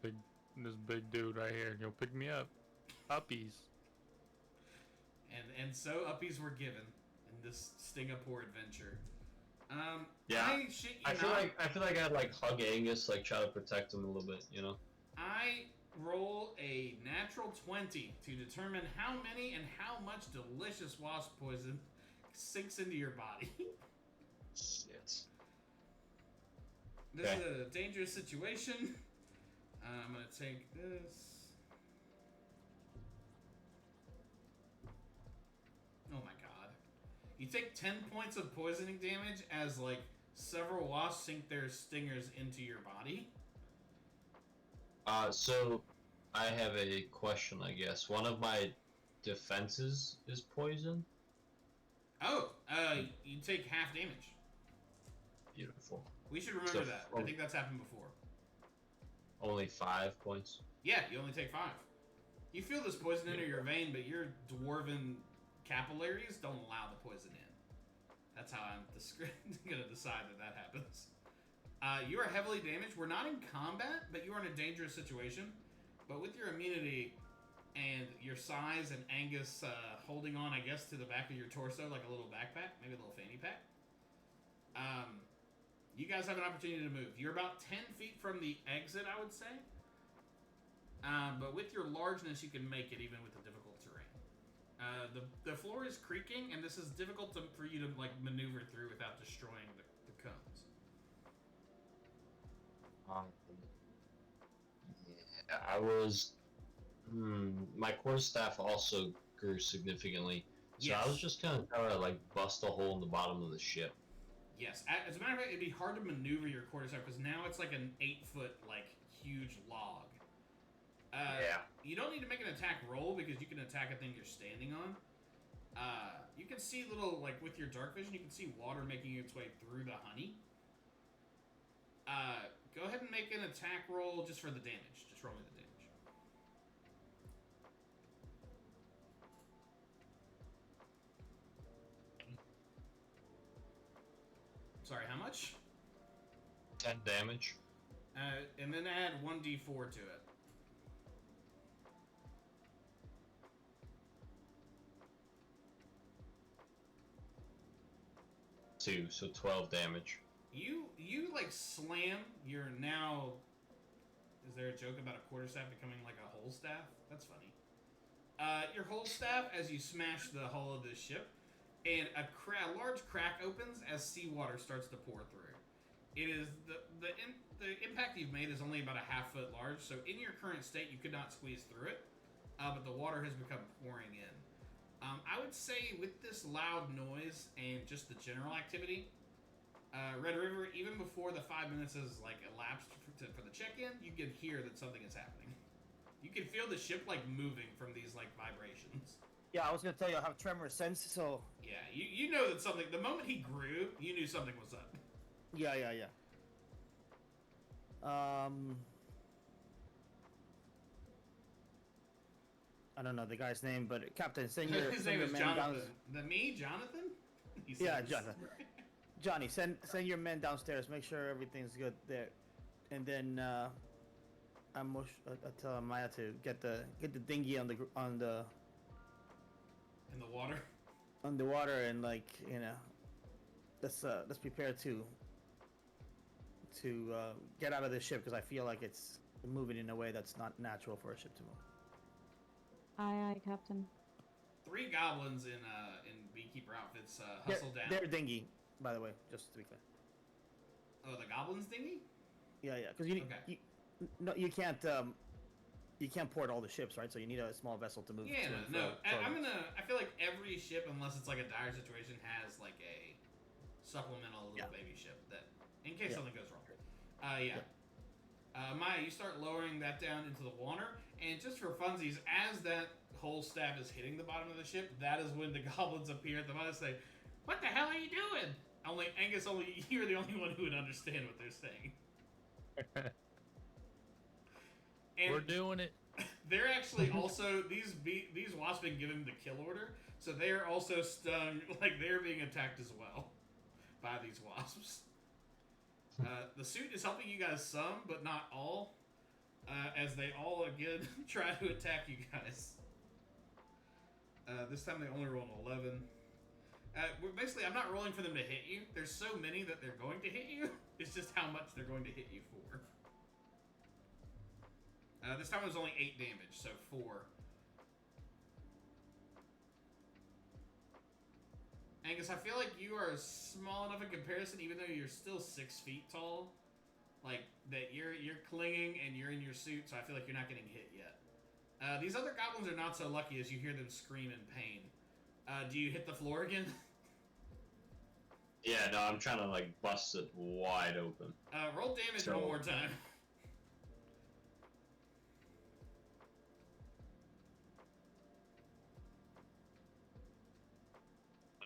this big dude right here. He'll pick me up. Uppies. And so uppies were given in this Stingapore adventure. Yeah, I feel like I'd like hug Angus, like try to protect him a little bit, you know. I roll a natural 20 to determine how many and how much delicious wasp poison sinks into your body. Shit. This is a dangerous situation. I'm gonna take this. Oh my god. You take 10 points of poisoning damage as like several wasps sink their stingers into your body. So I have a question, I guess. One of my defenses is poison. Oh, you take half damage. Beautiful. We should remember that. I think that's happened before. Only 5 points. Yeah, you only take 5. You feel this poison enter your vein, but your dwarven capillaries don't allow the poison in. That's how I'm going to decide that happens. You are heavily damaged. We're not in combat, but you are in a dangerous situation. But with your immunity and your size and Angus holding on, I guess, to the back of your torso like a little backpack, maybe a little fanny pack, you guys have an opportunity to move. You're about 10 feet from the exit, I would say. But with your largeness, you can make it even with the difficult terrain. The floor is creaking, and this is difficult for you to like maneuver through without destroying the cones. Yeah, I was... my quarterstaff also grew significantly. So Yes. I was just gonna try to like bust a hole in the bottom of the ship. Yes, as a matter of fact, it'd be hard to maneuver your quarterstaff because now it's like an 8-foot, like, huge log. Yeah. You don't need to make an attack roll because you can attack a thing you're standing on. You can see little, like, with your dark vision, you can see water making its way through the honey. Go ahead and make an attack roll just for the damage. Just roll me the damage. 10 damage. And then add 1d4 to it. 2, so 12 damage. You like slam your now. Is there a joke about a quarterstaff becoming like a whole staff? That's funny. Your whole staff as you smash the hull of this ship, and a large crack opens as seawater starts to pour through. It is the impact you've made is only about a half foot large, so in your current state you could not squeeze through it, but the water has become pouring in. I would say with this loud noise and just the general activity, Red River, even before the 5 minutes has like elapsed for the check-in, you can hear that something is happening. You can feel the ship like moving from these like vibrations. Yeah, I was gonna tell you I have tremor sense, so Yeah, you know that something. The moment he grew, you knew something was up. yeah. I don't know the guy's name, but Captain, send your His send name your is men Jonathan. down. Jonathan? He Yeah, says. Jonathan. Johnny, send your men downstairs. Make sure everything's good there, and then I tell Maya to get the dinghy on the In the water. water, and like let's prepare to get out of this ship because I feel like it's moving in a way that's not natural for a ship to move. Aye, Captain. 3 goblins in beekeeper outfits hustle down. Their dinghy, by the way, just to be clear. Oh, the goblins dinghy? Yeah, because you Okay. you can't port all the ships, right? So you need a small vessel to move. Yeah, to and no. fro. I feel like every ship, unless it's like a dire situation, has like a supplemental little baby ship that, in case something goes wrong. Maya, you start lowering that down into the water, and just for funsies, as that whole staff is hitting the bottom of the ship, that is when the goblins appear at the bottom and say, "What the hell are you doing?" Angus, you're the only one who would understand what they're saying. And We're doing it. they're actually also these wasps been given the kill order, so they are also stung. Like they're being attacked as well by these wasps. The suit is helping you guys some, but not all, as they all again try to attack you guys. This time they only roll an 11. Basically, I'm not rolling for them to hit you. There's so many that they're going to hit you. It's just how much they're going to hit you for. This time it was only 8 damage, so 4. Angus, I feel like you are small enough in comparison, even though you're still 6 feet tall. Like that, you're clinging and you're in your suit, so I feel like you're not getting hit yet. These other goblins are not so lucky as you hear them scream in pain. Do you hit the floor again? Yeah, no, I'm trying to like bust it wide open. Roll damage one more time.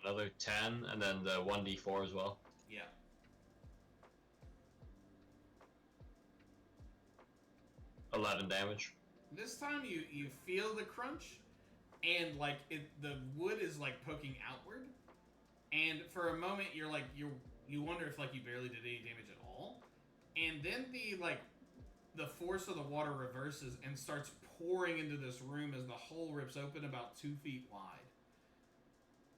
Another 10, and then the 1d4 as well. Yeah. $11 damage. This time you feel the crunch, and like the wood is like poking outward, and for a moment you wonder if like you barely did any damage at all, and then the force of the water reverses and starts pouring into this room as the hole rips open about 2 feet wide.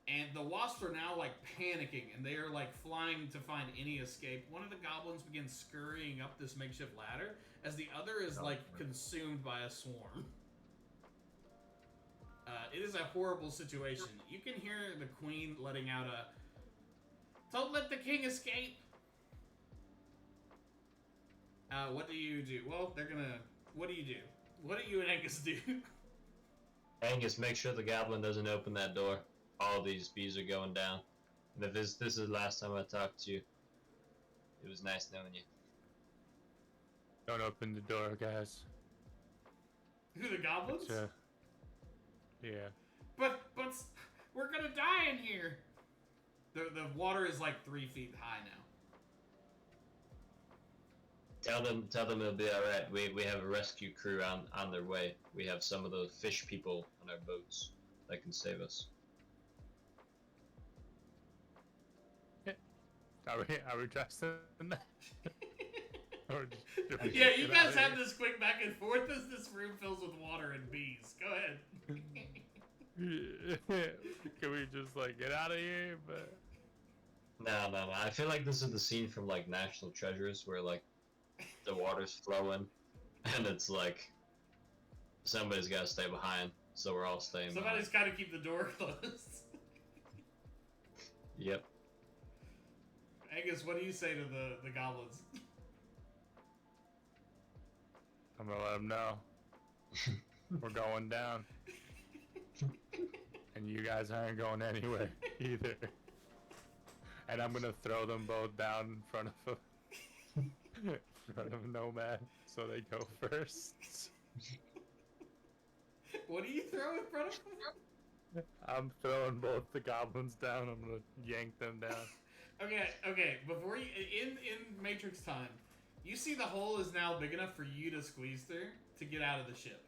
And the wasps are now like panicking, and they are like flying to find any escape. One of the goblins begins scurrying up this makeshift ladder, as the other is consumed by a swarm. It is a horrible situation. You can hear the queen letting out a, "Don't let the king escape." What do you do? Well, they're gonna. What do you do? What do you and Angus do? Angus, make sure the goblin doesn't open that door. All these bees are going down. And if this is the last time I talked to you, it was nice knowing you. Don't open the door, guys. Who, the goblins? Yeah. But we're gonna die in here. The water is like 3 feet high now. Tell them it'll be alright. We have a rescue crew on their way. We have some of those fish people on our boats that can save us. Are we dressed in that? Or did we Yeah, just you get guys outta have this quick back and forth as this room fills with water and bees. Go ahead. here? Can we just like get out of here? But No. I feel like this is the scene from like National Treasures where like the water's flowing, and it's like somebody's got to stay behind, so we're all staying Somebody's behind. got to keep the door closed. Yep. Angus, what do you say to the goblins? I'm gonna let them know we're going down, and you guys aren't going anywhere either. And I'm gonna throw them both down in front of Nomad, so they go first. What do you throw in front of them? I'm throwing both the goblins down. I'm gonna yank them down. Okay. Before you in Matrix time, you see the hole is now big enough for you to squeeze through to get out of the ship.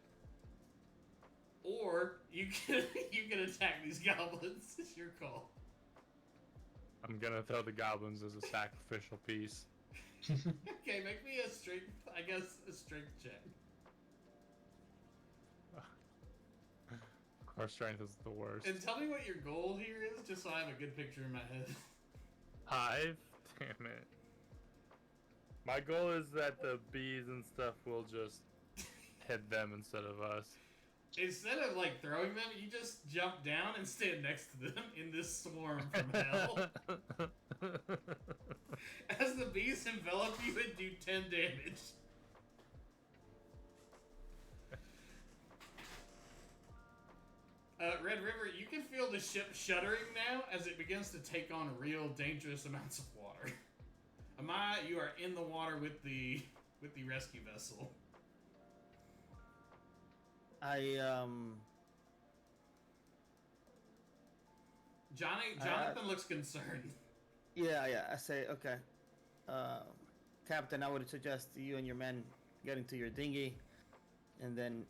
Or you can attack these goblins. It's your call. I'm gonna throw the goblins as a sacrificial piece. Okay, make me a strength. I guess a strength check. Our strength is the worst. And tell me what your goal here is, just so I have a good picture in my head. 5? Damn it. My goal is that the bees and stuff will just hit them instead of us. Instead of like throwing them, you just jump down and stand next to them in this swarm from hell. As the bees envelop you and do 10 damage. Red River, you can feel the ship shuddering now as it begins to take on real dangerous amounts of water. Amaya, you are in the water with the rescue vessel. Jonathan looks concerned. Yeah. I say, okay. Captain, I would suggest you and your men get into your dinghy, and then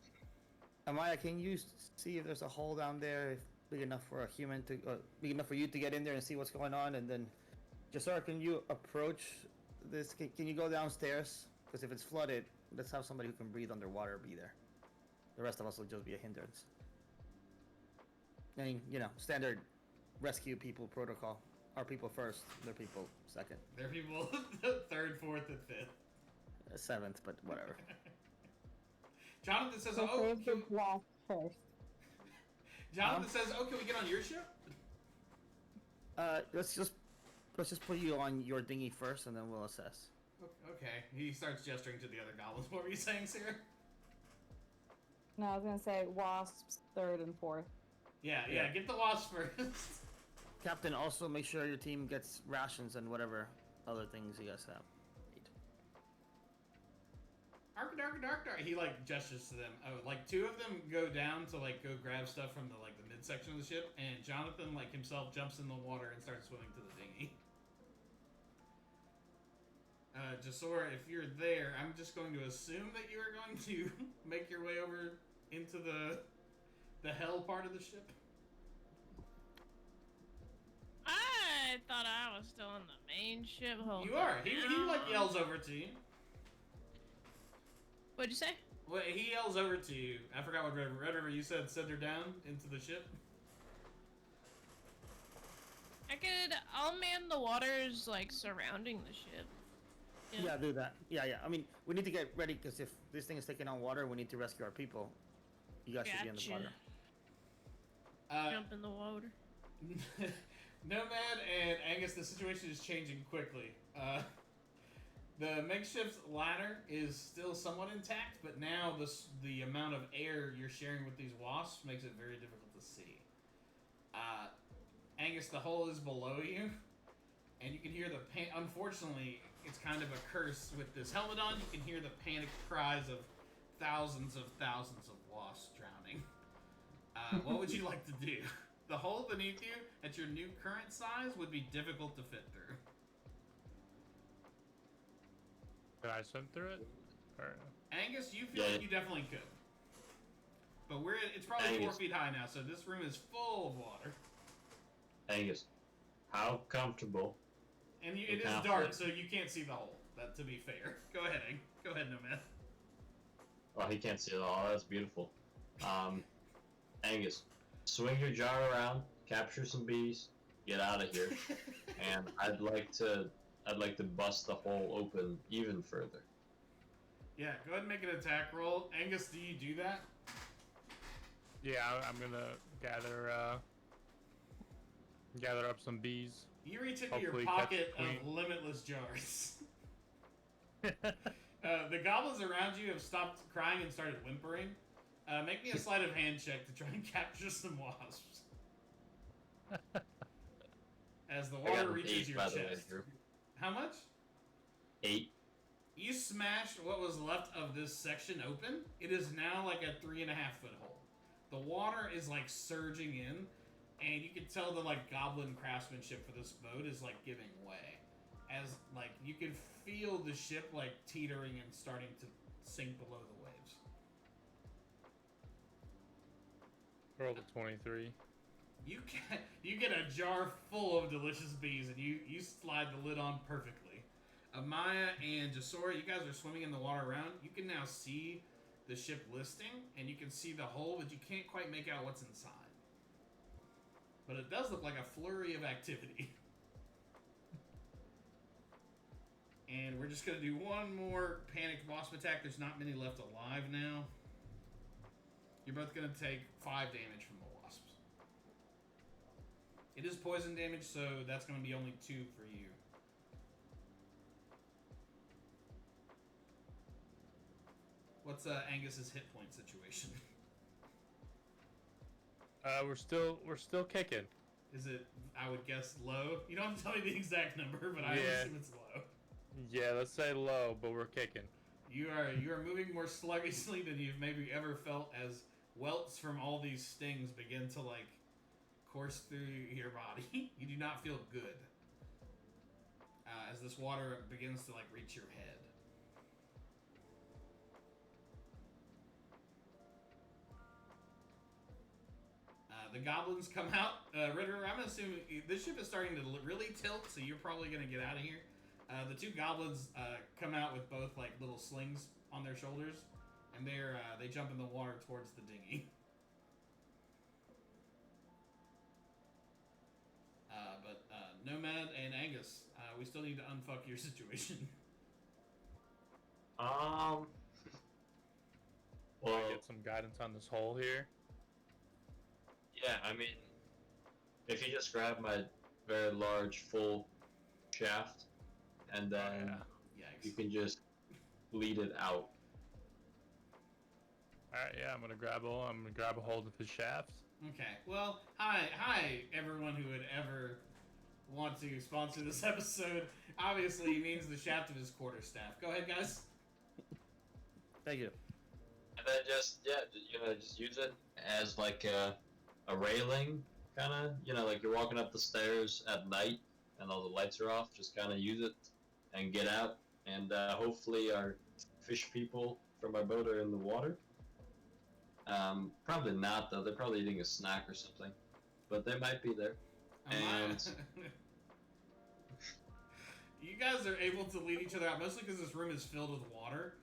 Amaya, can you see if there's a hole down there, if big enough for a human to, big enough for you to get in there and see what's going on? And then, Jasar, can you approach this? Can you go downstairs? Because if it's flooded, let's have somebody who can breathe underwater be there. The rest of us will just be a hindrance. And standard rescue people protocol. Our people first, their people second. Their people third, fourth, and fifth. Seventh, but whatever. Jonathan says, So "Oh." save the blast first. Jonathan says, "Oh, can we get on your ship?" Let's just put you on your dinghy first, and then we'll assess. Okay. He starts gesturing to the other goblins. What were you saying, Sarah? No, I was gonna say wasps third and fourth. Yeah. Get the wasp first. Captain, also make sure your team gets rations and whatever other things you guys have. Dark. He like gestures to them. Oh, like two of them go down to like go grab stuff from the midsection of the ship, and Jonathan like himself jumps in the water and starts swimming to the dinghy. Jasora, if you're there, I'm just going to assume that you are going to make your way over into the hell part of the ship. I thought I was still in the main ship. Hold You are. on He now. like yells over to you. What'd you say? Well, he yells over to you. I forgot what Red River you said. Send her down into the ship. I'll man the waters like surrounding the ship. Yeah, do that. Yeah. I mean, we need to get ready because if this thing is taking on water, we need to rescue our people. You guys should be in the Gotcha. water. Jump in the water. Nomad and Angus, the situation is changing quickly. The makeshift ladder is still somewhat intact, but now the amount of air you're sharing with these wasps makes it very difficult to see. Angus, the hole is below you, and you can hear the unfortunately, it's kind of a curse with this helmet on. You can hear the panicked cries of thousands of wasps drowning. What would you like to do? The hole beneath you, at your new current size, would be difficult to fit through. Can I swim through it? Or... Angus, you feel like you definitely could. But it's probably 4 feet high now, so this room is full of water. Angus, how comfortable? And it is dark, so you can't see the hole. That to be fair. Go ahead, Ang. Go ahead, Nomad. Oh, he can't see it all. That's beautiful. Angus, swing your jar around, capture some bees, get out of here, and I'd like to bust the hole open even further. Yeah, go ahead and make an attack roll. Angus, do you do that? Yeah, I'm gonna gather up some bees. You reach into your Hopefully catch pocket the of queen. limitless jars. The goblins around you have stopped crying and started whimpering. Make me a sleight of hand check to try and capture some wasps. As the I got water an reaches 8, your by the way, chest. Drew. How much? 8. You smashed what was left of this section open. It is now like a 3.5-foot hole. The water is like surging in, and you can tell the like goblin craftsmanship for this boat is like giving way. As like you can feel the ship like teetering and starting to sink below the waves. Roll the 23. You get a jar full of delicious bees, and you slide the lid on perfectly. Amaya and Jasora, you guys are swimming in the water around. You can now see the ship listing, and you can see the hole, but you can't quite make out what's inside. But it does look like a flurry of activity. And we're just going to do one more panicked wasp attack. There's not many left alive now. You're both going to take 5 damage from the wasps. It is poison damage, so that's going to be only 2 for you. What's Angus's hit point situation? We're still kicking. Is it, I would guess, low? You don't have to tell me the exact number, but I would Yeah. assume it's low. Yeah, let's say low, but we're kicking. You are moving more sluggishly than you've maybe ever felt as welts from all these stings begin to like course through your body. You do not feel good as this water begins to like reach your head. The goblins come out. Ritter, I'm assuming this ship is starting to really tilt, so you're probably going to get out of here. The 2 goblins come out with both like little slings on their shoulders, and they jump in the water towards the dinghy. But Nomad and Angus, we still need to unfuck your situation. Well, Get some guidance on this hole here. yeah, I mean, if you just grab my very large full shaft, and then Yikes. you can just bleed it out. Alright, yeah, I'm gonna grab a hold of his shaft. Okay. Well, hi, everyone who would ever want to sponsor this episode. Obviously, he means the shaft of his quarterstaff. Go ahead, guys. Thank you. And then just use it as like a railing, kind of, like you're walking up the stairs at night and all the lights are off. Just kind of use it and get out. And hopefully our fish people from our boat are in the water. Probably not, though. They're probably eating a snack or something. But they might be there. And you guys are able to lead each other out, mostly because this room is filled with water.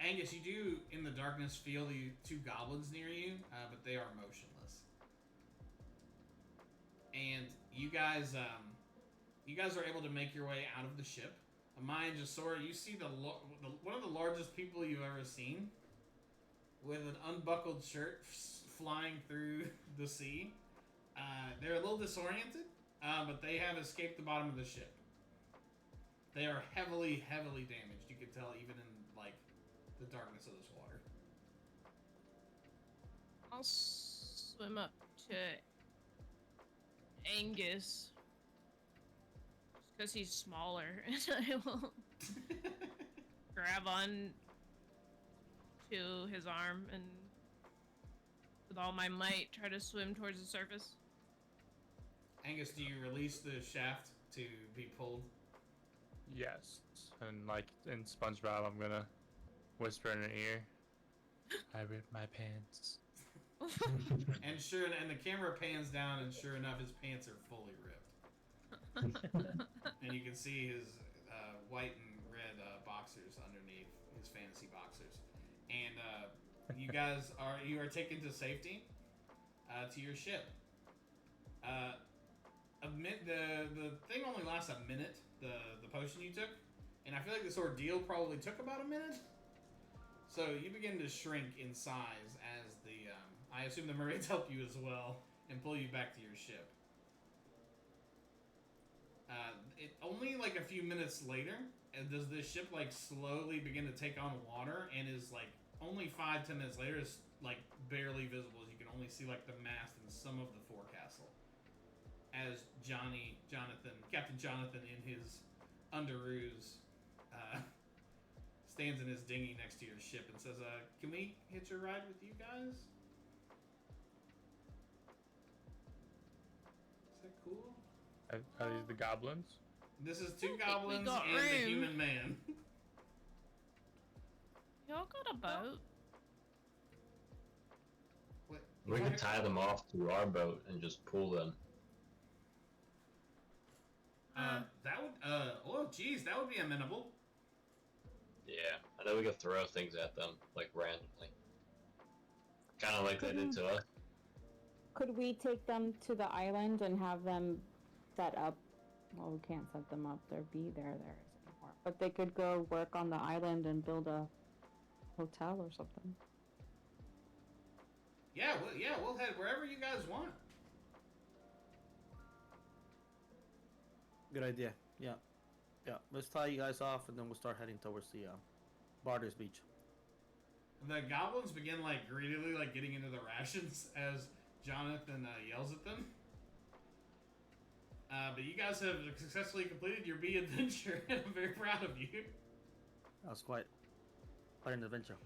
Angus, you do, in the darkness, feel the 2 goblins near you, but they are motionless. And you guys are able to make your way out of the ship. Amaya and Jasora, you see one of the largest people you've ever seen, with an unbuckled shirt flying through the sea. They're a little disoriented, but they have escaped the bottom of the ship. They are heavily, heavily damaged. You can tell even in like the darkness of this water. I'll swim up to Angus. Just because he's smaller, and I will grab on to his arm and with all my might try to swim towards the surface. Angus, do you release the shaft to be pulled? Yes. And like in SpongeBob, I'm gonna whisper in her ear, I ripped my pants. And the camera pans down, and sure enough, his pants are fully ripped. And you can see his white and red boxers underneath his fantasy boxers, and you guys are taken to safety to your ship. The thing only lasts a minute. The potion you took, and I feel like this ordeal probably took about a minute. So you begin to shrink in size as the I assume the Marines help you as well and pull you back to your ship. It only like a few minutes later does this ship like slowly begin to take on water, and is like only 5-10 minutes later is like barely visible, as you can only see like the mast and some of the forecastle. As Captain Jonathan in his underoos stands in his dinghy next to your ship and says, "Can we hitch a ride with you guys? Is that cool?" Are these the goblins? This is 2 think we goblins got and the room. human man. Y'all got a boat? What? We could tie them off to our boat and just pull them. That would, oh geez, that would be amenable. Yeah, and then we could throw things at them, like randomly. Kind of like they did to us. Could we take them to the island and have them set up? Well, we can't set them up. There anymore. But they could go work on the island and build a hotel or something. Yeah, we'll head wherever you guys want. Good idea. Yeah. Let's tie you guys off, and then we'll start heading towards the Barter's Beach. The goblins begin like greedily like getting into the rations as Jonathan yells at them. But you guys have successfully completed your bee adventure, and I'm very proud of you. That was quite an adventure.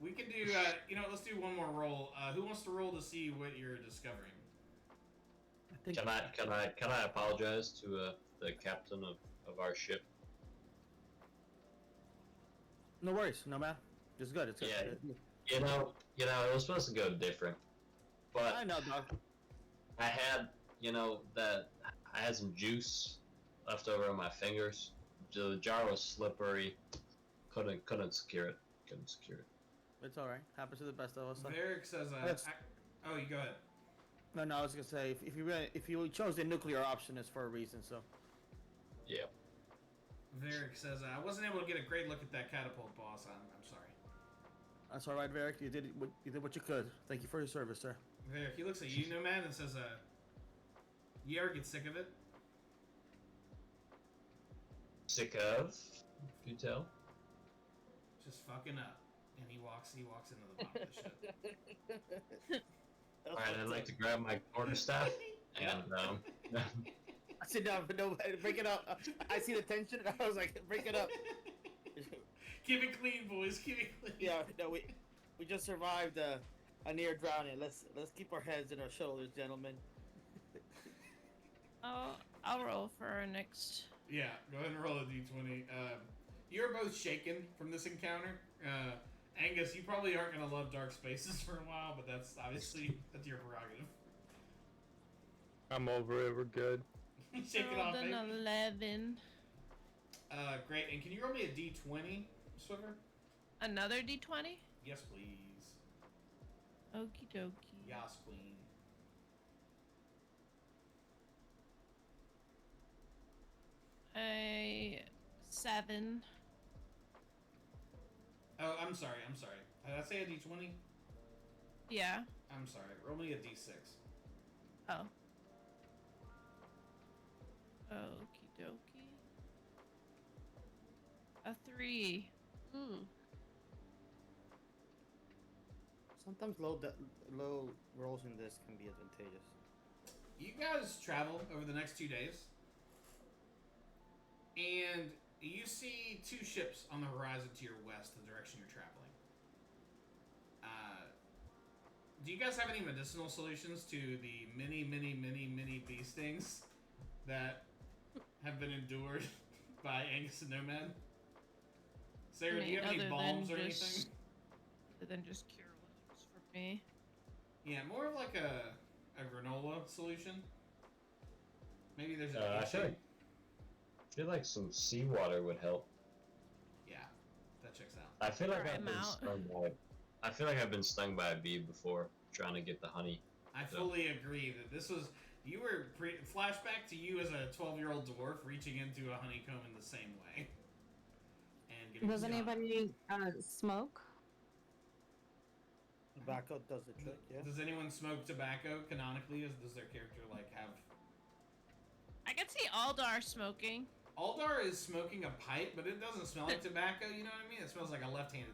We can do, let's do one more roll. Who wants to roll to see what you're discovering? I think. Can I apologize to the captain of our ship? No worries, no man. It's good. It's good. Yeah. You know, it was supposed to go different, but I know, dog. I had, I had some juice left over on my fingers. The jar was slippery. Couldn't secure it. It's all right. Happens to the best of us. Varric says, oh, you go ahead. No, I was gonna say if you chose the nuclear option, it's for a reason. So. Yeah. Varric says, I wasn't able to get a great look at that catapult, boss. I'm sorry. That's all right, Varric. You did what you could. Thank you for your service, sir. Varric, he looks at you, Nomad, and says, you ever get sick of it? Sick of? You tell. Just fucking up. And he walks into the bottom of the ship. Alright, I'd like to grab my quarterstaff and I sit down, but no, break it up. I see the tension, and I was like, break it up. Keep it clean, boys. Keep it clean. Yeah, no, we just survived a near drowning. Let's keep our heads in our shoulders, gentlemen. I'll roll for our next. Yeah, go ahead and roll a d20. You're both shaken from this encounter. Angus, you probably aren't going to love dark spaces for a while, but that's your prerogative. I'm over it. We're good. Shake it off, An baby. 11. Great. And can you roll me a d20, Swiver? Another d20? Yes, please. Okie dokie. Yas, queen. A 7. Oh, I'm sorry. Did I say a d20? Yeah. I'm sorry. Roll me a d6. Oh. Okie dokie. A 3. Sometimes low rolls in this can be advantageous. You guys travel over the next 2 days, and you see 2 ships on the horizon to your west, the direction you're traveling. Do you guys have any medicinal solutions to the many bee stings that have been endured by Angus and Nomad? Sarah, do you have any balms or anything? Other than just cure wounds for me. Yeah, more of like a granola solution. Maybe there's I a feel feel like some seawater would help. Yeah, that checks out. I feel like Try I've 'em been out. stung by. I feel like I've been stung by a bee before, trying to get the honey. I So- fully agree that this was you were flashback to you as a 12-year-old dwarf reaching into a honeycomb in the same way. And getting Does stung. anybody smoke? Tobacco does the trick, yeah. Does anyone smoke tobacco canonically? Does their character like have? I can see Aldar smoking. Aldar is smoking a pipe, but it doesn't smell like tobacco. You know what I mean? It smells like a left-handed.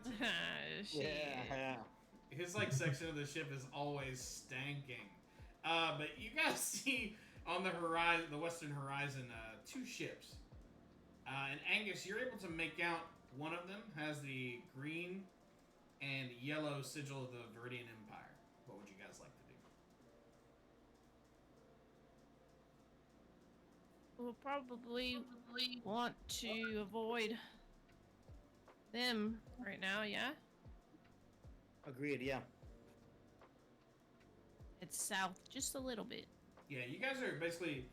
Shit. Yeah. His like section of the ship is always stanking. But you guys see on the horizon, the western horizon, two ships. And Angus, you're able to make out one of them has the green and yellow sigil of the Viridian Empire. What would you guys like to do? We'll probably want to avoid them right now, yeah? Agreed, yeah. It's south just a little bit. Yeah, you guys are basically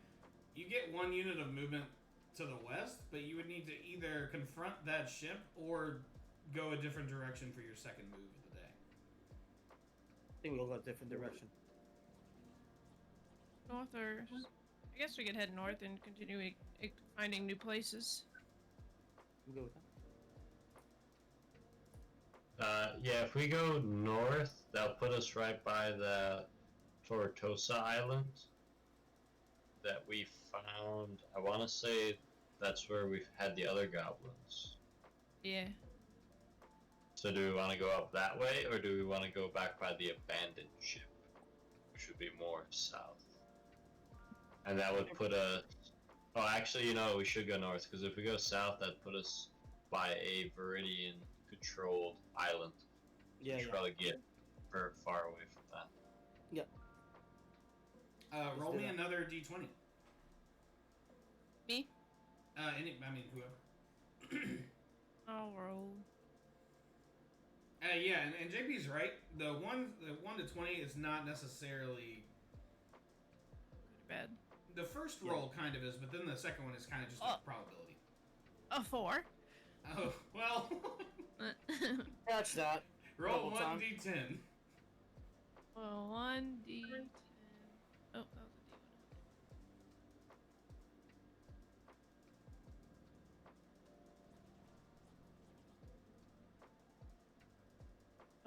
you get one unit of movement to the west, but you would need to either confront that ship or go a different direction for your second move of the day. I think we'll go a different direction. North or... I guess we could head north and continue finding new places. We'll go with that. Yeah, if we go north, that'll put us right by the Tortosa Island that we found. I want to say that's where we've had the other goblins. Yeah. So do we want to go up that way, or do we want to go back by the abandoned ship, which would be more south? And that would put us... Oh, actually, you know, we should go north, because if we go south, that'd put us by a Viridian-controlled island. Yeah, We should probably get far away from that. Roll do me that. another d20. Me? Whoever. I'll roll. Yeah, and JP's right. The 1 to 20 is not necessarily... Bad. The first roll kind of is, but then the second one is kind of just like probability. A 4. Oh, well. Catch that. Roll Double time. 1d10. Well, 1d10. Oh, that was a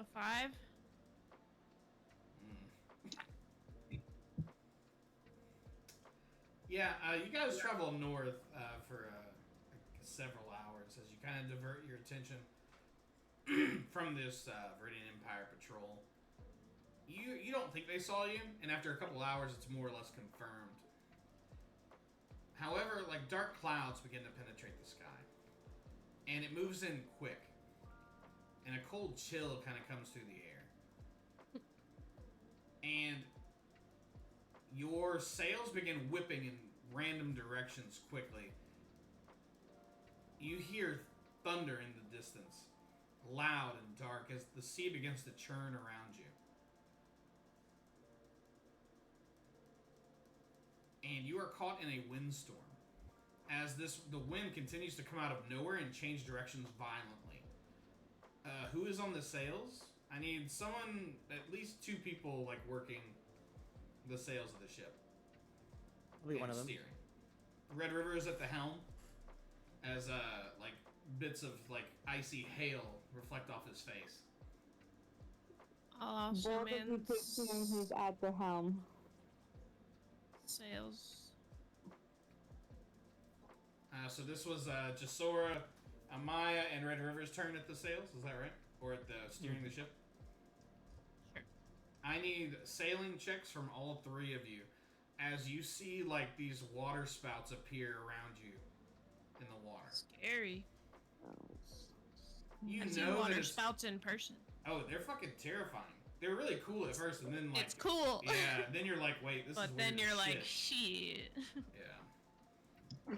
d1. A 5. Yeah, you guys travel north for several hours as you kind of divert your attention from this Viridian Empire patrol. You don't think they saw you, and after a couple hours, it's more or less confirmed. However, like dark clouds begin to penetrate the sky, and it moves in quick, and a cold chill kind of comes through the air, and your sails begin whipping in random directions quickly. You hear thunder in the distance, loud and dark, as the sea begins to churn around you. And you are caught in a windstorm, as the wind continues to come out of nowhere and change directions violently. Who is on the sails? I need someone, at least 2 people, like working the sails of the ship. I'll be one of them. Steering. Red River is at the helm, as like bits of like icy hail reflect off his face. I'll also Both of man you take turns who's at the helm. sails. So this was Jasora, Amaya, and Red River's turn at the sails. Is that right? Or at the steering the ship? Sure. I need sailing checks from all 3 of you, as you see like these water spouts appear around you in the water. Scary. You I've seen know that water it's, spouts in person. oh, they're fucking terrifying. They were really cool at first, and then like It's cool. yeah, then you're like, wait, this is But weird then as you're like, shit. shit. Yeah.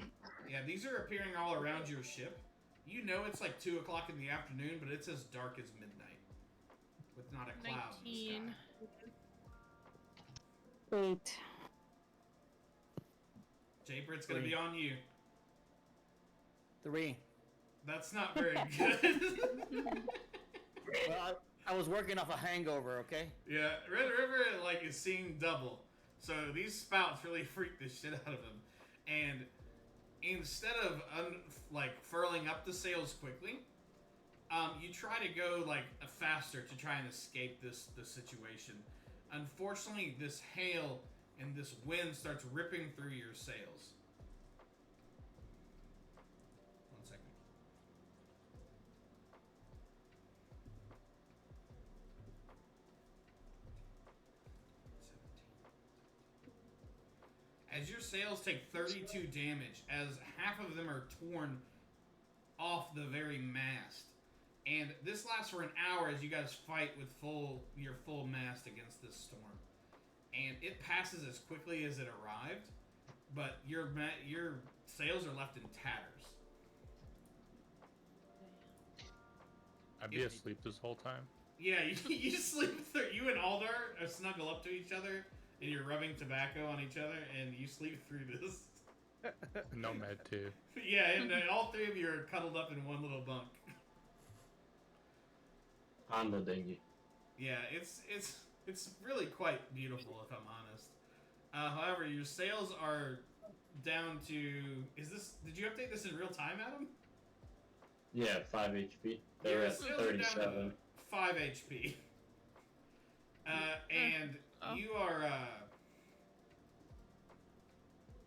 Yeah, these are appearing all around your ship. You know it's like 2 o'clock in the afternoon, but it's as dark as midnight, with not a cloud in the 19. sky. 8. Japer, it's gonna be on you. 3. That's not very good. Well, I was working off a hangover. Okay. Yeah, Red River like is seeing double. So these spouts really freak the shit out of him. And instead of furling up the sails quickly, you try to go like faster to try and escape this situation. Unfortunately, this hail and this wind starts ripping through your sails. 1 second. As your sails take 32 damage, as half of them are torn off the very mast. And this lasts for an hour as you guys fight with your full mast against this storm. And it passes as quickly as it arrived, but your sails are left in tatters. I'd be asleep this whole time. Yeah, you sleep through. You and Aldar snuggle up to each other, and you're rubbing tobacco on each other, and you sleep through this. Nomad too. Yeah, and all three of you are cuddled up in one little bunk. On the dinghy. Yeah, it's really quite beautiful, if I'm honest. However, your sails are down to. Did you update this in real time, Adam? Yeah, 5 HP. They're Your at sails are down to 37. 5 HP. And Oh. you are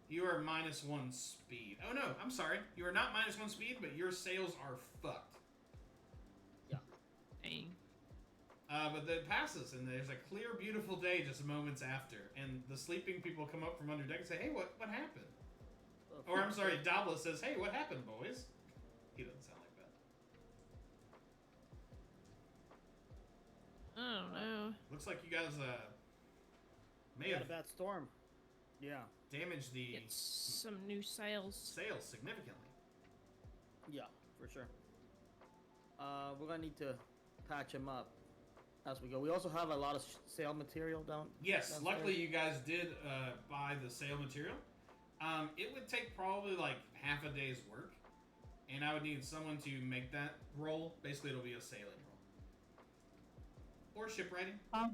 -1 speed. Oh no, I'm sorry. You are not -1 speed, but your sails are fucked. Dang. But it passes, and there's a clear, beautiful day just moments after, and the sleeping people come up from under deck and say, "Hey, what happened?" Or I'm sorry, Dabla says, "Hey, what happened, boys?" He doesn't sound like that. I don't know. Looks like you guys may We had have a bad storm. Yeah. damaged the Get some new sails. sails significantly. Yeah, for sure. We're gonna need to patch him up as we go. We also have a lot of sail material down. Yes, downstairs. luckily you guys did buy the sail material. It would take probably like half a day's work, and I would need someone to make that roll. Basically, it'll be a sailing roll. Or shipwriting. I'll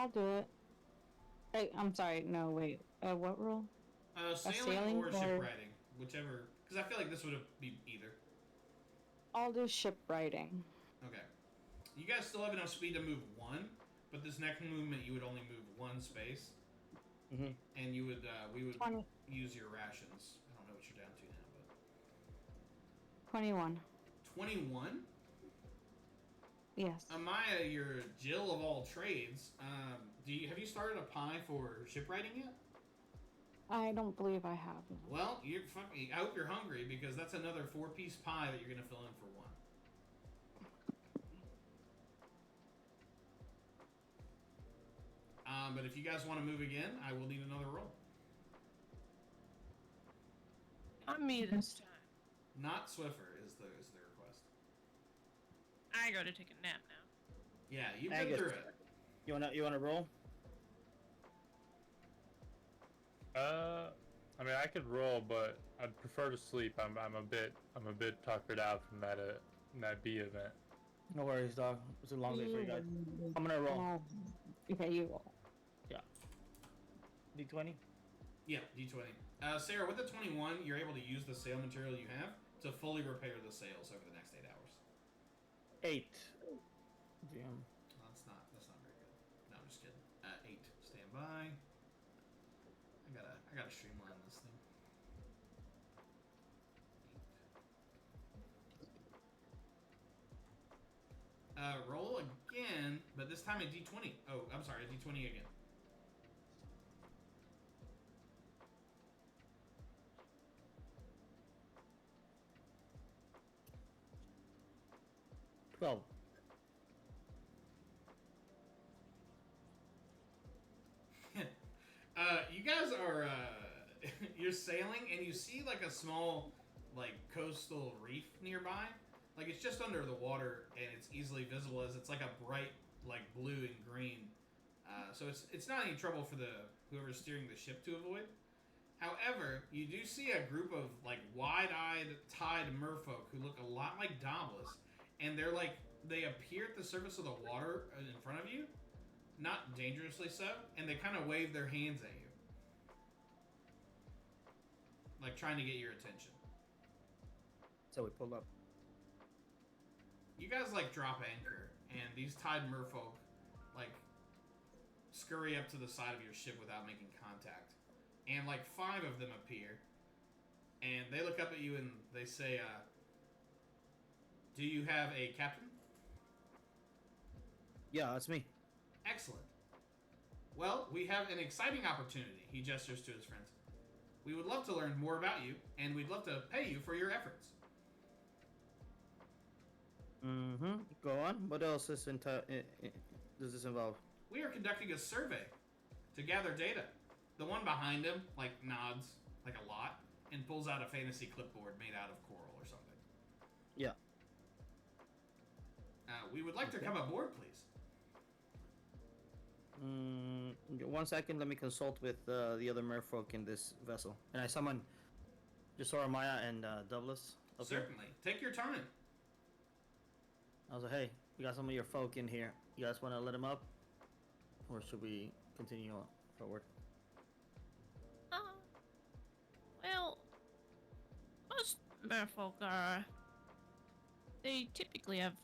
do it. Hey, I'm sorry. No, wait. What rule? Sailing sailing or or- shipwriting, whichever. Because I feel like this would be either. I'll do ship writing. Okay. You guys still have enough speed to move one, but this next movement you would only move one space, Mhm. and we would 20, use your rations. I don't know what you're down to now, but 21. 21. Yes. Amaya, you're Jill of all trades. Have you started a pie for shipwriting yet? I don't believe I have. Well, I hope you're hungry because that's another 4-piece pie that you're gonna fill in for one. But if you guys want to move again, I will need another roll. Not me this time. Not Swiffer is the request. I go to take a nap now. Yeah, you've been Angus, through it. You wanna roll? I mean, I could roll, but I'd prefer to sleep. I'm a bit tuckered out from that bee event. No worries, dog. It's a long day for you guys. I'm gonna roll. Oh. Okay, you roll. D20. Yeah, D20. Sarah, with the 21, you're able to use the sail material you have to fully repair the sails over the next 8 hours. 8. Damn. That's not very good. No, I'm just kidding. 8. Stand by. I gotta streamline this thing. 8. Roll again, but this time a D20. Oh, I'm sorry, a D20 again. 12. You guys are you're sailing and you see like a small like coastal reef nearby. Like it's just under the water and it's easily visible as it's like a bright like blue and green. So it's not any trouble for whoever's steering the ship to avoid. However, you do see a group of like wide-eyed tide merfolk who look a lot like Doblis, and they appear at the surface of the water in front of you, not dangerously so, and they kind of wave their hands at you, like trying to get your attention. So we pull up. You guys like drop anchor, and these tide merfolk like scurry up to the side of your ship without making contact. And like 5 of them appear, and they look up at you and they say, do you have a captain? Yeah, that's me. Excellent. Well, we have an exciting opportunity, he gestures to his friends. We would love to learn more about you, and we'd love to pay you for your efforts. Mm-hmm. Go on. What else does this involve? We are conducting a survey to gather data. The one behind him, like, nods, like, a lot, and pulls out a fantasy clipboard made out of coral or something. Yeah. We would like to come aboard, please. 1 second. Let me consult with the other merfolk in this vessel. And I summon Jasora, Maya, and Douglas. Okay. Certainly. Take your time. I was like, hey, we got some of your folk in here. You guys want to let them up? Or should we continue on forward? Well, most merfolk are. They typically have,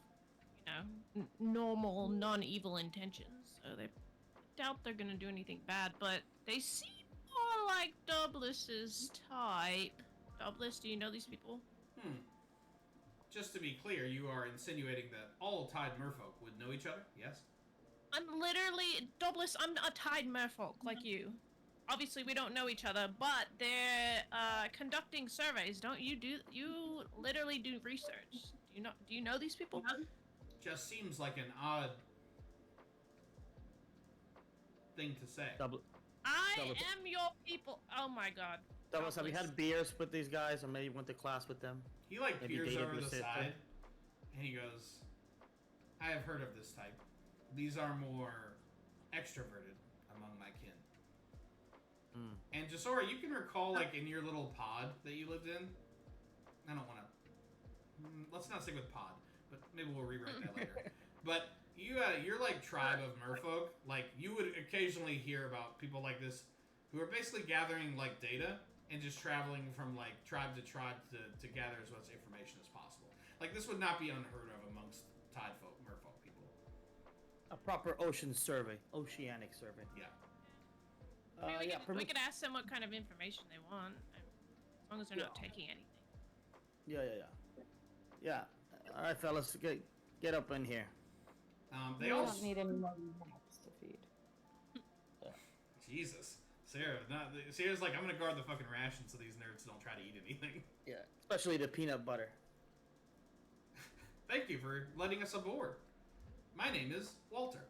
normal, non-evil intentions, so they doubt they're gonna do anything bad, but they seem more like Douglas's type. Douglas, do you know these people? Just to be clear, you are insinuating that all Tide merfolk would know each other, yes? I'm literally Douglas. I'm a Tide merfolk like you. Obviously, we don't know each other, but they're conducting surveys. Don't you do? You literally do research. Do you know these people? Just seems like an odd thing to say. I Douglas. am your people. Oh my god. Douglas, have you Douglas. had beers with these guys, or maybe went to class with them? He like Maybe peers dated over your the sister? side, and he goes, I have heard of this type. These are more extroverted among my kin. And Jasora, you can recall, like, in your little pod that you lived in, I don't want to, let's not stick with pod, but maybe we'll rewrite that later. But your like tribe of merfolk, like, you would occasionally hear about people like this who are basically gathering like data and just traveling from like tribe to tribe to gather as much information as possible. Like, this would not be unheard of amongst tide folk, merfolk people. A proper oceanic survey. Yeah. I mean, Yeah, we could ask them what kind of information they want, as long as they're not taking anything. Yeah. All right, fellas, get up in here. They We also don't need any more rats to feed. Jesus. Sarah's like, I'm gonna guard the fucking ration so these nerds don't try to eat anything. Yeah, especially the peanut butter. Thank you for letting us aboard. My name is Walter.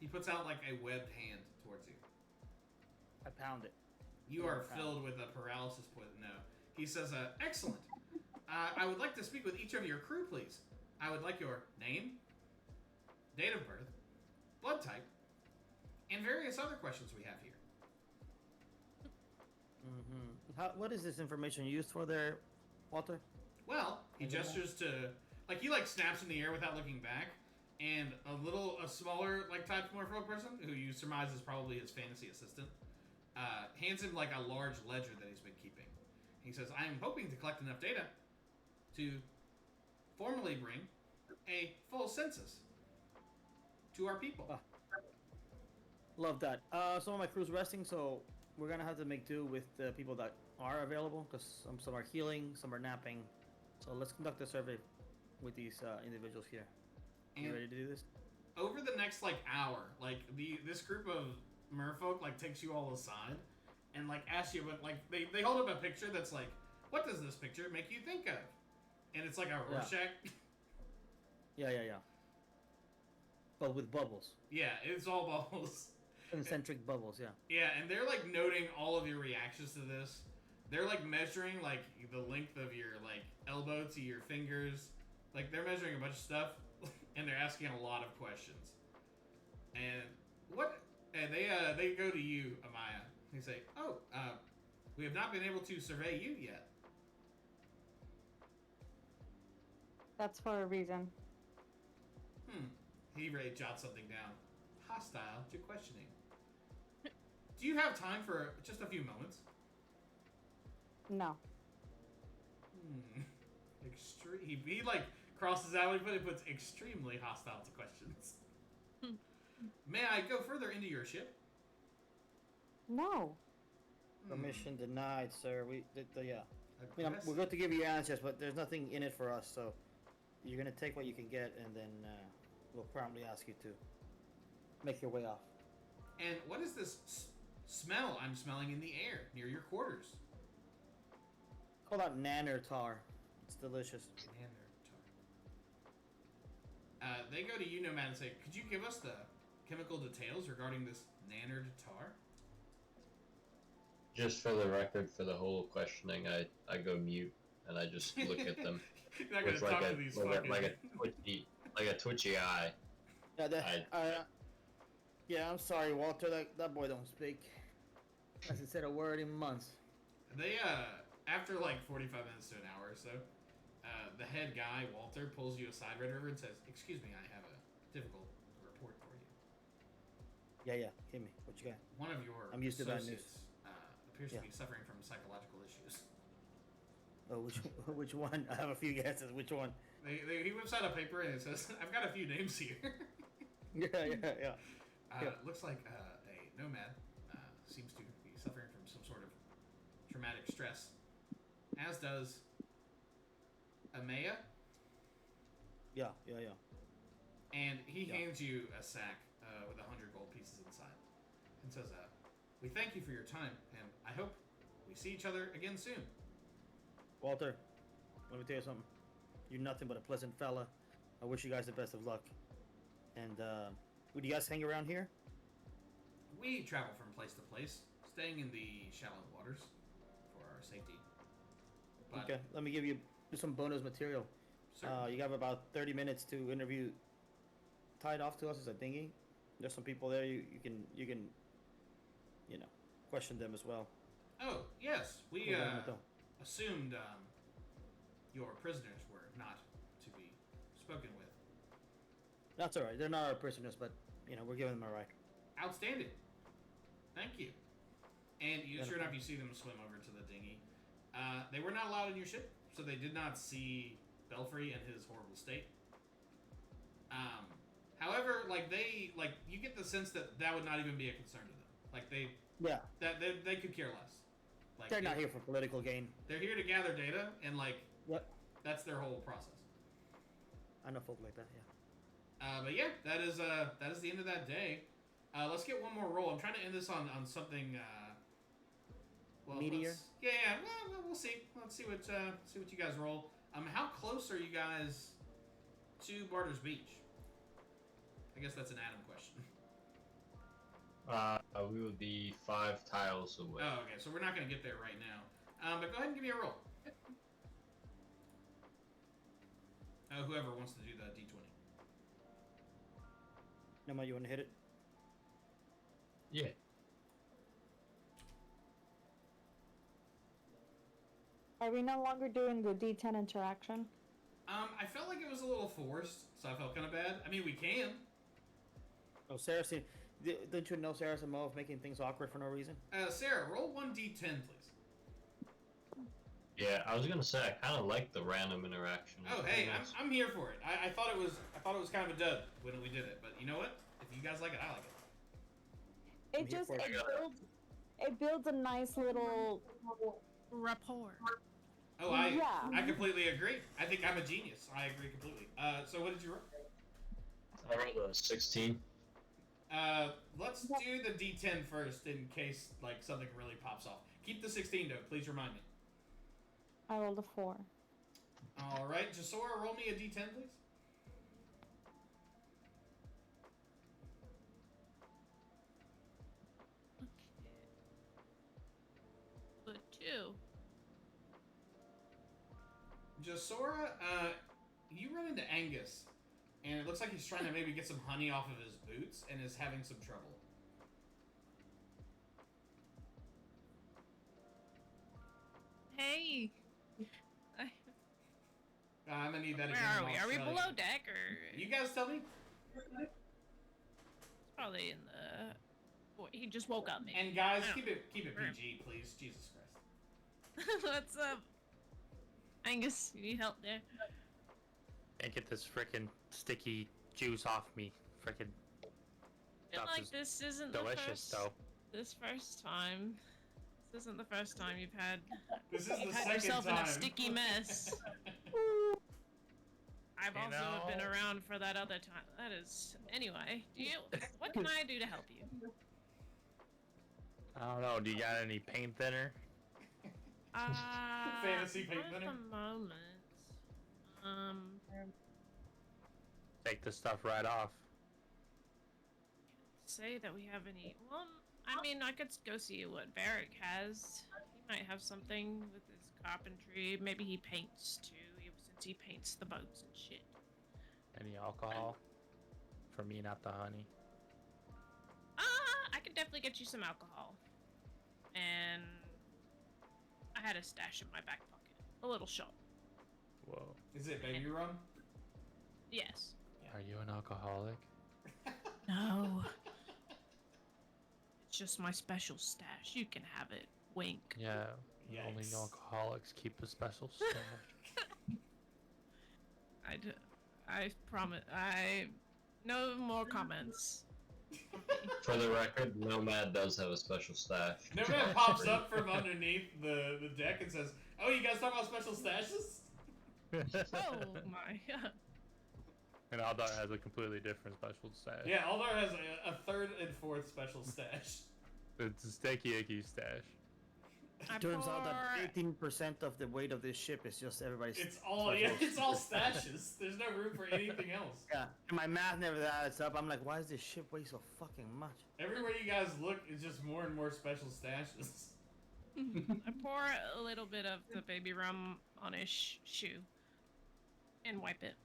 He puts out like a webbed hand towards you. I pound it. You are filled with a paralysis poison. No. He says, excellent. I would like to speak with each of your crew, please. I would like your name, date of birth, blood type, and various other questions we have here. What is this information used for there, Walter? Well, he gestures to, like, he like snaps in the air without looking back, and a smaller like type merfolk person who you surmise is probably his fantasy assistant, hands him like a large ledger that he's been keeping. He says, I am hoping to collect enough data to formally bring a full census to our people. Love that. Some of my crew's resting, so we're gonna have to make do with the people that are available, because some are healing, some are napping. So let's conduct a survey with these individuals here. You And ready to do this? over the next like hour, like this group of merfolk like takes you all aside and like asks you, but like they hold up a picture that's like, what does this picture make you think of? And it's like a Rorschach. Yeah. But with bubbles. Yeah, it's all bubbles. Concentric bubbles, yeah. Yeah, and they're like noting all of your reactions to this. They're like measuring like the length of your like elbow to your fingers. Like, they're measuring a bunch of stuff, and they're asking a lot of questions. And they go to you, Amaya. They say, We have not been able to survey you yet. That's for a reason. He jots something down. Hostile to questioning. Do you have time for just a few moments? No. He like crosses out, but it puts extremely hostile to questions. May I go further into your ship? No. Permission denied, sir. Yeah. I mean, Aggressive. we're good to give you answers, but there's nothing in it for us, so you're gonna take what you can get, and then we'll promptly ask you to make your way off. And what is this smell I'm smelling in the air near your quarters? Call that Nannertar. It's delicious. They go to you, Nomad, and say, could you give us the chemical details regarding this Nannertar? Just for the record, for the whole questioning, I go mute and I just look at them You're not gonna with talk like to these a fucking... like a twitchy eye. Yeah, yeah, I'm sorry, Walter. That boy don't speak. Hasn't said a word in months. They, after like 45 minutes to an hour or so, the head guy, Walter, pulls you aside right over and says, excuse me, I have a difficult report for you. Yeah, hit me. What you got? One of your I'm used to bad news. associates appears to be suffering from psychological issues. Oh, which one? I have a few guesses. Which one? He whips out a paper and it says, I've got a few names here. Yeah. Looks like a nomad seems to be suffering from some sort of traumatic stress, as does Amaya. Yeah. And he hands you a sack with 100 gold pieces inside and says, we thank you for your time, and I hope we see each other again soon. Walter, let me tell you something. You're nothing but a pleasant fella. I wish you guys the best of luck. And, would you guys hang around here? We travel from place to place, staying in the shallow waters for our safety. But Okay, let me give you some bonus material. You have about 30 minutes to interview. Tied off to us is a dinghy. There's some people there. You can question them as well. Oh, yes, we Hold on, Mato. assumed your prisoners were not to be spoken with. That's all right. They're not our prisoners, but we're giving them a ride. Outstanding. Thank you. And sure enough, you see them swim over to the dinghy. They were not allowed in your ship, so they did not see Belfry in his horrible state. However, you get the sense that would not even be a concern to them. They could care less. They're not here for political gain. They're here to gather data, and What? that's their whole process. I know folk like that. Yeah. But yeah, that is the end of that day. Let's get one more roll. I'm trying to end this on something. Meteor? Yeah. Well, we'll see. Let's see what you guys roll. How close are you guys to Barter's Beach? I guess that's an Adam question. We would be 5 tiles away. Oh, okay. So we're not going to get there right now. But go ahead and give me a roll. Whoever wants to do the D20. Noma, you want to hit it? Yeah. Are we no longer doing the D10 interaction? I felt like it was a little forced, so I felt kind of bad. I mean, we can. Oh, Sarah, don't you know Sarah's a mo of making things awkward for no reason? Sarah, roll 1d10, please. Yeah, I was gonna say I kind of like the random interaction. Oh, hey, I'm here for it. I thought it was kind of a dud when we did it, but you know what? If you guys like it, I like it. It just it builds a nice little Rapport. Oh, I Yeah. completely agree. I think I'm a genius. I agree completely. So what did you roll? I rolled a 16. Let's do the D10 first in case something really pops off. Keep the 16 though. Please remind me. I rolled a 4. All right, Jasora, roll me a D10, please. Okay. But 2. Jasora, you run into Angus, and it looks like he's trying to maybe get some honey off of his boots and is having some trouble. Hey. I'm gonna need that Where again. are in we? Are we Australia. below deck or? You guys tell me. It's probably in the. Boy, he just woke up. Maybe. And guys, I keep it Where- PG, please. Jesus Christ. What's up, Angus? You need help there? Can't get this frickin' sticky juice off me. Frickin' I feel Stuff like is this isn't delicious, the first. though. This first time. This isn't the first time you've had. This is the You've had second yourself time. in a sticky mess. I've You also been know- around for that other time. That is. Anyway, what can I do to help you? I don't know. Do you got any paint thinner? Fantasy paint not at thinner? the moment. Take the stuff right off. Say that we have any. Well, I mean, I could go see what Varric has. He might have something with his carpentry. Maybe he paints too, since he paints the boats and shit. Any alcohol? For me, not the honey. I could definitely get you some alcohol. And I had a stash in my back pocket. A little shot. Whoa. Is it baby rum? Yes. Are you an alcoholic? No. It's just my special stash. You can have it. Wink. Yeah. Only Yikes. alcoholics keep a special stash. I promise. No more comments. For the record, Nomad does have a special stash. Nomad pops up from underneath the deck and says, "Oh, you guys talking about special stashes?" Oh my. And Aldar has a completely different special stash. Yeah, Aldar has a third and fourth special stash. It's a sticky icky stash. I Turns out that pour- 18% of the weight of this ship is just everybody's. It's all it's all stashes. There's no room for anything else. Yeah, and my math never adds up. I'm like, why does this ship weigh so fucking much? Everywhere you guys look is just more and more special stashes. I pour a little bit of the baby rum on his shoe and wipe it.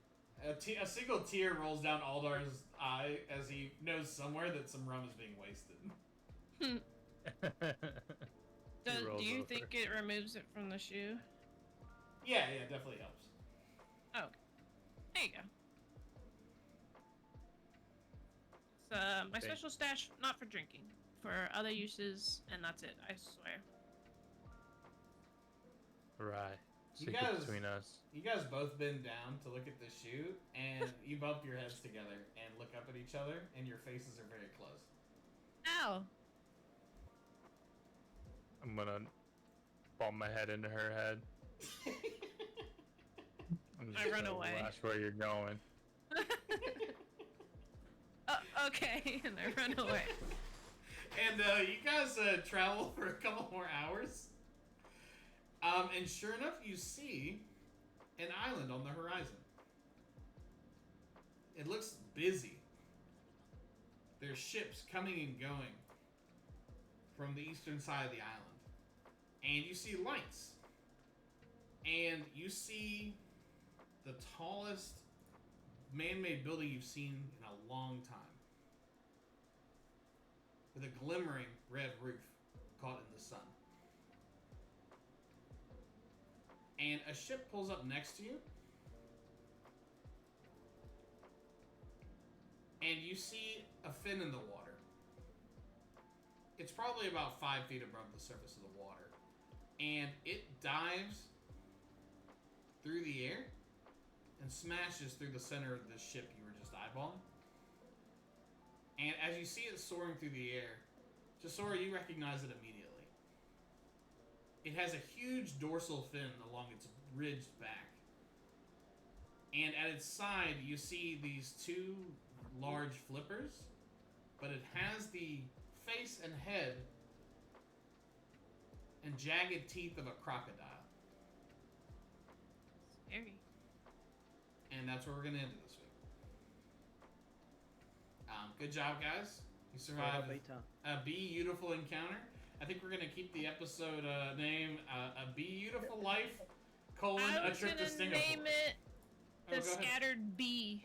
A single tear rolls down Aldar's eye as he knows somewhere that some rum is being wasted. Do rolls you over. think it removes it from the shoe? Yeah, definitely helps. Oh, there you go. It's my Okay. special stash, not for drinking, for other uses, and that's it. I swear. Right. You Secret guys- between us. You guys both bend down to look at the shoe, and you bump your heads together and look up at each other, and your faces are very close. Ow! I'm gonna bump my head into her head. I'm I run gonna away. Watch where you're going. Okay, and I run away. And you guys travel for a couple more hours. And sure enough, you see an island on the horizon. It looks busy. There's ships coming and going from the eastern side of the island. And you see lights. And you see the tallest man-made building you've seen in a long time. With a glimmering red roof caught in the sun. And a ship pulls up next to you. And you see a fin in the water. It's probably about 5 feet above the surface of the water. And it dives through the air and smashes through the center of the ship you were just eyeballing. And as you see it soaring through the air, Jasora, you recognize it immediately. It has a huge dorsal fin along its ridged back. And at its side, you see these two large flippers, but it has the face and head and jagged teeth of a crocodile. Scary. And that's where we're going to end it this week. Good job, guys. You survived a Bee-utiful encounter. I think we're going to keep the episode name A Bee-utiful Life, colon, I a was trip to gonna Stingapore. name it Oh, the go ahead. Scattered Bee.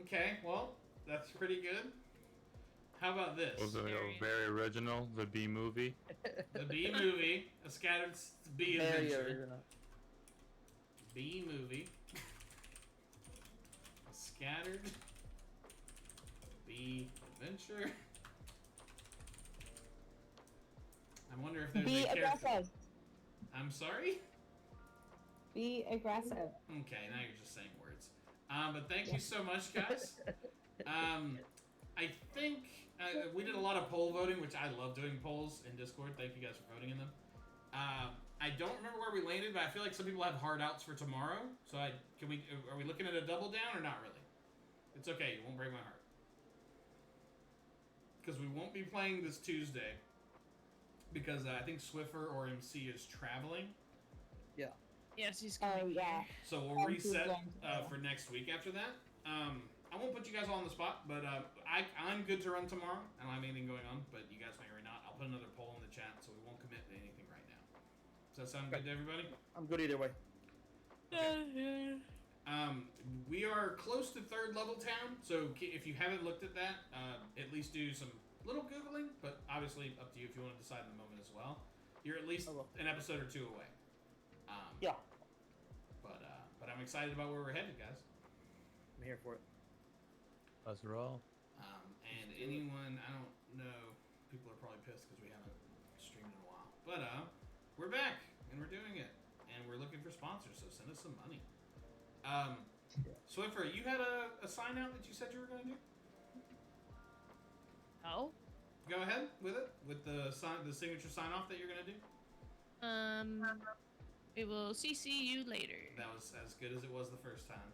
Okay, well, that's pretty good. How about this? Was it Very- very original? The Bee movie. The Bee movie, a scattered bee Very adventure. original. Bee movie. A scattered bee adventure. I wonder if there's Be a character. aggressive. I'm sorry? Be aggressive. Okay, now you're just saying words. But thank you so much, guys. I think we did a lot of poll voting, which I love doing polls in Discord. Thank you guys for voting in them. I don't remember where we landed, but I feel like some people have hard outs for tomorrow. So are we looking at a double down or not really? It's okay. You won't break my heart. Because we won't be playing this Tuesday. Because I think Swiffer or MC is traveling. Yes, he's Oh coming. yeah. So we'll Oh, reset Tuesday. for next week after that. I won't put you guys all on the spot, but I'm good to run tomorrow. I don't have anything going on, but you guys may or may not. I'll put another poll in the chat, so we won't commit to anything right now. Does that sound good to everybody? I'm good either way. We are close to 3rd level town, so if you haven't looked at that, at least do some little googling. But obviously, up to you if you want to decide in the moment as well. You're at least I will. an episode or 2 away. Yeah. But I'm excited about where we're headed, guys. I'm here for it. Let's roll. And anyone, I don't know, people are probably pissed because we haven't streamed in a while. But we're back and we're doing it, and we're looking for sponsors. So send us some money. Swiffer, you had a sign out that you said you were going to do. Oh. Go ahead with it, with the signature sign off that you're going to do. We will CC you later. That was as good as it was the first time.